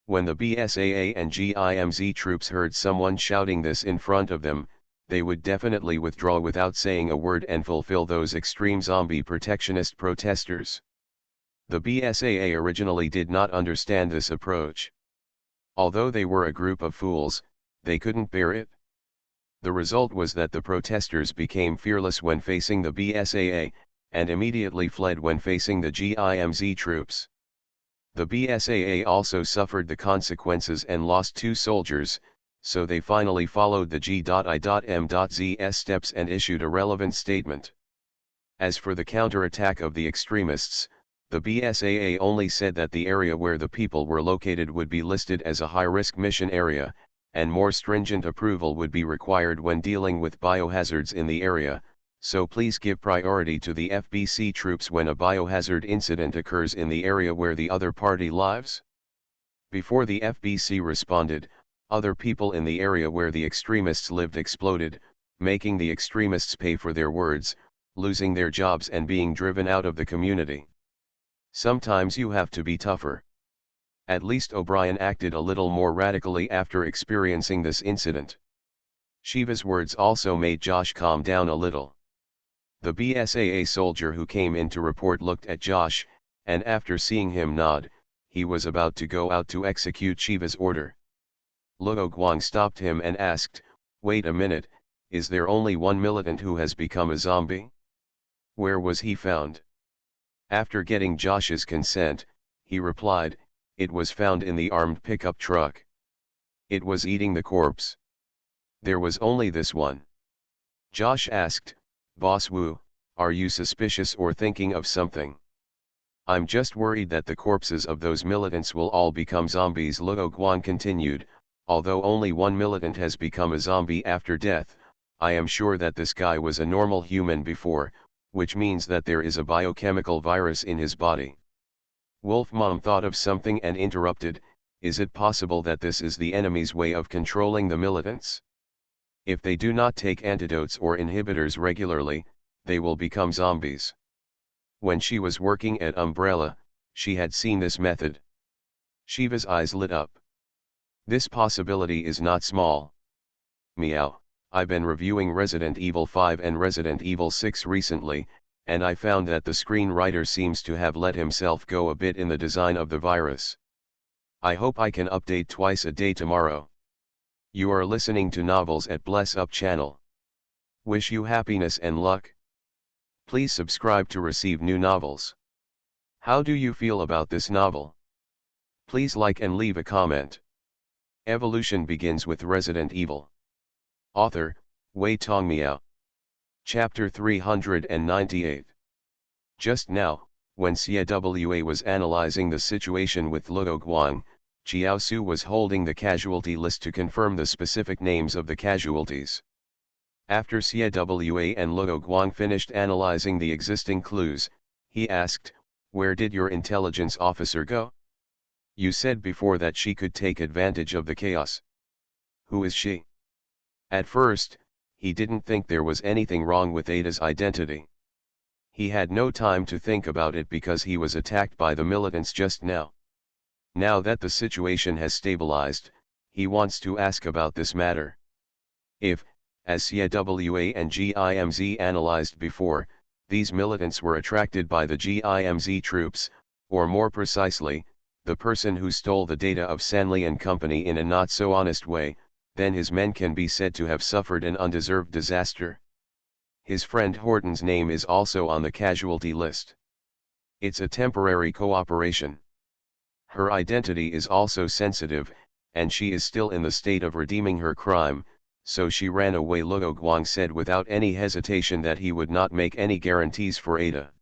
When the BSAA and GIMZ troops heard someone shouting this in front of them, they would definitely withdraw without saying a word and fulfill those extreme zombie protectionist protesters. The BSAA originally did not understand this approach. Although they were a group of fools, they couldn't bear it. The result was that the protesters became fearless when facing the BSAA, and immediately fled when facing the GIMZ troops. The BSAA also suffered the consequences and lost 2 soldiers, so they finally followed the G.I.M.Z's steps and issued a relevant statement. As for the counterattack of the extremists, the BSAA only said that the area where the people were located would be listed as a high-risk mission area, and more stringent approval would be required when dealing with biohazards in the area, so please give priority to the FBC troops when a biohazard incident occurs in the area where the other party lives. Before the FBC responded, other people in the area where the extremists lived exploded, making the extremists pay for their words, losing their jobs and being driven out of the community. Sometimes you have to be tougher. At least O'Brien acted a little more radically after experiencing this incident. Shiva's words also made Josh calm down a little. The BSAA soldier who came in to report looked at Josh, and after seeing him nod, he was about to go out to execute Shiva's order. Luo Guang stopped him and asked, "Wait a minute, is there only one militant who has become a zombie? Where was he found?" After getting Josh's consent, he replied, "It was found in the armed pickup truck. It was eating the corpse. There was only this one." Josh asked, "Boss Wu, are you suspicious or thinking of something?" "I'm just worried that the corpses of those militants will all become zombies," Luo Guang continued. "Although only one militant has become a zombie after death, I am sure that this guy was a normal human before, which means that there is a biochemical virus in his body." Wolf Mom thought of something and interrupted, "Is it possible that this is the enemy's way of controlling the militants? If they do not take antidotes or inhibitors regularly, they will become zombies." When she was working at Umbrella, she had seen this method. Shiva's eyes lit up. This possibility is not small. Meow, I've been reviewing Resident Evil 5 and Resident Evil 6 recently, and I found that the screenwriter seems to have let himself go a bit in the design of the virus. I hope I can update twice a day tomorrow. You are listening to Novels at Bless Up channel. Wish you happiness and luck. Please subscribe to receive new novels. How do you feel about this novel? Please like and leave a comment. Evolution begins with Resident Evil. Author, Wei Tongmiao. Chapter 398. Just now, when Xia was analyzing the situation with Luo Guang, Jiaosu was holding the casualty list to confirm the specific names of the casualties. After Xia and Luo Guang finished analyzing the existing clues, he asked, "Where did your intelligence officer go? You said before that she could take advantage of the chaos. Who is she?" At first, he didn't think there was anything wrong with Ada's identity. He had no time to think about it because he was attacked by the militants just now. Now that the situation has stabilized, he wants to ask about this matter. If, as Xia and GIMZ analyzed before, these militants were attracted by the GIMZ troops, or more precisely, the person who stole the data of Sanli and company in a not so honest way, then his men can be said to have suffered an undeserved disaster. His friend Horton's name is also on the casualty list. It's a temporary cooperation. Her identity is also sensitive, and she is still in the state of redeeming her crime, so she ran away. Luo Guang said without any hesitation that he would not make any guarantees for Ada.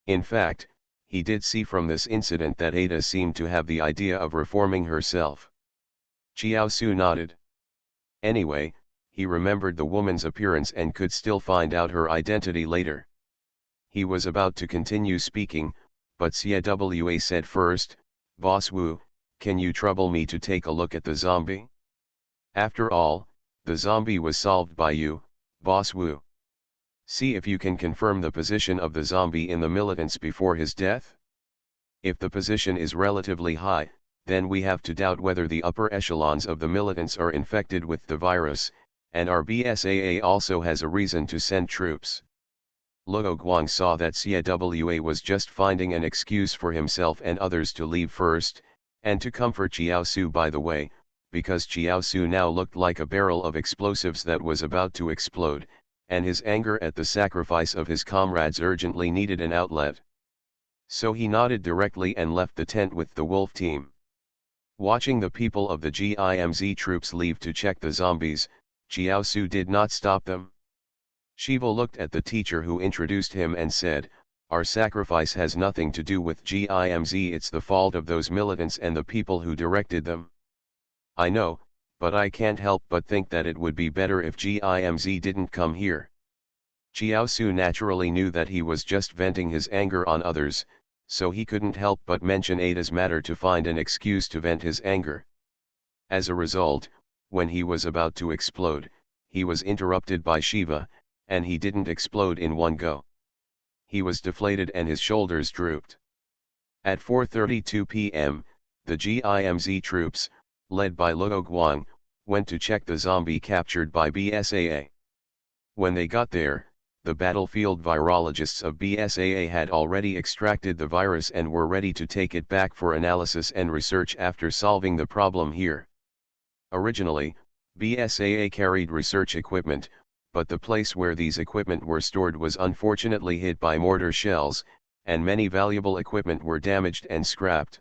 In fact, he did see from this incident that Ada seemed to have the idea of reforming herself. Jiaosu nodded. Anyway, he remembered the woman's appearance and could still find out her identity later. He was about to continue speaking, but Xia said first, "Boss Wu, can you trouble me to take a look at the zombie? After all, the zombie was solved by you, Boss Wu. See if you can confirm the position of the zombie in the militants before his death. If the position is relatively high, then we have to doubt whether the upper echelons of the militants are infected with the virus, and our BSAA also has a reason to send troops." Luo Guang saw that Xia was just finding an excuse for himself and others to leave first, and to comfort Jiaosu by the way, because Jiaosu now looked like a barrel of explosives that was about to explode, and his anger at the sacrifice of his comrades urgently needed an outlet. So he nodded directly and left the tent with the wolf team. Watching the people of the GIMZ troops leave to check the zombies, Jiaosu did not stop them. Shiva looked at the teacher who introduced him and said, "Our sacrifice has nothing to do with GIMZ, it's the fault of those militants and the people who directed them." "I know, but I can't help but think that it would be better if GIMZ didn't come here." Jiaosu naturally knew that he was just venting his anger on others, so he couldn't help but mention Ada's matter to find an excuse to vent his anger. As a result, when he was about to explode, he was interrupted by Shiva, and he didn't explode in one go. He was deflated and his shoulders drooped. At 4:32 p.m., the GIMZ troops, led by Luo Guang, went to check the zombie captured by BSAA. When they got there, the battlefield virologists of BasedonaMovie had already extracted the virus and were ready to take it back for analysis and research after solving the problem here. Originally, BasedonaMovie carried research equipment, but the place where these equipment were stored was unfortunately hit by mortar shells, and many valuable equipment were damaged and scrapped.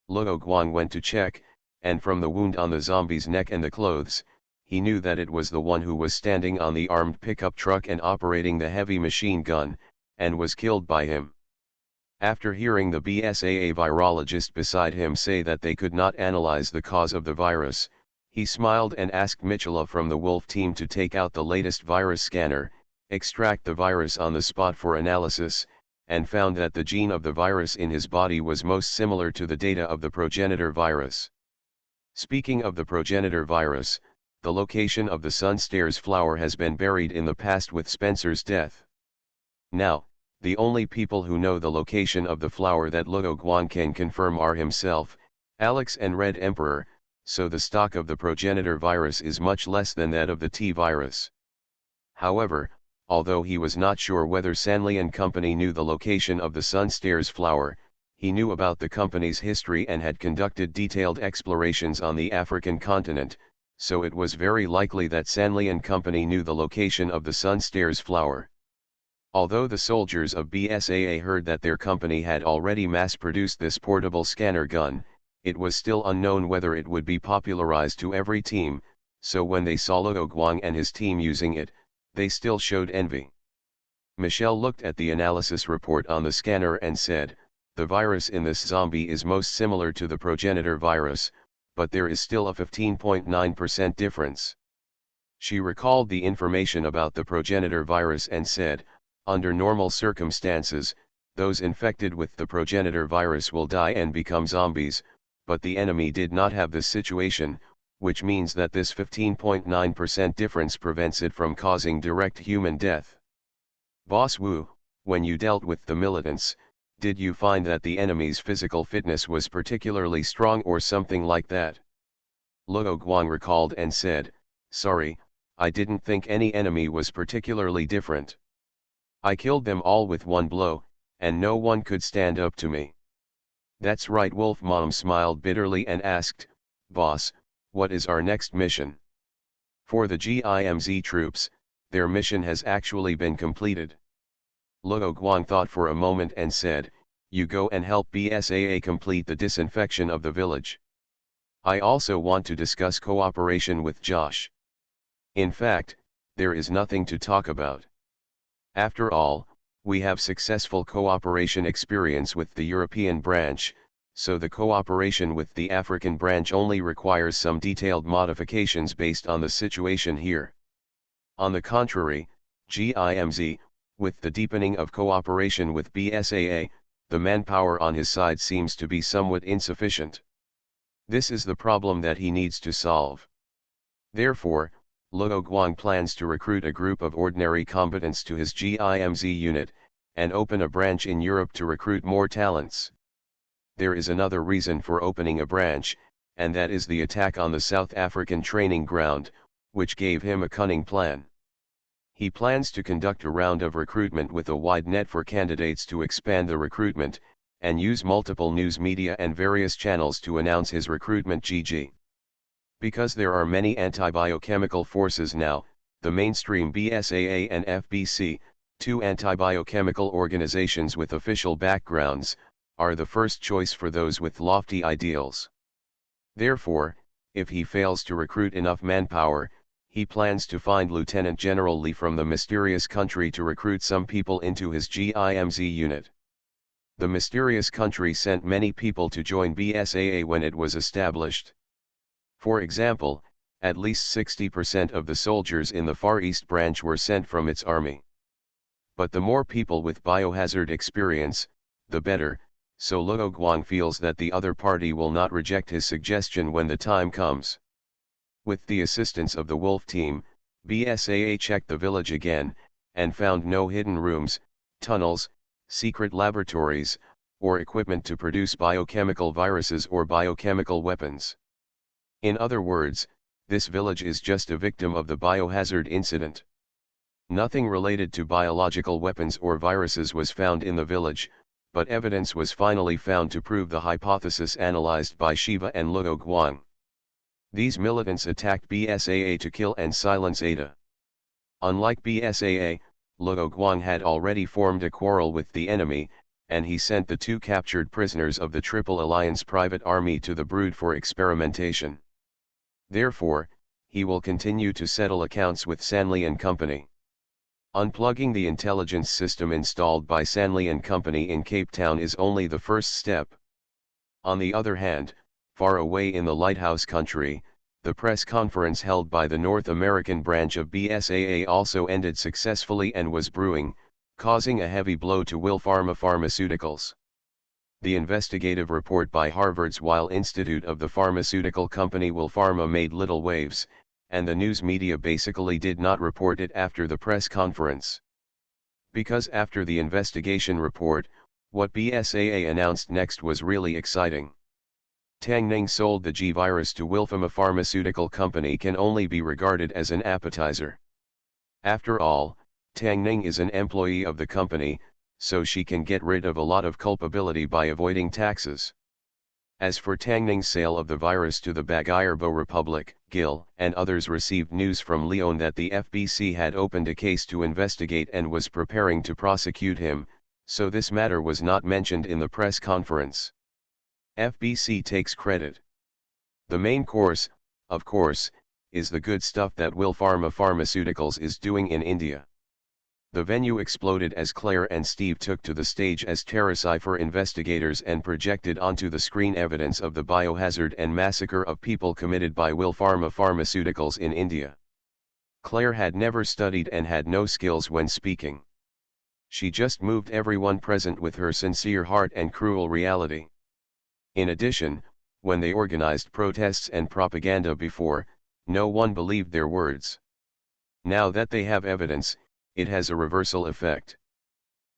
Luo Guang went to check, and from the wound on the zombie's neck and the clothes, he knew that it was the one who was standing on the armed pickup truck and operating the heavy machine gun, and was killed by him. After hearing the BasedonaMovie virologist beside him say that they could not analyze the cause of the virus, he smiled and asked Michela from the Wolf team to take out the latest virus scanner, extract the virus on the spot for analysis, and found that the gene of the virus in his body was most similar to the data of the progenitor virus. Speaking of the progenitor virus, the location of the Sunstairs flower has been buried in the past with Spencer's death. Now, the only people who know the location of the flower that Luo Guang can confirm are himself, Alex and Red Emperor, so the stock of the progenitor virus is much less than that of the T virus. However, although he was not sure whether Sanli and company knew the location of the Sunstairs flower, he knew about the company's history and had conducted detailed explorations on the African continent, so it was very likely that Sanli and company knew the location of the Sunstairs flower. Although the soldiers of BasedonaMovie heard that their company had already mass-produced this portable scanner gun, it was still unknown whether it would be popularized to every team, so when they saw Luo Guang and his team using it, they still showed envy. Michelle looked at the analysis report on the scanner and said, "The virus in this zombie is most similar to the progenitor virus, but there is still a 15.9% difference." She recalled the information about the progenitor virus and said, "Under normal circumstances, those infected with the progenitor virus will die and become zombies, but the enemy did not have this situation, which means that this 15.9% difference prevents it from causing direct human death. Boss Wu, when you dealt with the militants, did you find that the enemy's physical fitness was particularly strong or something like that?" Luo Guang recalled and said, "Sorry, I didn't think any enemy was particularly different. I killed them all with one blow, and no one could stand up to me." "That's right." Wolf Mom smiled bitterly and asked, "Boss, what is our next mission?" "For the GIMZ troops, their mission has actually been completed." Luo Guang thought for a moment and said, "You go and help BasedonaMovie complete the disinfection of the village. I also want to discuss cooperation with Josh. In fact, there is nothing to talk about. After all, we have successful cooperation experience with the European branch, so the cooperation with the African branch only requires some detailed modifications based on the situation here. On the contrary, GIMZ, with the deepening of cooperation with BasedonaMovie, the manpower on his side seems to be somewhat insufficient. This is the problem that he needs to solve. Therefore, Luo Guang plans to recruit a group of ordinary combatants to his GIMZ unit, and open a branch in Europe to recruit more talents. There is another reason for opening a branch, and that is the attack on the South African training ground, which gave him a cunning plan. He plans to conduct a round of recruitment with a wide net for candidates to expand the recruitment, and use multiple news media and various channels to announce his recruitment GG. Because there are many anti-biochemical forces now, the mainstream BasedonaMovie and FBC, two anti-biochemical organizations with official backgrounds, are the first choice for those with lofty ideals. Therefore, if he fails to recruit enough manpower, he plans to find Lieutenant General Li from the mysterious country to recruit some people into his GIMZ unit. The mysterious country sent many people to join BasedonaMovie when it was established. For example, at least 60% of the soldiers in the Far East branch were sent from its army. But the more people with biohazard experience, the better, so Luo Guang feels that the other party will not reject his suggestion when the time comes. With the assistance of the Wolf team, BasedonaMovie checked the village again, and found no hidden rooms, tunnels, secret laboratories, or equipment to produce biochemical viruses or biochemical weapons. In other words, this village is just a victim of the biohazard incident. Nothing related to biological weapons or viruses was found in the village, but evidence was finally found to prove the hypothesis analyzed by Shiva and Luo Guang. These militants attacked BasedonaMovie to kill and silence Ada. Unlike BasedonaMovie, Luo Guang had already formed a quarrel with the enemy, and he sent the 2 captured prisoners of the Triple Alliance private army to the Brood for experimentation. Therefore, he will continue to settle accounts with Sanley and Company. Unplugging the intelligence system installed by Sanley and Company in Cape Town is only the first step. On the other hand, far away in the Lighthouse country, the press conference held by the North American branch of BasedonaMovie also ended successfully and was brewing, causing a heavy blow to Wilpharma Pharmaceuticals. The investigative report by Harvard's Weil Institute of the pharmaceutical company Wilpharma made little waves, and the news media basically did not report it after the press conference. Because after the investigation report, what BasedonaMovie announced next was really exciting. Tang Ning sold the G virus to Wilpharma Pharmaceutical Company can only be regarded as an appetizer. After all, Tang Ning is an employee of the company, so she can get rid of a lot of culpability by avoiding taxes. As for Tang Ning's sale of the virus to the Bagayerbo Republic, Gil and others received news from Leon that the FBC had opened a case to investigate and was preparing to prosecute him, so this matter was not mentioned in the press conference. FBC takes credit. The main course, of course, is the good stuff that Wilpharma Pharmaceuticals is doing in India. The venue exploded as Claire and Steve took to the stage as TerraCypher investigators and projected onto the screen evidence of the biohazard and massacre of people committed by Wilpharma Pharmaceuticals in India. Claire had never studied and had no skills when speaking. She just moved everyone present with her sincere heart and cruel reality. In addition, when they organized protests and propaganda before, no one believed their words. Now that they have evidence, it has a reversal effect.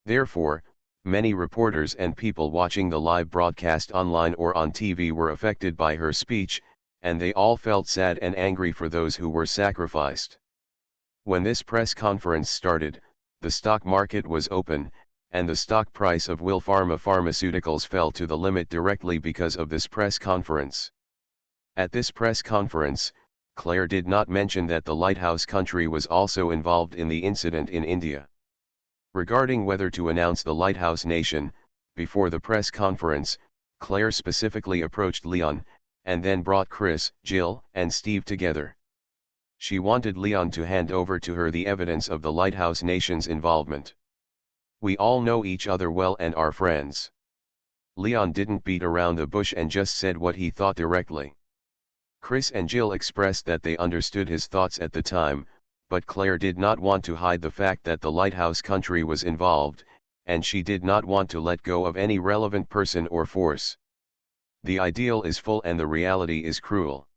Therefore, many reporters and people watching the live broadcast online or on TV were affected by her speech, and they all felt sad and angry for those who were sacrificed. When this press conference started, the stock market was open, and the stock price of Wilpharma Pharmaceuticals fell to the limit directly because of this press conference. At this press conference, Claire did not mention that the Lighthouse country was also involved in the incident in India. Regarding whether to announce the Lighthouse Nation, before the press conference, Claire specifically approached Leon, and then brought Chris, Jill, and Steve together. She wanted Leon to hand over to her the evidence of the Lighthouse Nation's involvement. We all know each other well and are friends. Leon didn't beat around the bush and just said what he thought directly. Chris and Jill expressed that they understood his thoughts at the time, but Claire did not want to hide the fact that the Lighthouse country was involved, and she did not want to let go of any relevant person or force. The ideal is full and the reality is cruel.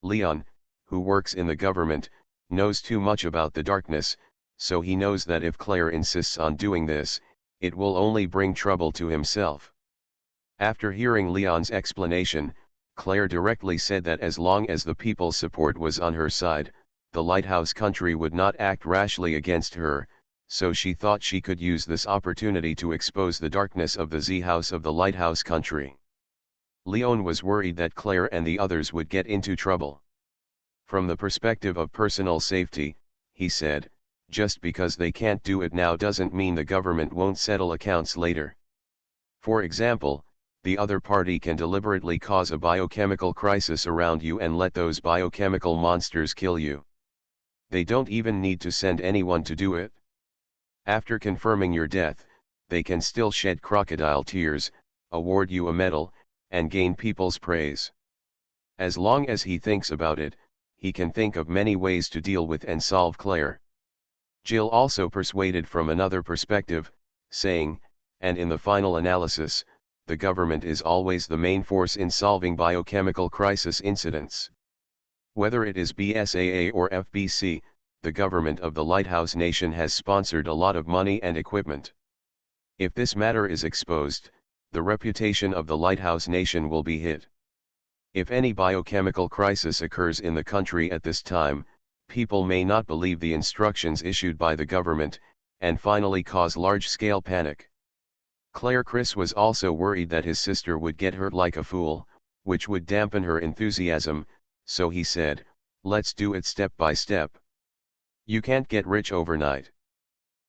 Leon, who works in the government, knows too much about the darkness, so he knows that if Claire insists on doing this, it will only bring trouble to himself. After hearing Leon's explanation, Claire directly said that as long as the people's support was on her side, the Lighthouse country would not act rashly against her, so she thought she could use this opportunity to expose the darkness of the Z-House of the Lighthouse country. Leon was worried that Claire and the others would get into trouble. From the perspective of personal safety, he said, just because they can't do it now doesn't mean the government won't settle accounts later. For example, the other party can deliberately cause a biochemical crisis around you and let those biochemical monsters kill you. They don't even need to send anyone to do it. After confirming your death, they can still shed crocodile tears, award you a medal, and gain people's praise. As long as he thinks about it, he can think of many ways to deal with and solve Claire. Jill also persuaded from another perspective, saying, and in the final analysis, the government is always the main force in solving biochemical crisis incidents. Whether it is BasedonaMovie or FBC, the government of the Lighthouse Nation has sponsored a lot of money and equipment. If this matter is exposed, the reputation of the Lighthouse Nation will be hit. If any biochemical crisis occurs in the country at this time, People may not believe the instructions issued by the government, and finally cause large-scale panic. Chris was also worried that his sister would get hurt like a fool, which would dampen her enthusiasm, so he said, "Let's do it step by step. You can't get rich overnight."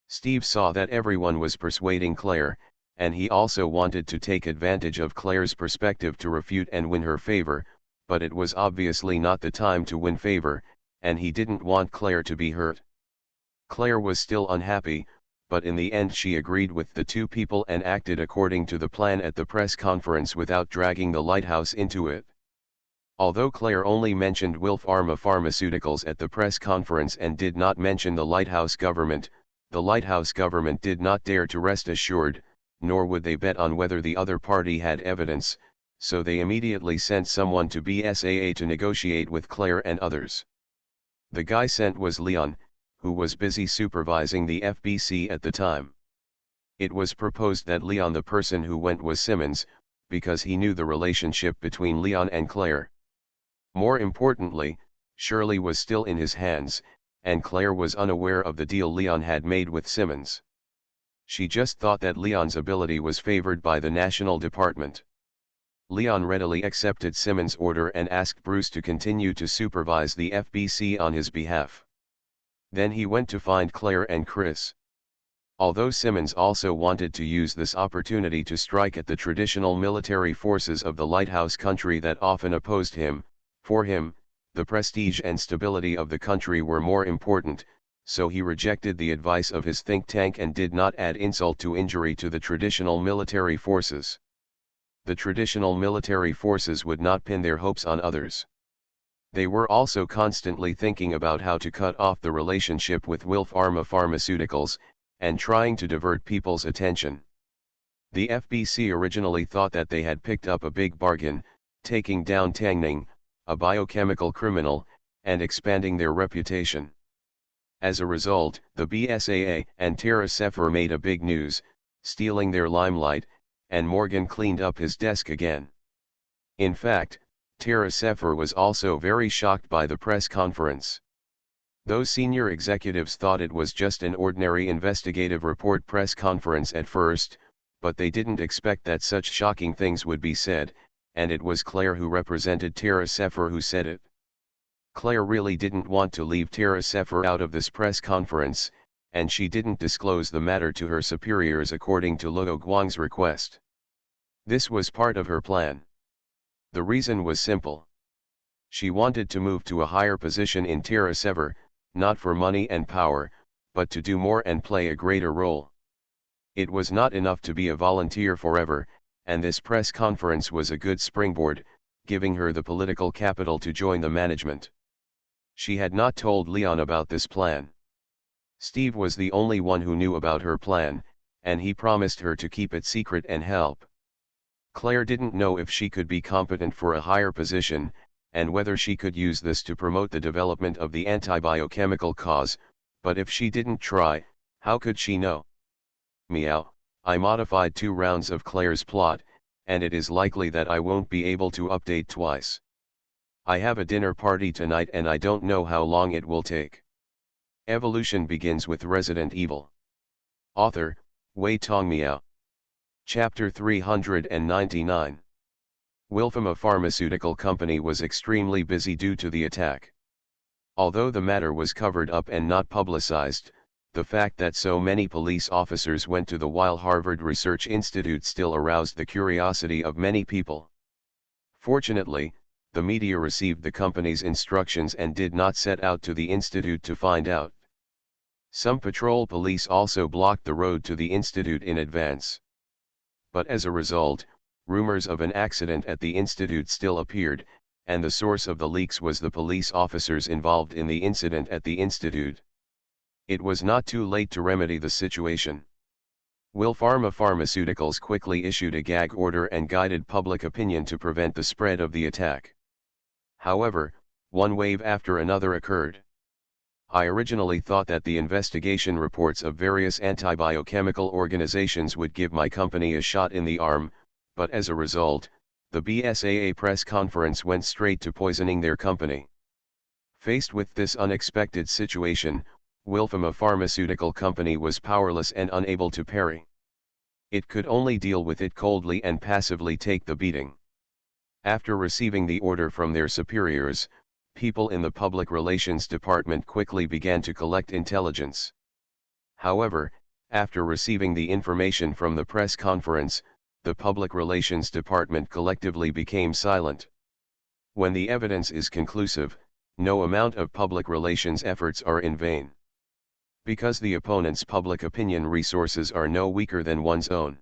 Steve saw that everyone was persuading Claire, and he also wanted to take advantage of Claire's perspective to refute and win her favor, but it was obviously not the time to win favor, and he didn't want Claire to be hurt. Claire was still unhappy, but in the end she agreed with the two people and acted according to the plan at the press conference without dragging the lighthouse into it. Although Claire only mentioned Wilf Pharma Pharmaceuticals at the press conference and did not mention the lighthouse government did not dare to rest assured, nor would they bet on whether the other party had evidence, so they immediately sent someone to BSAA to negotiate with Claire and others. The guy sent was Leon, who was busy supervising the FBC at the time. It was proposed that Leon, the person who went, was Simmons, because he knew the relationship between Leon and Claire. More importantly, Shirley was still in his hands, and Claire was unaware of the deal Leon had made with Simmons. She just thought that Leon's ability was favored by the National Department. Leon readily accepted Simmons' order and asked Bruce to continue to supervise the FBC on his behalf. Then he went to find Claire and Chris. Although Simmons also wanted to use this opportunity to strike at the traditional military forces of the lighthouse country that often opposed him, for him, the prestige and stability of the country were more important, so he rejected the advice of his think tank and did not add insult to injury to the traditional military forces. The traditional military forces would not pin their hopes on others. They were also constantly thinking about how to cut off the relationship with Wilf Pharma Pharmaceuticals, and trying to divert people's attention. The FBC originally thought that they had picked up a big bargain, taking down Tang Ning, a biochemical criminal, and expanding their reputation. As a result, the BSAA and Tara Sefer made a big news, stealing their limelight, and Morgan cleaned up his desk again. In fact, Tara Sefer was also very shocked by the press conference. Those senior executives thought it was just an ordinary investigative report press conference at first, but they didn't expect that such shocking things would be said, and it was Claire, who represented Tara Sefer, who said it. Claire really didn't want to leave Tara Sefer out of this press conference, and she didn't disclose the matter to her superiors according to Luo Guang's request. This was part of her plan. The reason was simple. She wanted to move to a higher position in Tara Sefer, not for money and power, but to do more and play a greater role. It was not enough to be a volunteer forever, and this press conference was a good springboard, giving her the political capital to join the management. She had not told Leon about this plan. Steve was the only one who knew about her plan, and he promised her to keep it secret and help. Claire didn't know if she could be competent for a higher position, and whether she could use this to promote the development of the antibiochemical cause, but if she didn't try, how could she know? Meow, I modified 2 rounds of Claire's plot, and it is likely that I won't be able to update twice. I have a dinner party tonight and I don't know how long it will take. Evolution begins with Resident Evil. Author, Wei Tong Miao. Chapter 399. Wilfam, a pharmaceutical company, was extremely busy due to the attack. Although the matter was covered up and not publicized, the fact that so many police officers went to the Weil Harvard Research Institute still aroused the curiosity of many people. Fortunately, the media received the company's instructions and did not set out to the institute to find out. Some patrol police also blocked the road to the institute in advance. But as a result, rumors of an accident at the institute still appeared, and the source of the leaks was the police officers involved in the incident at the institute. It was not too late to remedy the situation. Wilf Pharma Pharmaceuticals quickly issued a gag order and guided public opinion to prevent the spread of the attack. However, one wave after another occurred. I originally thought that the investigation reports of various antibiochemical organizations would give my company a shot in the arm, but as a result, the BSAA press conference went straight to poisoning their company. Faced with this unexpected situation, Wilpharma Pharmaceutical Company was powerless and unable to parry. It could only deal with it coldly and passively take the beating. After receiving the order from their superiors, people in the public relations department quickly began to collect intelligence. However, after receiving the information from the press conference, the public relations department collectively became silent. When the evidence is conclusive, no amount of public relations efforts are in vain. Because the opponent's public opinion resources are no weaker than one's own.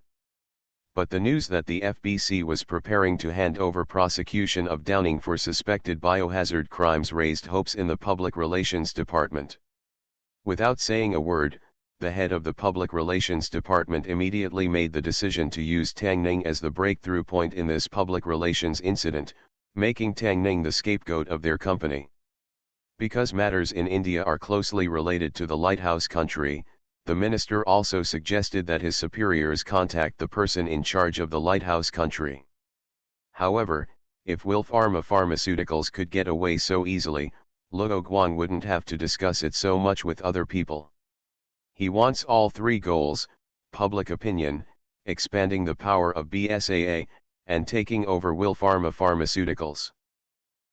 But the news that the FBC was preparing to hand over prosecution of Downing for suspected biohazard crimes raised hopes in the public relations department. Without saying a word, the head of the public relations department immediately made the decision to use Tang Ning as the breakthrough point in this public relations incident, making Tang Ning the scapegoat of their company. Because matters in India are closely related to the lighthouse country, the minister also suggested that his superiors contact the person in charge of the lighthouse country. However, if Wilpharma Pharmaceuticals could get away so easily, Luo Guang wouldn't have to discuss it so much with other people. He wants all three goals: public opinion, expanding the power of BSAA, and taking over Wilpharma Pharmaceuticals.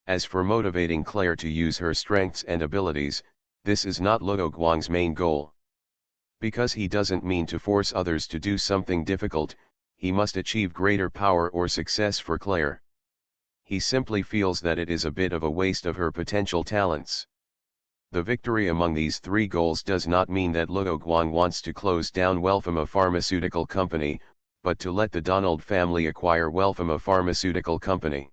As for motivating Claire to use her strengths and abilities, this is not Luo Guang's main goal. Because he doesn't mean to force others to do something difficult, he must achieve greater power or success for Claire. He simply feels that it is a bit of a waste of her potential talents. The victory among these three goals does not mean that Luo Guang wants to close down Wilpharma Pharmaceutical Company, but to let the Donald family acquire Wilpharma Pharmaceutical Company.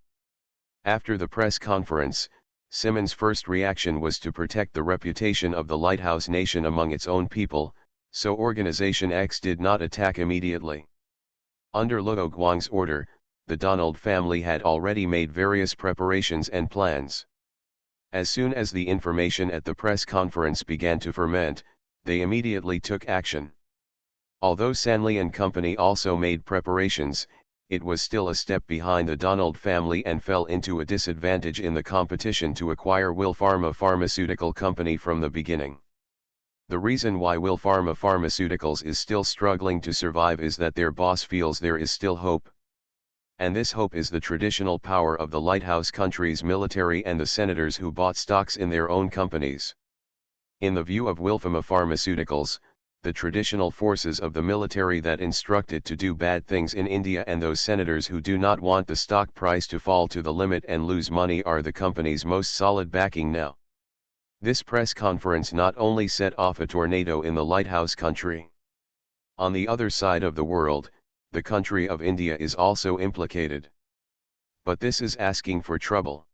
After the press conference, Simmons' first reaction was to protect the reputation of the Lighthouse Nation among its own people, so Organization X did not attack immediately. Under Luo Guang's order, the Donald family had already made various preparations and plans. As soon as the information at the press conference began to ferment, they immediately took action. Although Sanley and Company also made preparations, it was still a step behind the Donald family and fell into a disadvantage in the competition to acquire Wilpharma Pharmaceutical Company from the beginning. The reason why Wilpharma Pharmaceuticals is still struggling to survive is that their boss feels there is still hope. And this hope is the traditional power of the lighthouse country's military and the senators who bought stocks in their own companies. In the view of Wilpharma Pharmaceuticals, the traditional forces of the military that instruct it to do bad things in India and those senators who do not want the stock price to fall to the limit and lose money are the company's most solid backing now. This press conference not only set off a tornado in the lighthouse country. On the other side of the world, the country of India is also implicated. But this is asking for trouble.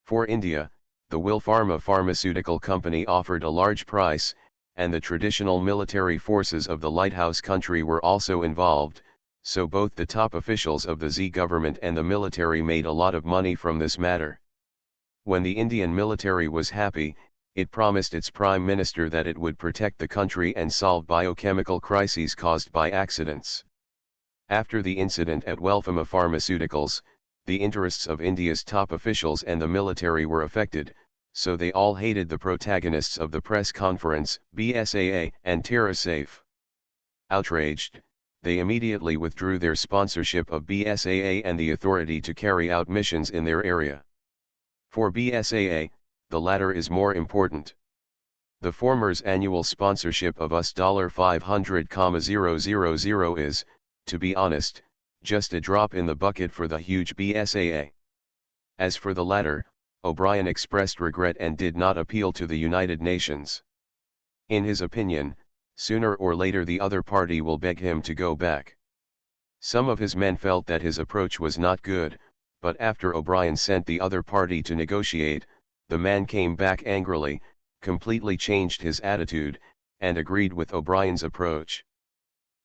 For India, the Wilpharma Pharmaceutical Company offered a large price, and the traditional military forces of the lighthouse country were also involved, so both the top officials of the Z government and the military made a lot of money from this matter. When the Indian military was happy, it promised its prime minister that it would protect the country and solve biochemical crises caused by accidents. After the incident at Wilpharma Pharmaceuticals, the interests of India's top officials and the military were affected, so they all hated the protagonists of the press conference, BSAA and TerraSafe. Outraged, they immediately withdrew their sponsorship of BSAA and the authority to carry out missions in their area. For BSAA, the latter is more important. The former's annual sponsorship of us $500,000 is, to be honest, just a drop in the bucket for the huge BSAA. As for the latter, O'Brien expressed regret and did not appeal to the United Nations. In his opinion, sooner or later the other party will beg him to go back. Some of his men felt that his approach was not good, but after O'Brien sent the other party to negotiate, the man came back angrily, completely changed his attitude, and agreed with O'Brien's approach.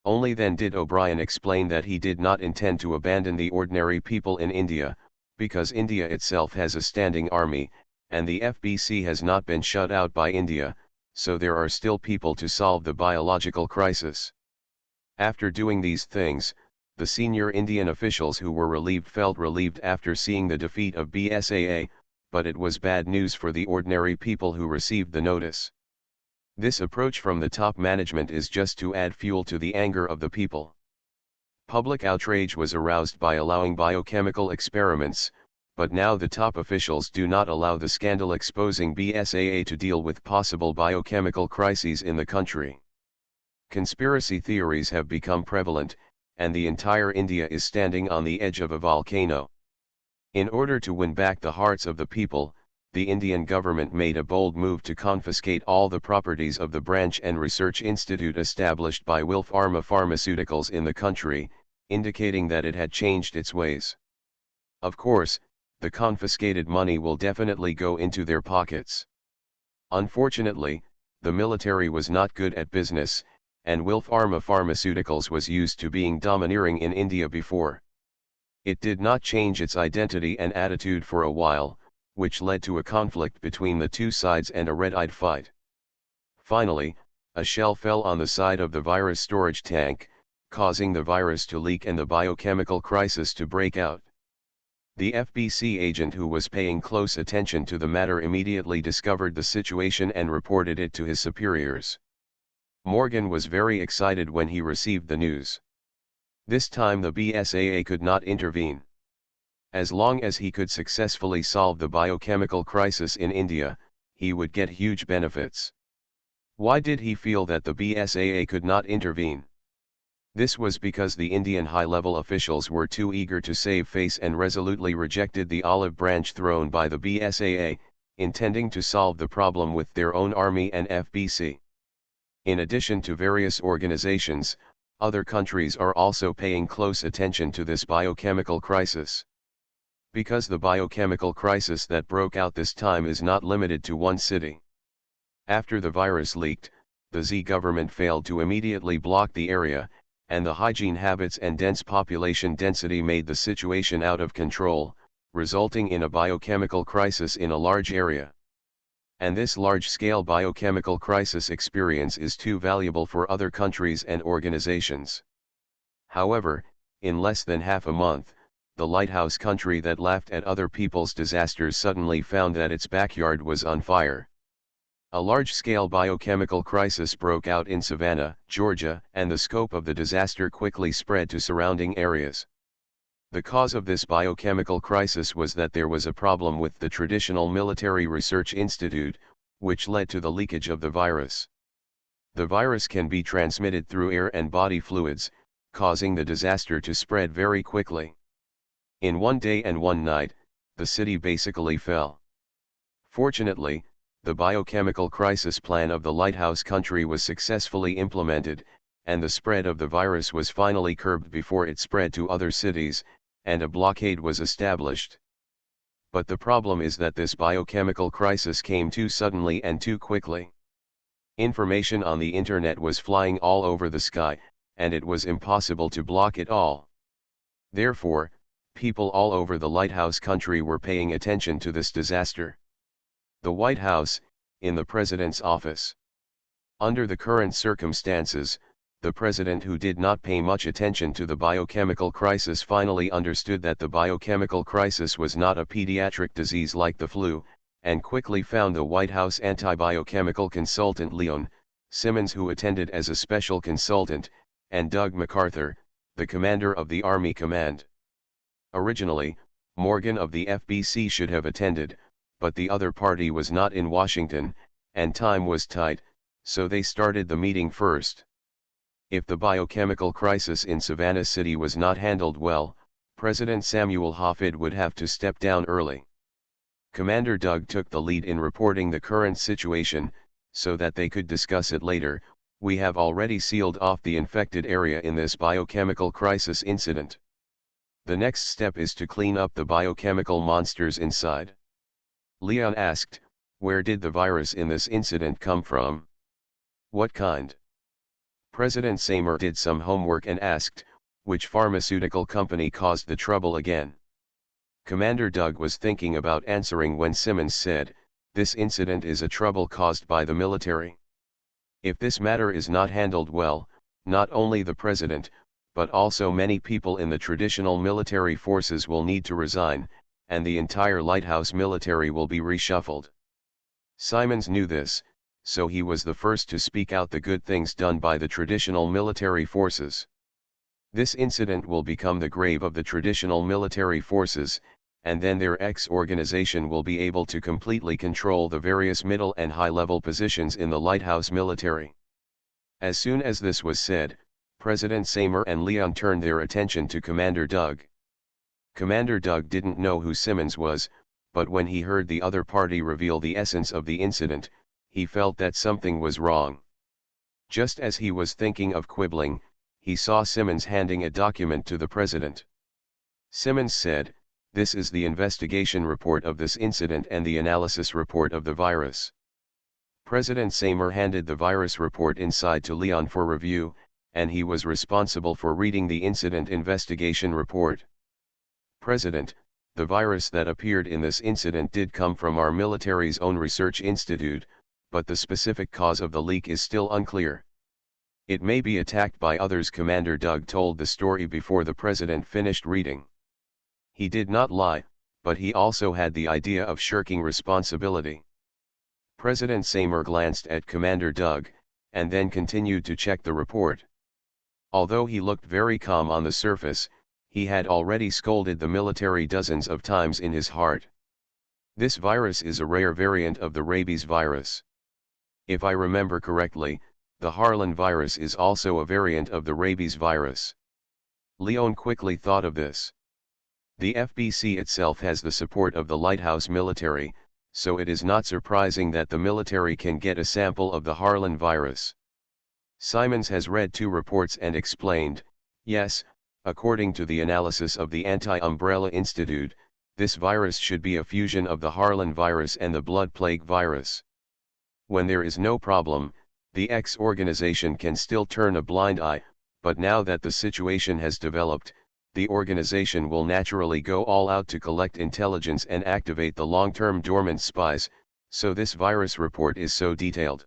Only then did O'Brien explain that he did not intend to abandon the ordinary people in India, because India itself has a standing army, and the FBC has not been shut out by India, so there are still people to solve the biological crisis. After doing these things, the senior Indian officials who were relieved felt relieved after seeing the defeat of BSAA, but it was bad news for the ordinary people who received the notice. This approach from the top management is just to add fuel to the anger of the people. Public outrage was aroused by allowing biochemical experiments, but now the top officials do not allow the scandal exposing BSAA to deal with possible biochemical crises in the country. Conspiracy theories have become prevalent, and the entire India is standing on the edge of a volcano. In order to win back the hearts of the people, the Indian government made a bold move to confiscate all the properties of the branch and research institute established by Wilf Pharma Pharmaceuticals in the country, indicating that it had changed its ways. Of course, the confiscated money will definitely go into their pockets. Unfortunately, the military was not good at business, and Wilf Pharma Pharmaceuticals was used to being domineering in India before. It did not change its identity and attitude for a while, which led to a conflict between the two sides and a red-eyed fight. Finally, a shell fell on the side of the virus storage tank, causing the virus to leak and the biochemical crisis to break out. The FBC agent who was paying close attention to the matter immediately discovered the situation and reported it to his superiors. Morgan was very excited when he received the news. This time the BSAA could not intervene. As long as he could successfully solve the biochemical crisis in India, he would get huge benefits. Why did he feel that the BSAA could not intervene? This was because the Indian high-level officials were too eager to save face and resolutely rejected the olive branch thrown by the BSAA, intending to solve the problem with their own army and FBC. In addition to various organizations, other countries are also paying close attention to this biochemical crisis. Because the biochemical crisis that broke out this time is not limited to one city. After the virus leaked, the Z government failed to immediately block the area, and the hygiene habits and dense population density made the situation out of control, resulting in a biochemical crisis in a large area. And this large-scale biochemical crisis experience is too valuable for other countries and organizations. However, in less than half a month, the lighthouse country that laughed at other people's disasters suddenly found that its backyard was on fire. A large-scale biochemical crisis broke out in Savannah, Georgia, and the scope of the disaster quickly spread to surrounding areas. The cause of this biochemical crisis was that there was a problem with the traditional military research institute, which led to the leakage of the virus. The virus can be transmitted through air and body fluids, causing the disaster to spread very quickly. In one day and one night, the city basically fell. Fortunately, the biochemical crisis plan of the lighthouse country was successfully implemented, and the spread of the virus was finally curbed before it spread to other cities, and a blockade was established. But the problem is that this biochemical crisis came too suddenly and too quickly. Information on the internet was flying all over the sky, and it was impossible to block it all. Therefore, people all over the lighthouse country were paying attention to this disaster. The White House, in the President's office. Under the current circumstances, the President, who did not pay much attention to the biochemical crisis, finally understood that the biochemical crisis was not a pediatric disease like the flu, and quickly found the White House anti-biochemical consultant Leon Simmons, who attended as a special consultant, and Doug MacArthur, the commander of the Army Command. Originally, Morgan of the FBC should have attended, but the other party was not in Washington, and time was tight, so they started the meeting first. If the biochemical crisis in Savannah City was not handled well, President Samuel Hoffitt would have to step down early. Commander Doug took the lead in reporting the current situation, so that they could discuss it later. We have already sealed off the infected area in this biochemical crisis incident. The next step is to clean up the biochemical monsters inside. Leon asked, where did the virus in this incident come from? What kind? President Seymour did some homework and asked, which pharmaceutical company caused the trouble again? Commander Doug was thinking about answering when Simmons said, this incident is a trouble caused by the military. If this matter is not handled well, not only the president, but also many people in the traditional military forces will need to resign, and the entire lighthouse military will be reshuffled. Simons knew this, so he was the first to speak out the good things done by the traditional military forces. This incident will become the grave of the traditional military forces, and then their organization will be able to completely control the various middle and high-level positions in the lighthouse military. As soon as this was said, President Seymour and Leon turned their attention to Commander Doug. Commander Doug didn't know who Simons was, but when he heard the other party reveal the essence of the incident, he felt that something was wrong. Just as he was thinking of quibbling, he saw Simons handing a document to the president. Simons said, "This is the investigation report of this incident and the analysis report of the virus." President Seymour handed the virus report inside to Leon for review, and he was responsible for reading the incident investigation report. "President, the virus that appeared in this incident did come from our military's own research institute, but the specific cause of the leak is still unclear. It may be attacked by others." Commander Doug told the story before the president finished reading. He did not lie, but he also had the idea of shirking responsibility. President Seymour glanced at Commander Doug, and then continued to check the report. Although he looked very calm on the surface, he had already scolded the military dozens of times in his heart. This virus is a rare variant of the rabies virus. If I remember correctly, the Harlan virus is also a variant of the rabies virus. Leon quickly thought of this. The FBC itself has the support of the lighthouse military, so it is not surprising that the military can get a sample of the Harlan virus. Simons has read 2 reports and explained, "Yes, according to the analysis of the Anti-Umbrella Institute, this virus should be a fusion of the Harlan virus and the blood plague virus. When there is no problem, the X organization can still turn a blind eye, but now that the situation has developed, the organization will naturally go all out to collect intelligence and activate the long-term dormant spies, so this virus report is so detailed.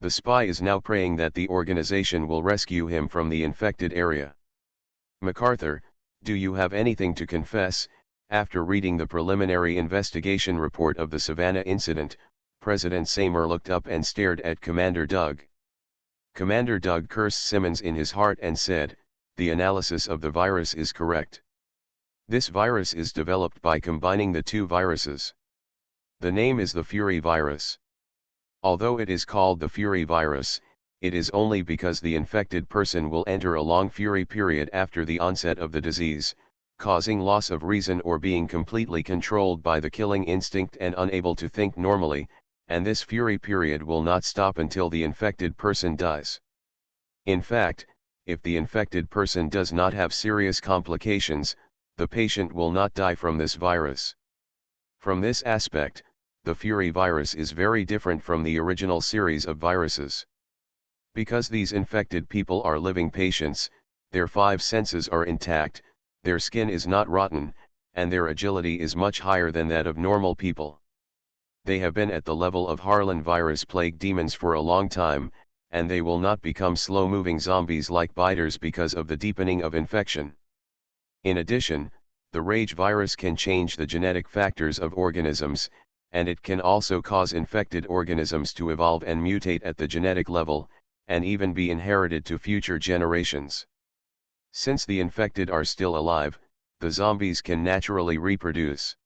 The spy is now praying that the organization will rescue him from the infected area." "MacArthur, do you have anything to confess?" After reading the preliminary investigation report of the Savannah incident, President Seymour looked up and stared at Commander Doug. Commander Doug cursed Simons in his heart and said, "The analysis of the virus is correct. This virus is developed by combining the 2 viruses. The name is the Fury virus. Although it is called the Fury virus, it is only because the infected person will enter a long Fury period after the onset of the disease, causing loss of reason or being completely controlled by the killing instinct and unable to think normally, and this Fury period will not stop until the infected person dies. In fact, if the infected person does not have serious complications, the patient will not die from this virus. From this aspect, the Fury virus is very different from the original series of viruses. Because these infected people are living patients, their 5 senses are intact, their skin is not rotten, and their agility is much higher than that of normal people. They have been at the level of Harlan virus plague demons for a long time, and they will not become slow-moving zombies like biters because of the deepening of infection. In addition, the Rage virus can change the genetic factors of organisms, and it can also cause infected organisms to evolve and mutate at the genetic level, and even be inherited to future generations. Since the infected are still alive, the zombies can naturally reproduce."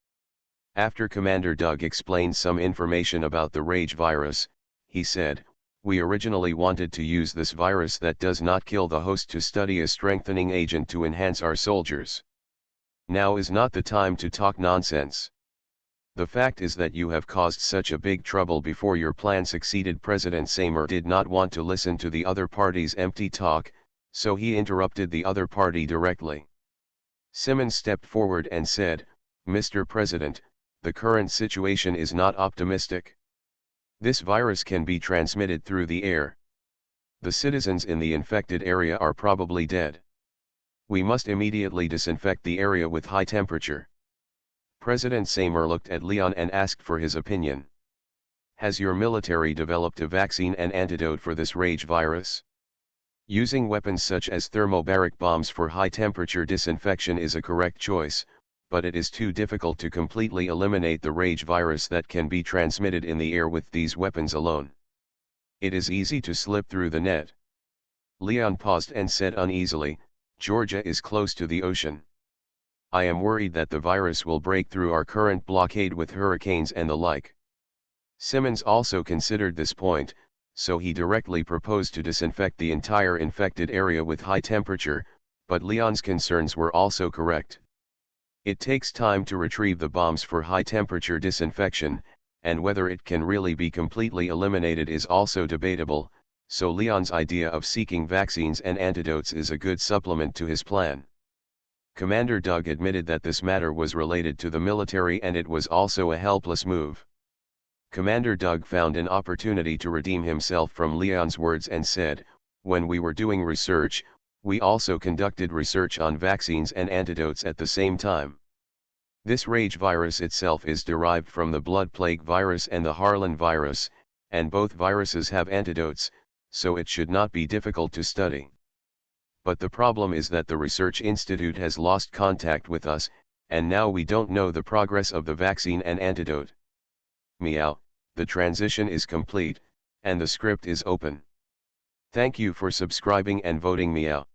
After Commander Doug explained some information about the Rage virus, he said, "We originally wanted to use this virus that does not kill the host to study a strengthening agent to enhance our soldiers. Now is not the time to talk nonsense. The fact is that you have caused such a big trouble before your plan succeeded." President Seymour did not want to listen to the other party's empty talk, so he interrupted the other party directly. Simons stepped forward and said, "Mr. President, the current situation is not optimistic. This virus can be transmitted through the air. The citizens in the infected area are probably dead. We must immediately disinfect the area with high temperature." President Seymour looked at Leon and asked for his opinion. "Has your military developed a vaccine and antidote for this Rage virus? Using weapons such as thermobaric bombs for high-temperature disinfection is a correct choice, but it is too difficult to completely eliminate the rage virus that can be transmitted in the air with these weapons alone. It is easy to slip through the net. Leon paused and said uneasily, Georgia is close to the ocean. I am worried that the virus will break through our current blockade with hurricanes and the like. Simmons also considered this point, so he directly proposed to disinfect the entire infected area with high temperature, but Leon's concerns were also correct. It takes time to retrieve the bombs for high temperature disinfection, and whether it can really be completely eliminated is also debatable, so Leon's idea of seeking vaccines and antidotes is a good supplement to his plan. Commander Doug admitted that this matter was related to the military and it was also a helpless move. Commander Doug found an opportunity to redeem himself from Leon's words and said, when we were doing research, we also conducted research on vaccines and antidotes at the same time. This rage virus itself is derived from the blood plague virus and the Harlan virus, and both viruses have antidotes, so it should not be difficult to study. But the problem is that the research institute has lost contact with us, and now we don't know the progress of the vaccine and antidote. Meow, the transition is complete, and the script is open. Thank you for subscribing and voting meow.